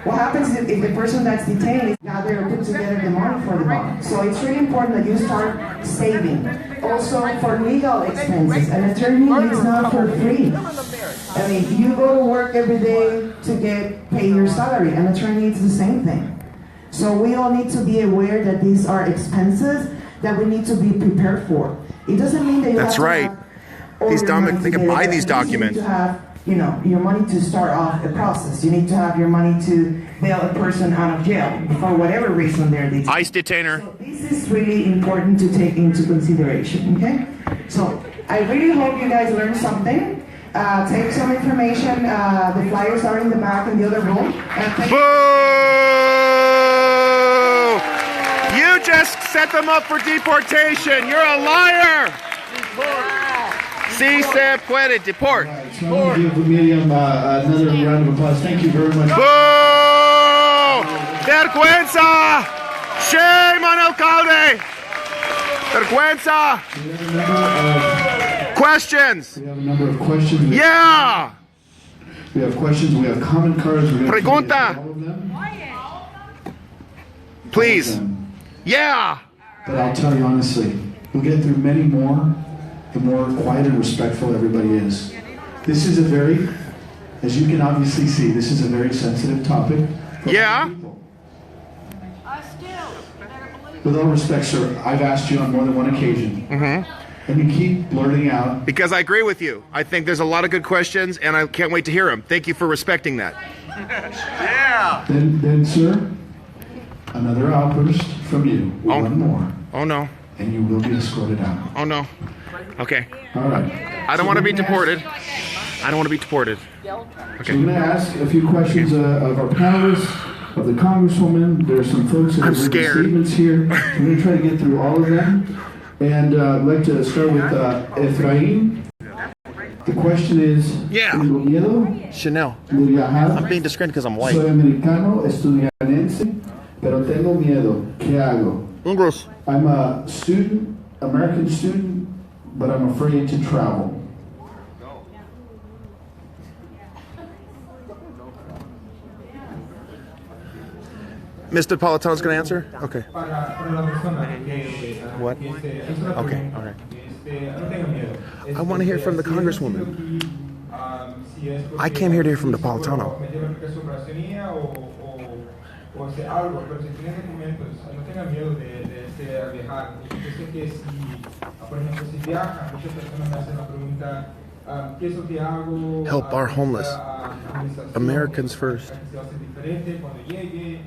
What happens if the person that's detained is gather or put together the money for the bond? So it's really important that you start saving. Also for legal expenses, an attorney is not for free. I mean, you go to work every day to pay your salary. An attorney is the same thing. So we all need to be aware that these are expenses that we need to be prepared for. It doesn't mean that you That's have to right. have all These your money they can together, buy but these at least you need documents. to have, your money to start off the process. You need to have your money to bail a person out of jail for whatever reason they're detained. ICE detainer. So this is really important to take into consideration, okay? So I really hope you guys learned something. Take some information. The flyers are in the back in the other room. Boo! You just set them up for deportation. You're a liar. Si se puede deport. So I'm going to give Miriam another round of applause. Thank you very much. Boo! Vergüenza! Shame on alcalde! Vergüenza! Questions? We have a number of questions. Yeah! We have questions. We have comment cards. We have Pregunta! Please. Yeah! But I'll tell you honestly, we'll get through many more, the more quiet and respectful everybody is. This is a very, as you can obviously see, this is a very sensitive topic. Yeah? With all respect, sir, I've asked you on more than one occasion. And you keep blurting out. Because I agree with you. I think there's a lot of good questions, and I can't wait to hear them. Thank you for respecting that. Yeah! Then, sir, another outburst from you. One more. Oh, no. And you will be escorted out. Oh, no. Okay. All right. I don't want to be deported. I don't want to be deported. So I'm going to ask a few questions of our panelists, of the Congresswoman. There are some folks that have written statements here. I'm going to try to get through all of them. And I'd like to start with Efrain. The question is, Yeah. ¿tengo miedo Chanel. de viajar? I'm being discreet because I'm white. Soy americano, estudianense, pero tengo miedo. ¿Qué hago? I'm a student, American student, but I'm afraid to travel. Mr. Napolitano's going to answer? Okay. Para la persona What? es una Okay, pregunta. all right. No tenga miedo. I want to hear from the Congresswoman. I came here to hear from Napolitano. O hacer algo, pero si tiene documentos, no tenga miedo de viajar. Yo sé que si, por ejemplo, si viaja, muchas personas me hacen la pregunta, ¿qué es lo que hago? Help our homeless. Americans first. Va a ser diferente cuando llegue,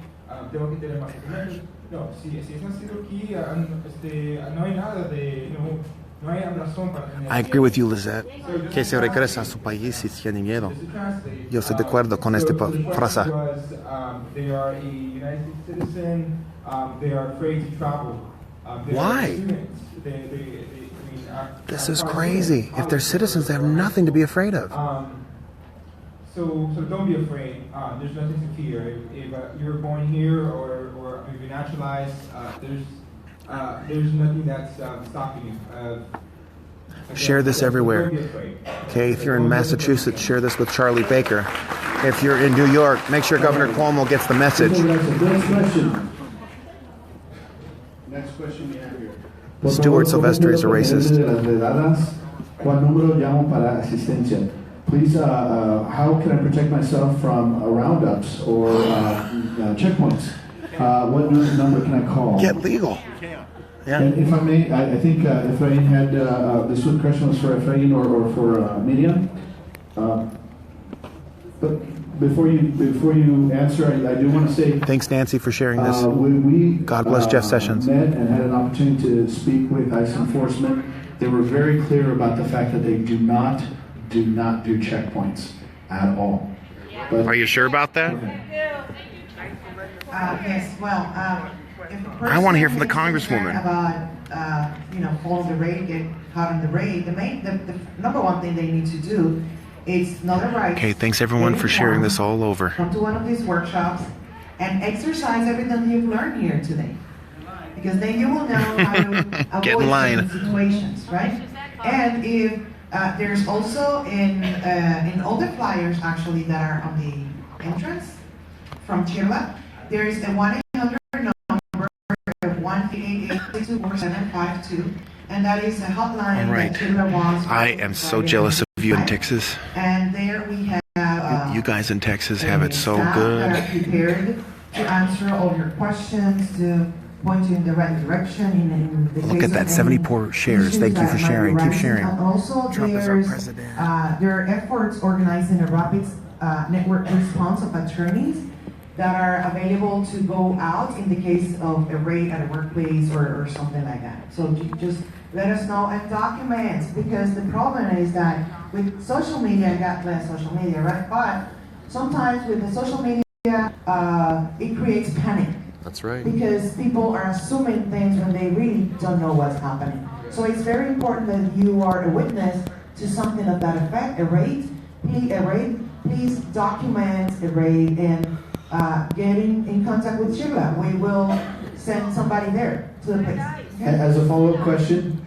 tengo que tener más documentos. No, si es nacido aquí, no hay nada de, no hay razón para tener. I agree with you, Lizette. Que se regresa a su país si tiene miedo. Yo estoy de acuerdo con esta frase. They are a United States citizen. They are afraid to travel. Why? This is crazy. If they're citizens, they have nothing to be afraid of. So don't be afraid. There's nothing to fear. If you're born here or if you're naturalized, there's nothing that's stopping you. Share this everywhere. Okay, if you're in Massachusetts, share this with Charlie Baker. If you're in New York, make sure Governor Cuomo gets the message. Next question we have here. Stuart Silvestri is a racist. ¿Cuál número llamo para asistencia? Please, how can I protect myself from roundups or checkpoints? What number can I call? Get legal. Yeah. And if I may, I think Efrain had, this question was for Efrain or for Miriam. But before you answer, I do want to say thanks, Nancy, for sharing this. We God bless Jeff Sessions. Met and had an opportunity to speak with ICE enforcement. They were very clear about the fact that they do not do checkpoints at all. But, are you sure about that? Yes. Well, if I want to hear from the Congresswoman. About follow the raid, get caught in the raid. The number one thing they need to do is know their rights. Okay, thanks everyone for sharing this all over. Come to one of these workshops and exercise everything you've learned here today, because then you will know how to avoid Get in line. certain situations, right? And if there's also in all the flyers actually that are on the entrance from Chirla, there is a 1-800 number of 1-888-24752, and that is a hotline All right. that Chirla wants. I am so jealous of you in Texas. And there we have You guys in Texas have it so staff good. that are prepared to answer all your questions, to point you in the right direction. In the Look case at that, of 74 shares. Thank you for issues that sharing. might Keep be sharing. rising. Also, Trump is our president. there are efforts organizing a rapid network response of attorneys that are available to go out in the case of a raid at a workplace or something like that. So just let us know and documents, because the problem is that with social media, God bless social media, right? But sometimes with the social media, it creates panic. That's right. Because people are assuming things when they really don't know what's happening. So it's very important that you are a witness to something of that effect, a raid. Please document a raid and get in contact with Sheila. We will send somebody there to the place. Okay? As a follow-up question,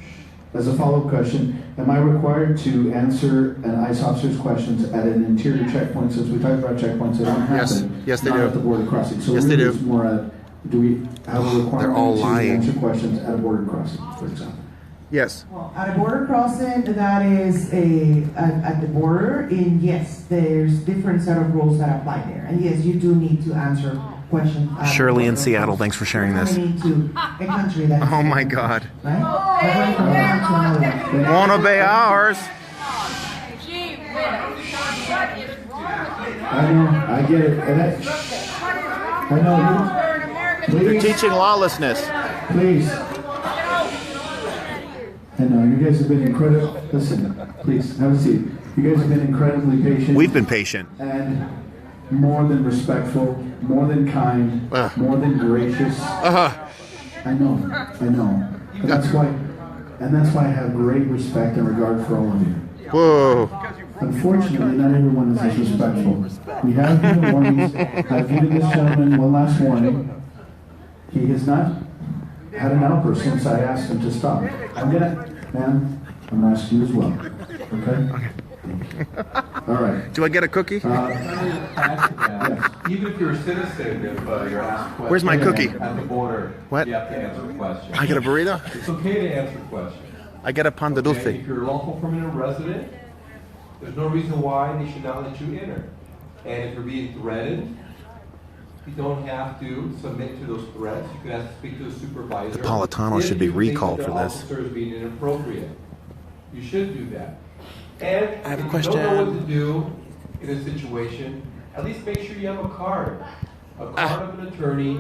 am I required to answer an ICE officer's questions at an interior checkpoint? Since we talked about checkpoints, they don't happen. Yes, they not do. At the border crossing. So Yes, they do. it's more at, do we have a They're all requirement to lying. answer questions at a border crossing, for example? Yes. Well, at a border crossing, that is at the border, and yes, there's different set of rules that apply there. And yes, you do need to answer questions. Shirley in Seattle, thanks for sharing this. Coming into a country that Oh my God. right? Wanna be ours? I know, I get it. And I know. You're teaching lawlessness. Please. I know, you guys have been incredible. Listen, please, have a seat. You guys have been incredibly patient. We've been patient. And more than respectful, more than kind, more than gracious. I know. And that's why I have great respect and regard for all of you. Whoa. Unfortunately, not everyone is disrespectful. We have given warnings. I've given this gentleman one last warning. He has not had an outburst since I asked him to stop. Ma'am, I'm gonna ask you as well. Okay? All right. Do I get a cookie? Yes. Even if you're a citizen, if you're asked questions Where's my cookie? at the border, What? you have to answer questions. I get a burrito? It's okay to answer questions. I get a pan de dulce. Okay? If you're a lawful permanent resident, there's no reason why they should not let you enter. And if you're being threatened, you don't have to submit to those threats. You could have to speak to a supervisor. Napolitano If should be you think recalled that for the this. officer is being inappropriate. You should do that. And I have a if question. you don't know what to do in a situation, at least make sure you have a card of an attorney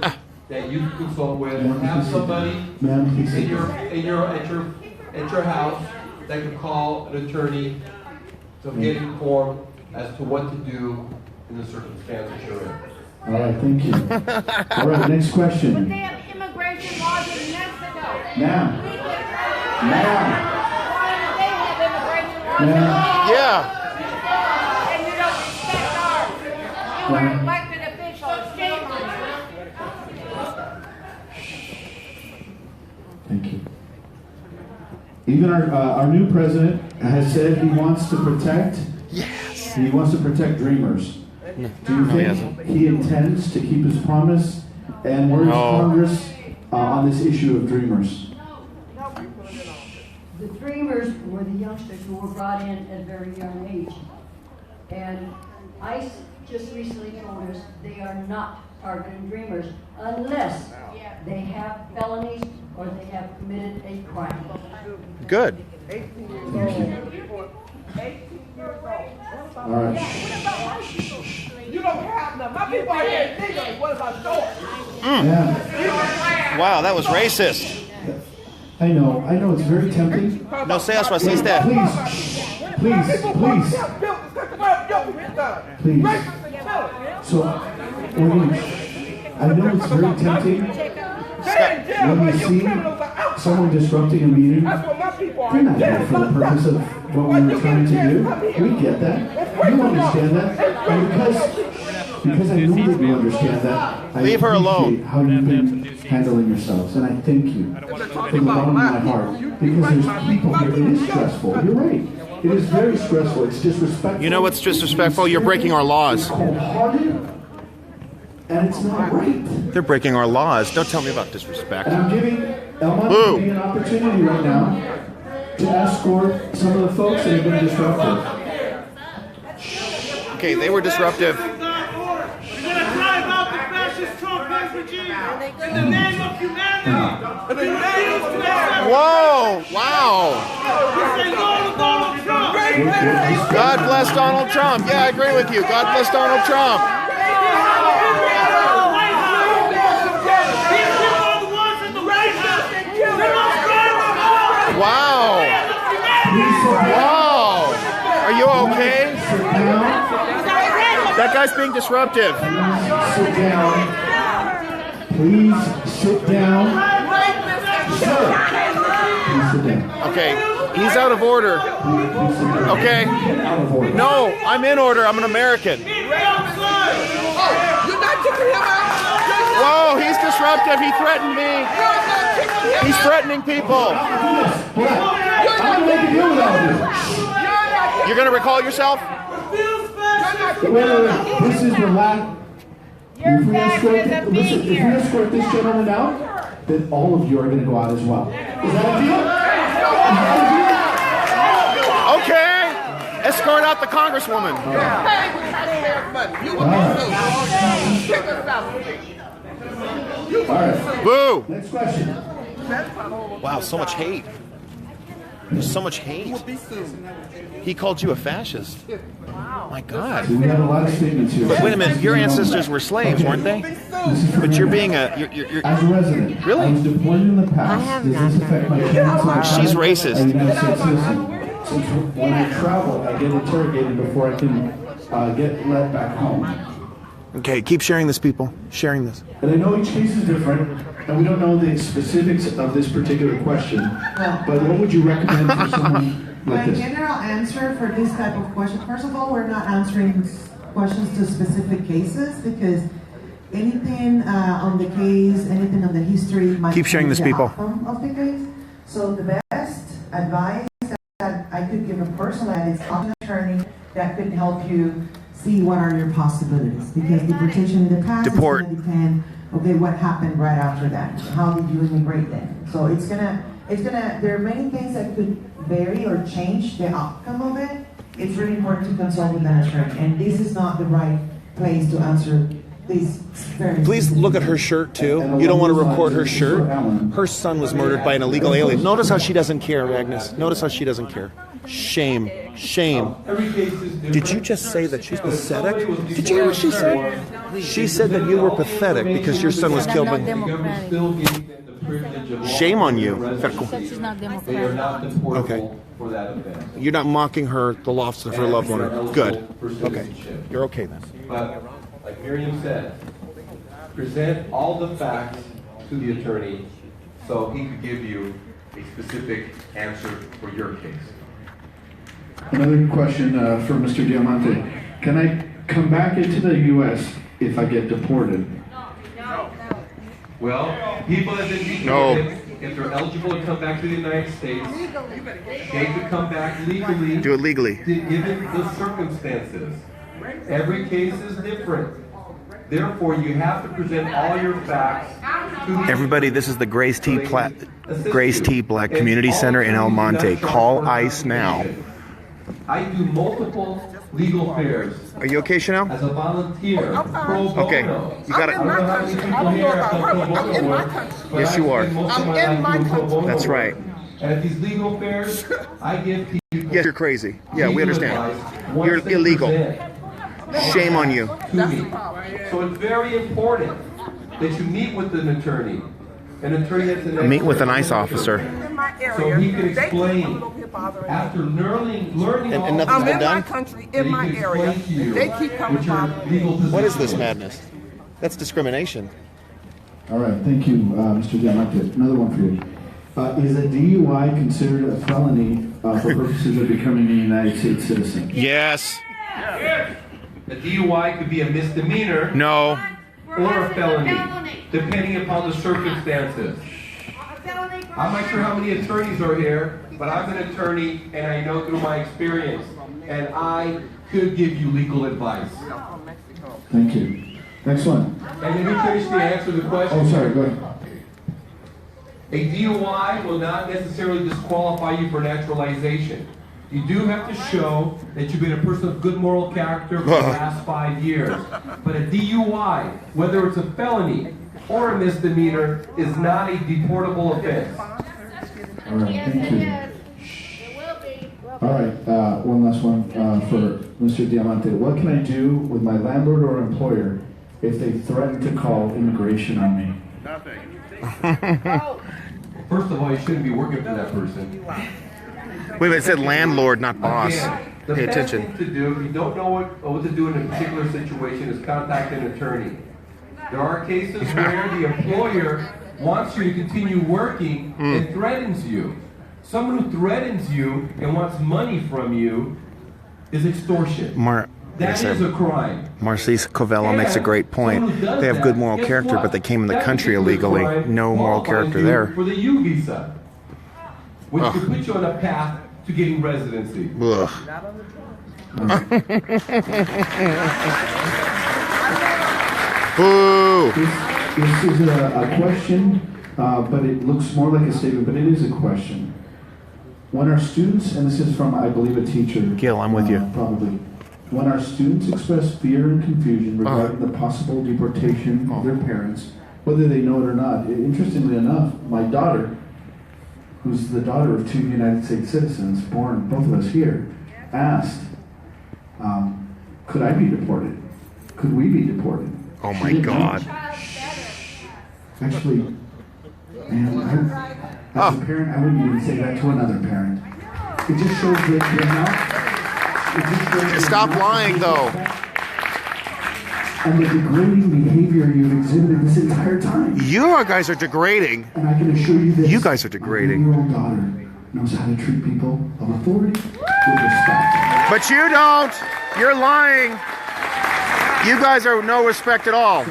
that you can consult with, or have somebody at your house that can call an attorney to get informed as to what to do in the circumstances you're in. All right, thank you. All right, next question. But they have immigration laws in Mexico. Ma'am. Why do they have immigration laws in Ma'am. Yeah. And you don't respect ours. You are elected officials. Shame on you. Thank you. Even our new president has said he wants to protect. Yes. He wants to protect dreamers. Do you think he intends to keep his promise? And where is Congress on this issue of dreamers? The dreamers were the youngsters who were brought in at a very young age. And ICE just recently told us they are not targeting dreamers unless they have felonies or they have committed a crime. Good. All right. You don't have them. My people are here illegally. What about yours? Yeah. Wow, that was racist. I know it's very tempting. No seas racista. Please. So, I know it's very tempting when we see someone disrupting a meeting. We're not here for the purpose of what we were trying to do. We get that. You understand that. And because I know that you understand that, I Leave her alone. appreciate how you've been handling yourselves. And I thank you from the bottom of my heart. Because there's people here. It is stressful. You're right. It is very stressful. It's disrespectful. You know what's disrespectful? You're breaking our laws. It's cold-hearted. And it's not right. They're breaking our laws. Don't tell me about disrespect. And I'm giving Elmont an opportunity right now to escort some of the folks that have been disruptive. Okay, they were disruptive. We're gonna drive out the fascist Trump regime in the name of humanity. In the name of humanity. Whoa! Wow! We say no to Donald Trump. God bless Donald Trump. Yeah, I agree with you. God bless Donald Trump. Wow! Wow! Are you okay? That guy's being disruptive. Sit down. Please sit down. Sir. Please sit down. Okay, he's out of order. Okay? No, I'm in order. I'm an American. Whoa, he's disruptive. He threatened me. He's threatening people. You're going to recall yourself? This is the last. If we escort this gentleman out, then all of you are going to go out as well. Is that a deal? Okay. Escort out the Congresswoman. All right. Boo. Next question. Wow, so much hate. There's so much hate. He called you a fascist. My God. We have a lot of statements here. But wait a minute, your ancestors were slaves, weren't they? But you're being a... You're As a resident, really? I was deployed in the past. Does this affect my chance? She's racist. As a United States citizen. Since when I travel, I get interrogated before I can get let back home. Okay, keep sharing this, people. Sharing this. And I know each case is different, and we don't know the specifics of this particular question, but what would you recommend for someone like My this. general answer for this type of question, first of all, we're not answering questions to specific cases because anything on the case, anything on the history might Keep sharing change this, the people. outcome of the case. So the best advice that I could give a person is talk to an attorney that could help you see what are your possibilities. Because deportation in the past Deport. is going to depend, okay, what happened right after that? How did you immigrate then? So there are many things that could vary or change the outcome of it. It's really important to consult with an attorney. And this is not the right place to answer these very Please look at her shirt too. You don't want to record her shirt. Her son was murdered by an illegal alien. Notice how she doesn't care, Agnes. Notice how she doesn't care. Shame. Shame. Did you just say that she's pathetic? Did you hear what she said? She said that you were pathetic because your son was killed by... Shame on you. She's not democratic. Okay. You're not mocking her, the loss of her loved one. Good. Okay. You're okay then. But, like Miriam said, present all the facts to the attorney so he could give you a specific answer for your case. Another question for Mr. Diamante. Can I come back into the U.S. if I get deported? Well, people have been deported. If they're eligible to come back to the United States, they could come back legally. Do it legally. Given the circumstances. Every case is different. Therefore, you have to present all your facts to the Everybody, this is the Grace T. Black Community Center in El Monte. Call ICE now. I do multiple legal affairs. Are you okay, Chanel? As a volunteer, pro bono. Okay, you got it. I don't know how many people here have done pro bono work, but Yes, you I are. spend most of my life doing pro bono That's work. right. And at these legal affairs, I give people. Yes, you're crazy. Yeah, we legal understand. advice once You're they illegal. present Shame on you. to me. So it's very important that you meet with an attorney. An attorney that's an Meet with an expert. ICE officer. So he can explain. After learning And nothing's been done? In my area, they keep coming bothering me. What is this madness? That's discrimination. All right, thank you, Mr. Diamante. Another one for you. Is a DUI considered a felony for purposes of becoming a United States citizen? Yes. A DUI could be a misdemeanor. No. Or a felony, depending upon the circumstances. I'm not sure how many attorneys are here, but I'm an attorney and I know through my experience, and I could give you legal advice. Thank you. Next one. And let me finish the answer to the question. Oh, sorry, go ahead. A DUI will not necessarily disqualify you for naturalization. You do have to show that you've been a person of good moral character for the last 5 years. But a DUI, whether it's a felony or a misdemeanor, is not a deportable offense. All right, thank you. All right, one last one for Mr. Diamante. What can I do with my landlord or employer if they threaten to call immigration on me? First of all, you shouldn't be working for that person. Wait, but it said landlord, not boss. Again, the Pay best attention. thing to do, if you don't know what to do in a particular situation, is contact an attorney. There are cases where the employer wants you to continue working and threatens you. Someone who threatens you and wants money from you is extortion. That is a crime. Marcise Covello makes a great point. They have good moral character, but they came in the country illegally. No moral character there. For the U visa, which could put you on a path to getting residency. Ugh. Boo! This is a question, but it looks more like a statement, but it is a question. When our students, and this is from, I believe, a teacher. Gil, I'm with you. Probably. When our students express fear and confusion regarding the possible deportation of their parents, whether they know it or not, interestingly enough, my daughter, who's the daughter of 2 United States citizens, born both of us here, asked, could I be deported? Could we be deported? Oh my God. Actually, man, as a parent, I wouldn't even say that to another parent. It just shows that you're not. Stop lying, though. And the degrading behavior you've exhibited this entire time. You guys are degrading. And I can assure you this. You guys are degrading. My 9-year-old daughter knows how to treat people of authority with respect. But you don't. You're lying. You guys are no respect at all. So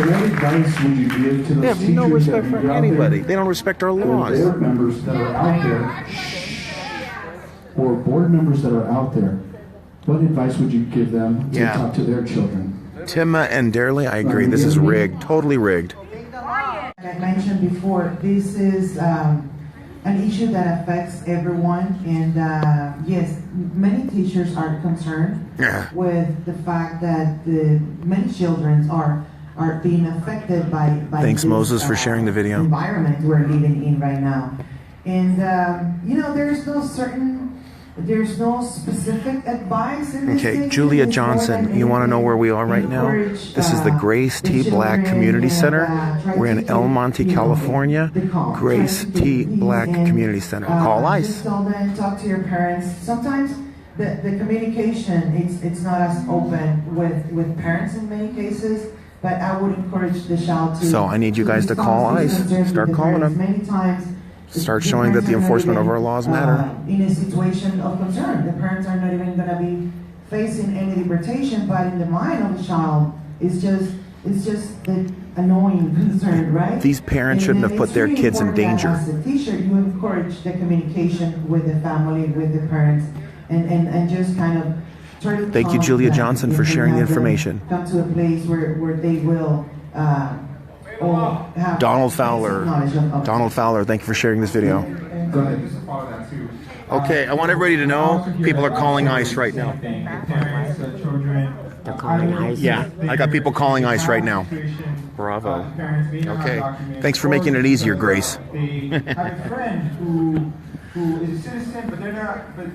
what advice would you give to those They have teachers no respect that for are out anybody. there, They don't respect our or laws. board members that are out there, or board members that are out there? What advice would you give them to Yeah. talk to their children? Timma and Darley, I agree. This is rigged. Totally rigged. Like I mentioned before, this is an issue that affects everyone, and yes, many teachers are concerned with the fact that many children are being affected by Thanks, this, Moses, for sharing the video. environment we're living in right now. And there's no specific advice in this Okay, thing. Julia It's more Johnson, than you want to know anything, where we are right now? encourage, This is the Grace T. the Black children Community and, Center. try We're to in El Monte, keep, California. the calm. Grace Try to keep T. peace Black and, Community Center. Call ICE. Just tell them, talk to your parents. Sometimes the communication it's not as open with parents in many cases. But I would encourage the child to. So I need you guys to call ICE. Start calling them. Many times. Start showing that the enforcement of our laws matter. In a situation of concern, the parents are not even going to be facing any deportation, but in the mind of the child, it's just the annoying concern, right? These parents shouldn't have put their kids in danger. As a teacher, you encourage the communication with the family, with the parents, and just kind of try to. Thank you, calm Julia them Johnson, and for sharing the have them information. Come to a place where they will. All have Donald Fowler. knowledge of- Donald Fowler, thank you for sharing this video. Go ahead. Just to follow that too. Okay, I want everybody to know people are calling ICE right now. Parents, children. They're calling ICE. Yeah, I got people calling ICE right now. Bravo. Okay, thanks for making it easier, Grace. They have a friend who is a citizen, but they're not, but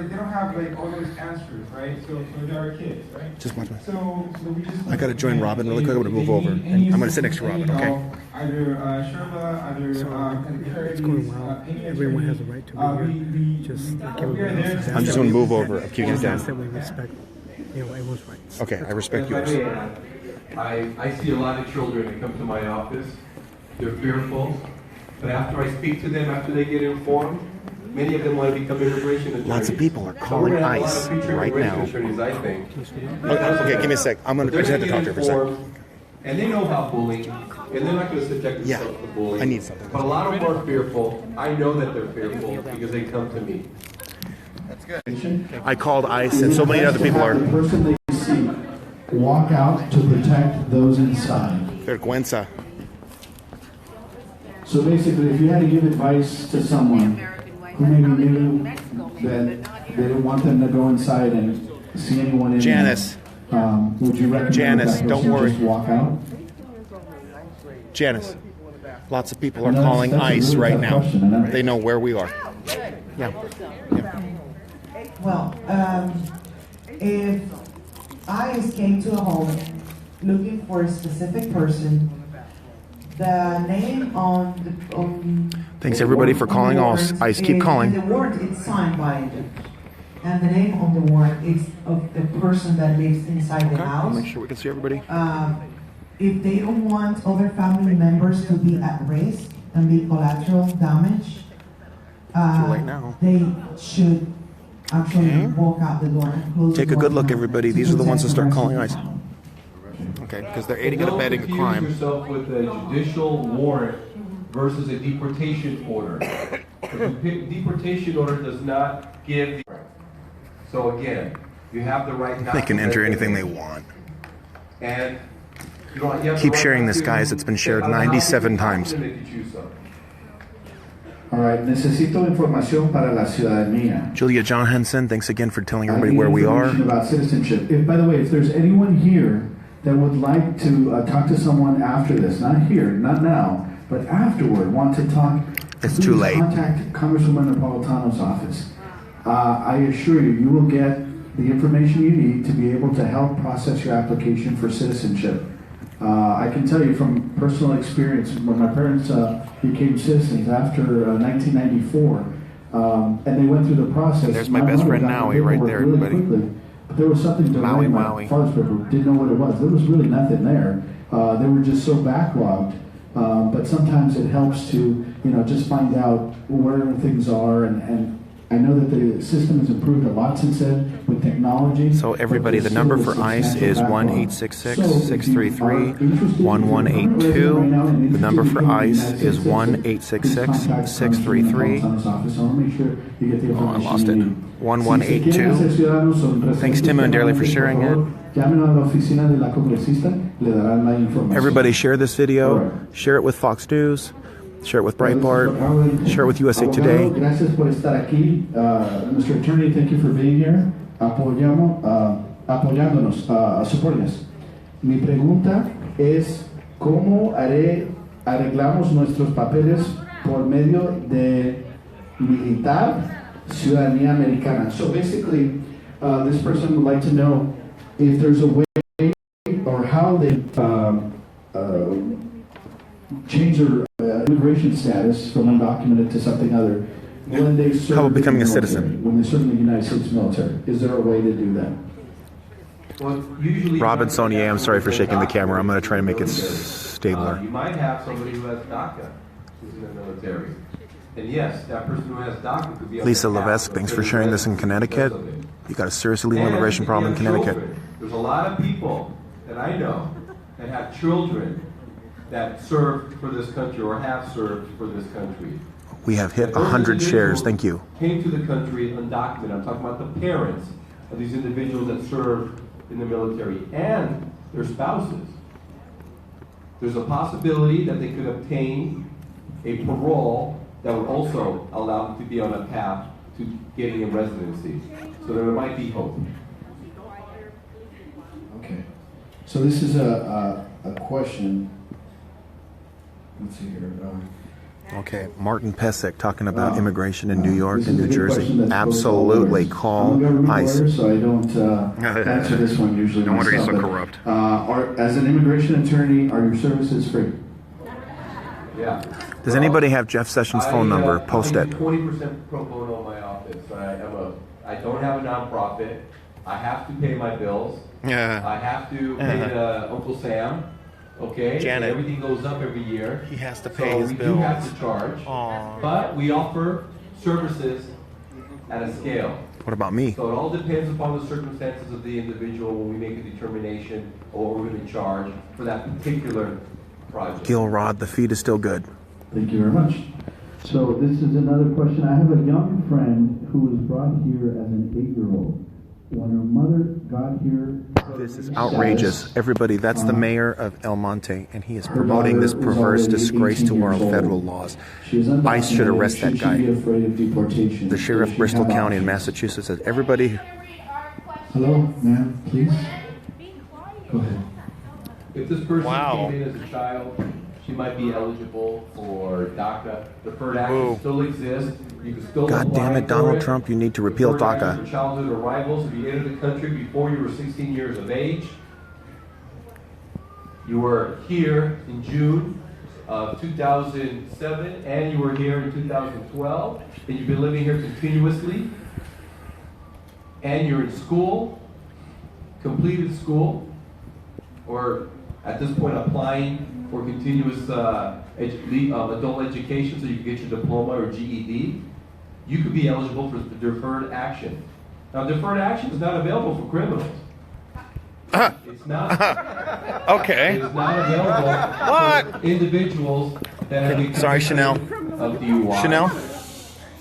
they don't have like all those answers, right? So there are kids, right? Just watch me. So we just. I gotta join Robin really quick. I'm gonna move over. And I'm gonna sit next to Robin, okay? Either Sherba, either It's going well. Everyone has a right to be here. Just like everyone else. I'm just gonna move over. I'm keeping it That down. we respect, everyone's rights. Okay, I respect If yours. I see a lot of children that come to my office. They're fearful, but after I speak to them, after they get informed, many of them want to become immigration attorneys. Lots of people are calling ICE right now. Attorneys, I think. Okay, give me a sec. I just have to talk to her for a second. And they know about bullying, and they're not going to subject themselves to bullying. I need something. But a lot of them are fearful. I know that they're fearful because they come to me. That's good. I called ICE, and so many other people are. The person they see walk out to protect those inside. Vergüenza. So basically, if you had to give advice to someone who maybe knew that they didn't want them to go inside and see anyone in Janice. there, would you recommend Janice, that don't person worry. just walk out? Janice, lots of people are No, calling that's a ICE really right tough now. question, and They know where we are. Yeah. Well, if ICE came to a home looking for a specific person, the name on the Thanks everybody for calling ICE. Keep calling. The warrant is signed by a judge, and the name on the warrant is of the person that lives inside the house. Make sure we can see everybody. If they don't want other family members to be at risk and be collateral damage, Too late now. they should actually walk out the door and close Take the a good door look, everybody. These are the ones that start calling ICE. down. Okay, because they're aiding and abetting a crime. Yourself with a judicial warrant versus a deportation order. A deportation order does not give the. So again, you have the right. They can enter anything they want. And you have the Keep right sharing not this, to guys. It's been shared step out of the house 97 if you times. have to if you choose so. All right, necesito información para la ciudadanía. Julia Johnson, thanks again for telling I everybody need where we are. information about citizenship. By the way, if there's anyone here that would like to talk to someone after this, not here, not now, but afterward, want to talk, It's please too late. Contact Congresswoman Napolitano's office. I assure you, you will get the information you need to be able to help process your application for citizenship. I can tell you from personal experience, when my parents became citizens after 1994, and they went through the process. And there's my best friend Maui right there, really everybody. quickly. But there was something Maui, delaying. My Maui. father's paper didn't know what it was. There was really nothing there. They were just so backlogged But sometimes it helps to, just find out where things are, and I know that the system has improved a lot since then with technology. So everybody, the number for ICE is 1-866-633-1182. The number for ICE is 1-866-633. Oh, I lost it. 1182. Thanks, Tim and Darley, for sharing it. Everybody share this video. Share it with Fox News. Share it with Breitbart. Share it with USA Today. Gracias por estar aquí. Mr. Attorney, thank you for being here. Apoyándonos, supporting us. Mi pregunta es, ¿cómo arreglamos nuestros papeles por medio de militar ciudadanía americana? So basically, this person would like to know if there's a way or how they change their immigration status from undocumented to something other when they serve. How about becoming a citizen? When they serve in the United States military. Is there a way to do that? Well, usually Robin Sonier, I'm sorry for shaking the camera. I'm going to try to make it stabler. You might have somebody who has DACA who's in the military. And yes, that person who has DACA could be Lisa Levesque, thanks for sharing this in Connecticut. You got a serious illegal immigration problem in Connecticut. There's a lot of people that I know that have children that served for this country or have served for this country. We have hit 100 shares. Thank you. Came to the country undocumented. I'm talking about the parents of these individuals that served in the military and their spouses. There's a possibility that they could obtain a parole that would also allow them to be on a path to getting a residency. So there might be hope. Okay. So this is a question. Let's see here. Okay, Martin Pesek talking about immigration in New York and New Jersey. Absolutely, call ICE. So I don't answer this one usually. No wonder he's so myself, corrupt. As an immigration attorney, are your services free? Yeah. Does anybody have Jeff Sessions' phone number? Post it. 20% pro bono in my office. I don't have a nonprofit. I have to pay my bills. Yeah. I have to pay Uncle Sam. Okay, Janet. And everything goes up every year. He has to pay his we bills. do have to charge. Aww. But we offer services at a scale. What about me? So it all depends upon the circumstances of the individual when we make a determination of what we're going to charge for that particular project. Gil Rod, the feed is still good. Thank you very much. So this is another question. I have a young friend who was brought here as an 8-year-old. When her mother got here... This is outrageous. Everybody, that's the mayor of El Monte, and he is promoting this perverse disgrace to our federal laws. ICE should arrest that guy. The sheriff of Bristol County in Massachusetts says, everybody... Hello, ma'am, please. Go ahead. If this person came in as a child, she might be eligible for DACA. Deferred action still exists. You can still God damn it, Donald Trump, you need to repeal Deferred action DACA. for childhood arrivals. If you entered the country before you were 16 years of age, you were here in June of 2007, and you were here in 2012, and you've been living here continuously, and you're in school, completed school, or at this point applying for continuous adult education so you can get your diploma or GED, you could be eligible for the deferred action. Now, deferred action is not available for criminals. It's not. Okay. It's not available for individuals that have been Sorry, Chanel. of DUI. Chanel,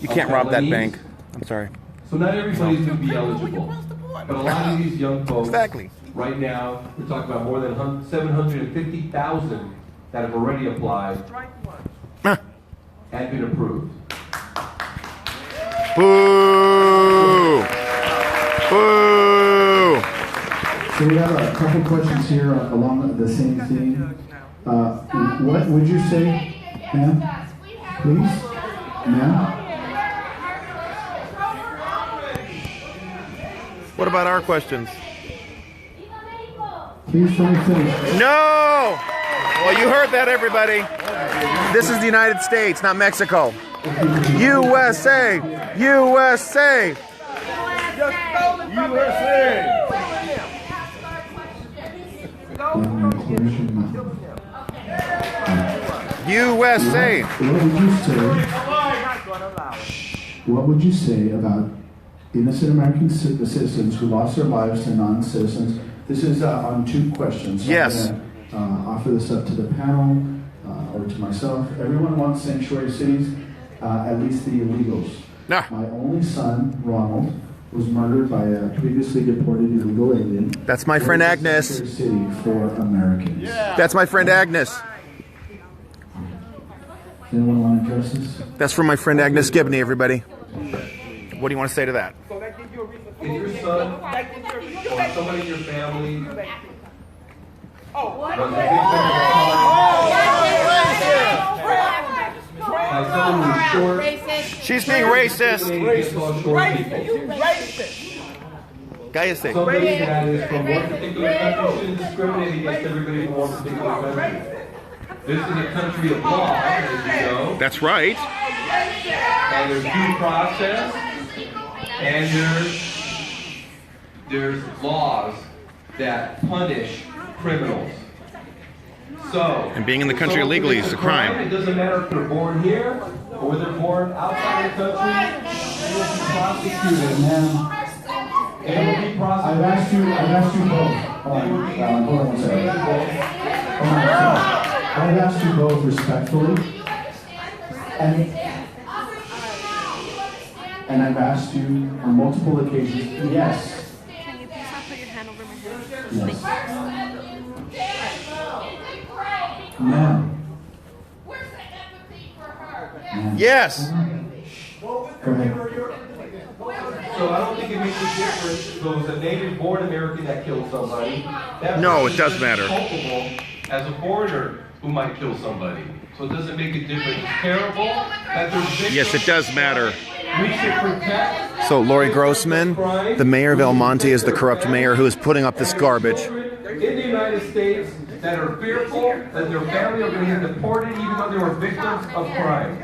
you can't rob that felonies. bank. I'm sorry. So not everybody's going to be eligible. But a lot of these young folks, Exactly. right now, we're talking about more than 750,000 that have already applied and been approved. Boo! Boo! So we have a couple questions here along the same theme. What would you say, ma'am? Please? Ma'am? What about our questions? Please let me finish. No! Well, you heard that, everybody. This is the United States, not Mexico. USA! USA! USA! USA. What would you say about innocent American citizens who lost their lives to non-citizens? This is on 2 questions. Yes. I'm gonna, offer this up to the panel or to myself. Everyone wants sanctuary cities, at least the illegals. Nah. My only son, Ronald, was murdered by a previously deported illegal alien. That's my friend Agnes. City for Americans. That's my friend Agnes. Anyone want to address this? That's from my friend Agnes Gibney, everybody. What do you want to say to that? If your son or somebody in your family runs a big by someone who's short, she's being racist. Cállese. Somebody that is from one particular country shouldn't discriminate against everybody from one particular country. This is a country of law, as you know. That's right. And there's due process, and there's laws that punish criminals. So, And being in the country illegally is a crime. It doesn't matter if they're born here or whether they're born outside the country. They will be prosecuted, man. They will be prosecuted. I've asked you both. Hold on one second. I've asked you both respectfully, and I've asked you on multiple occasions, yes. Can you please not put your hand over my head? Yes. Ma'am. Yes. Go ahead. So I don't think it makes a difference if it was a native-born American that killed somebody. That No, it does person is matter. culpable as a foreigner who might kill somebody. So it doesn't make a difference. It's terrible that there's victims. Yes, it does matter. We should protect. So Lori Grossman, the mayor of El Monte, is the corrupt mayor who is putting up this garbage. In the United States that are fearful that their family are going to get deported even though they were victims of crime.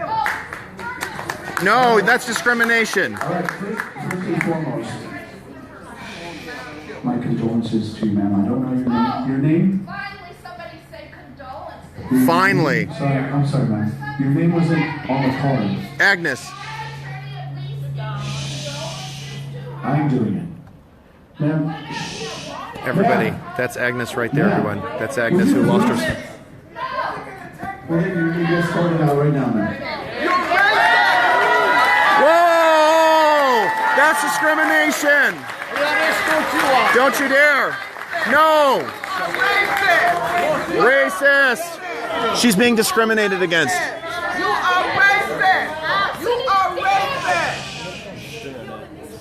No, that's discrimination. All right, first and foremost, my condolences to you, ma'am. I don't know your name. Finally, somebody say condolences. Finally. Sorry, I'm sorry, ma'am. Your name wasn't on the card. Agnes. I'm doing it. Ma'am. Everybody, that's Agnes right there, everyone. That's Agnes who lost her. Well, you get started out right now, ma'am. Whoa! That's discrimination! Don't you dare! No! Racist! She's being discriminated against. You are racist! You are racist!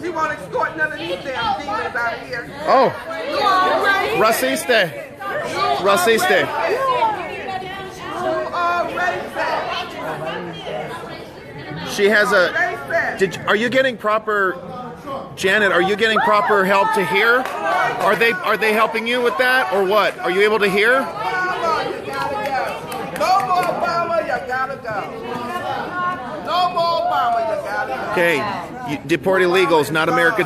We won't escort none of these damn demons out of here. Oh! You are racist! Raciste! Raciste! You are racist! She has a... Are you getting proper... Janet, are you getting proper help to hear? Are they helping you with that, or what? Are you able to hear? No more Obama, you gotta go. No more Obama, you gotta go. Okay, deport illegals, not American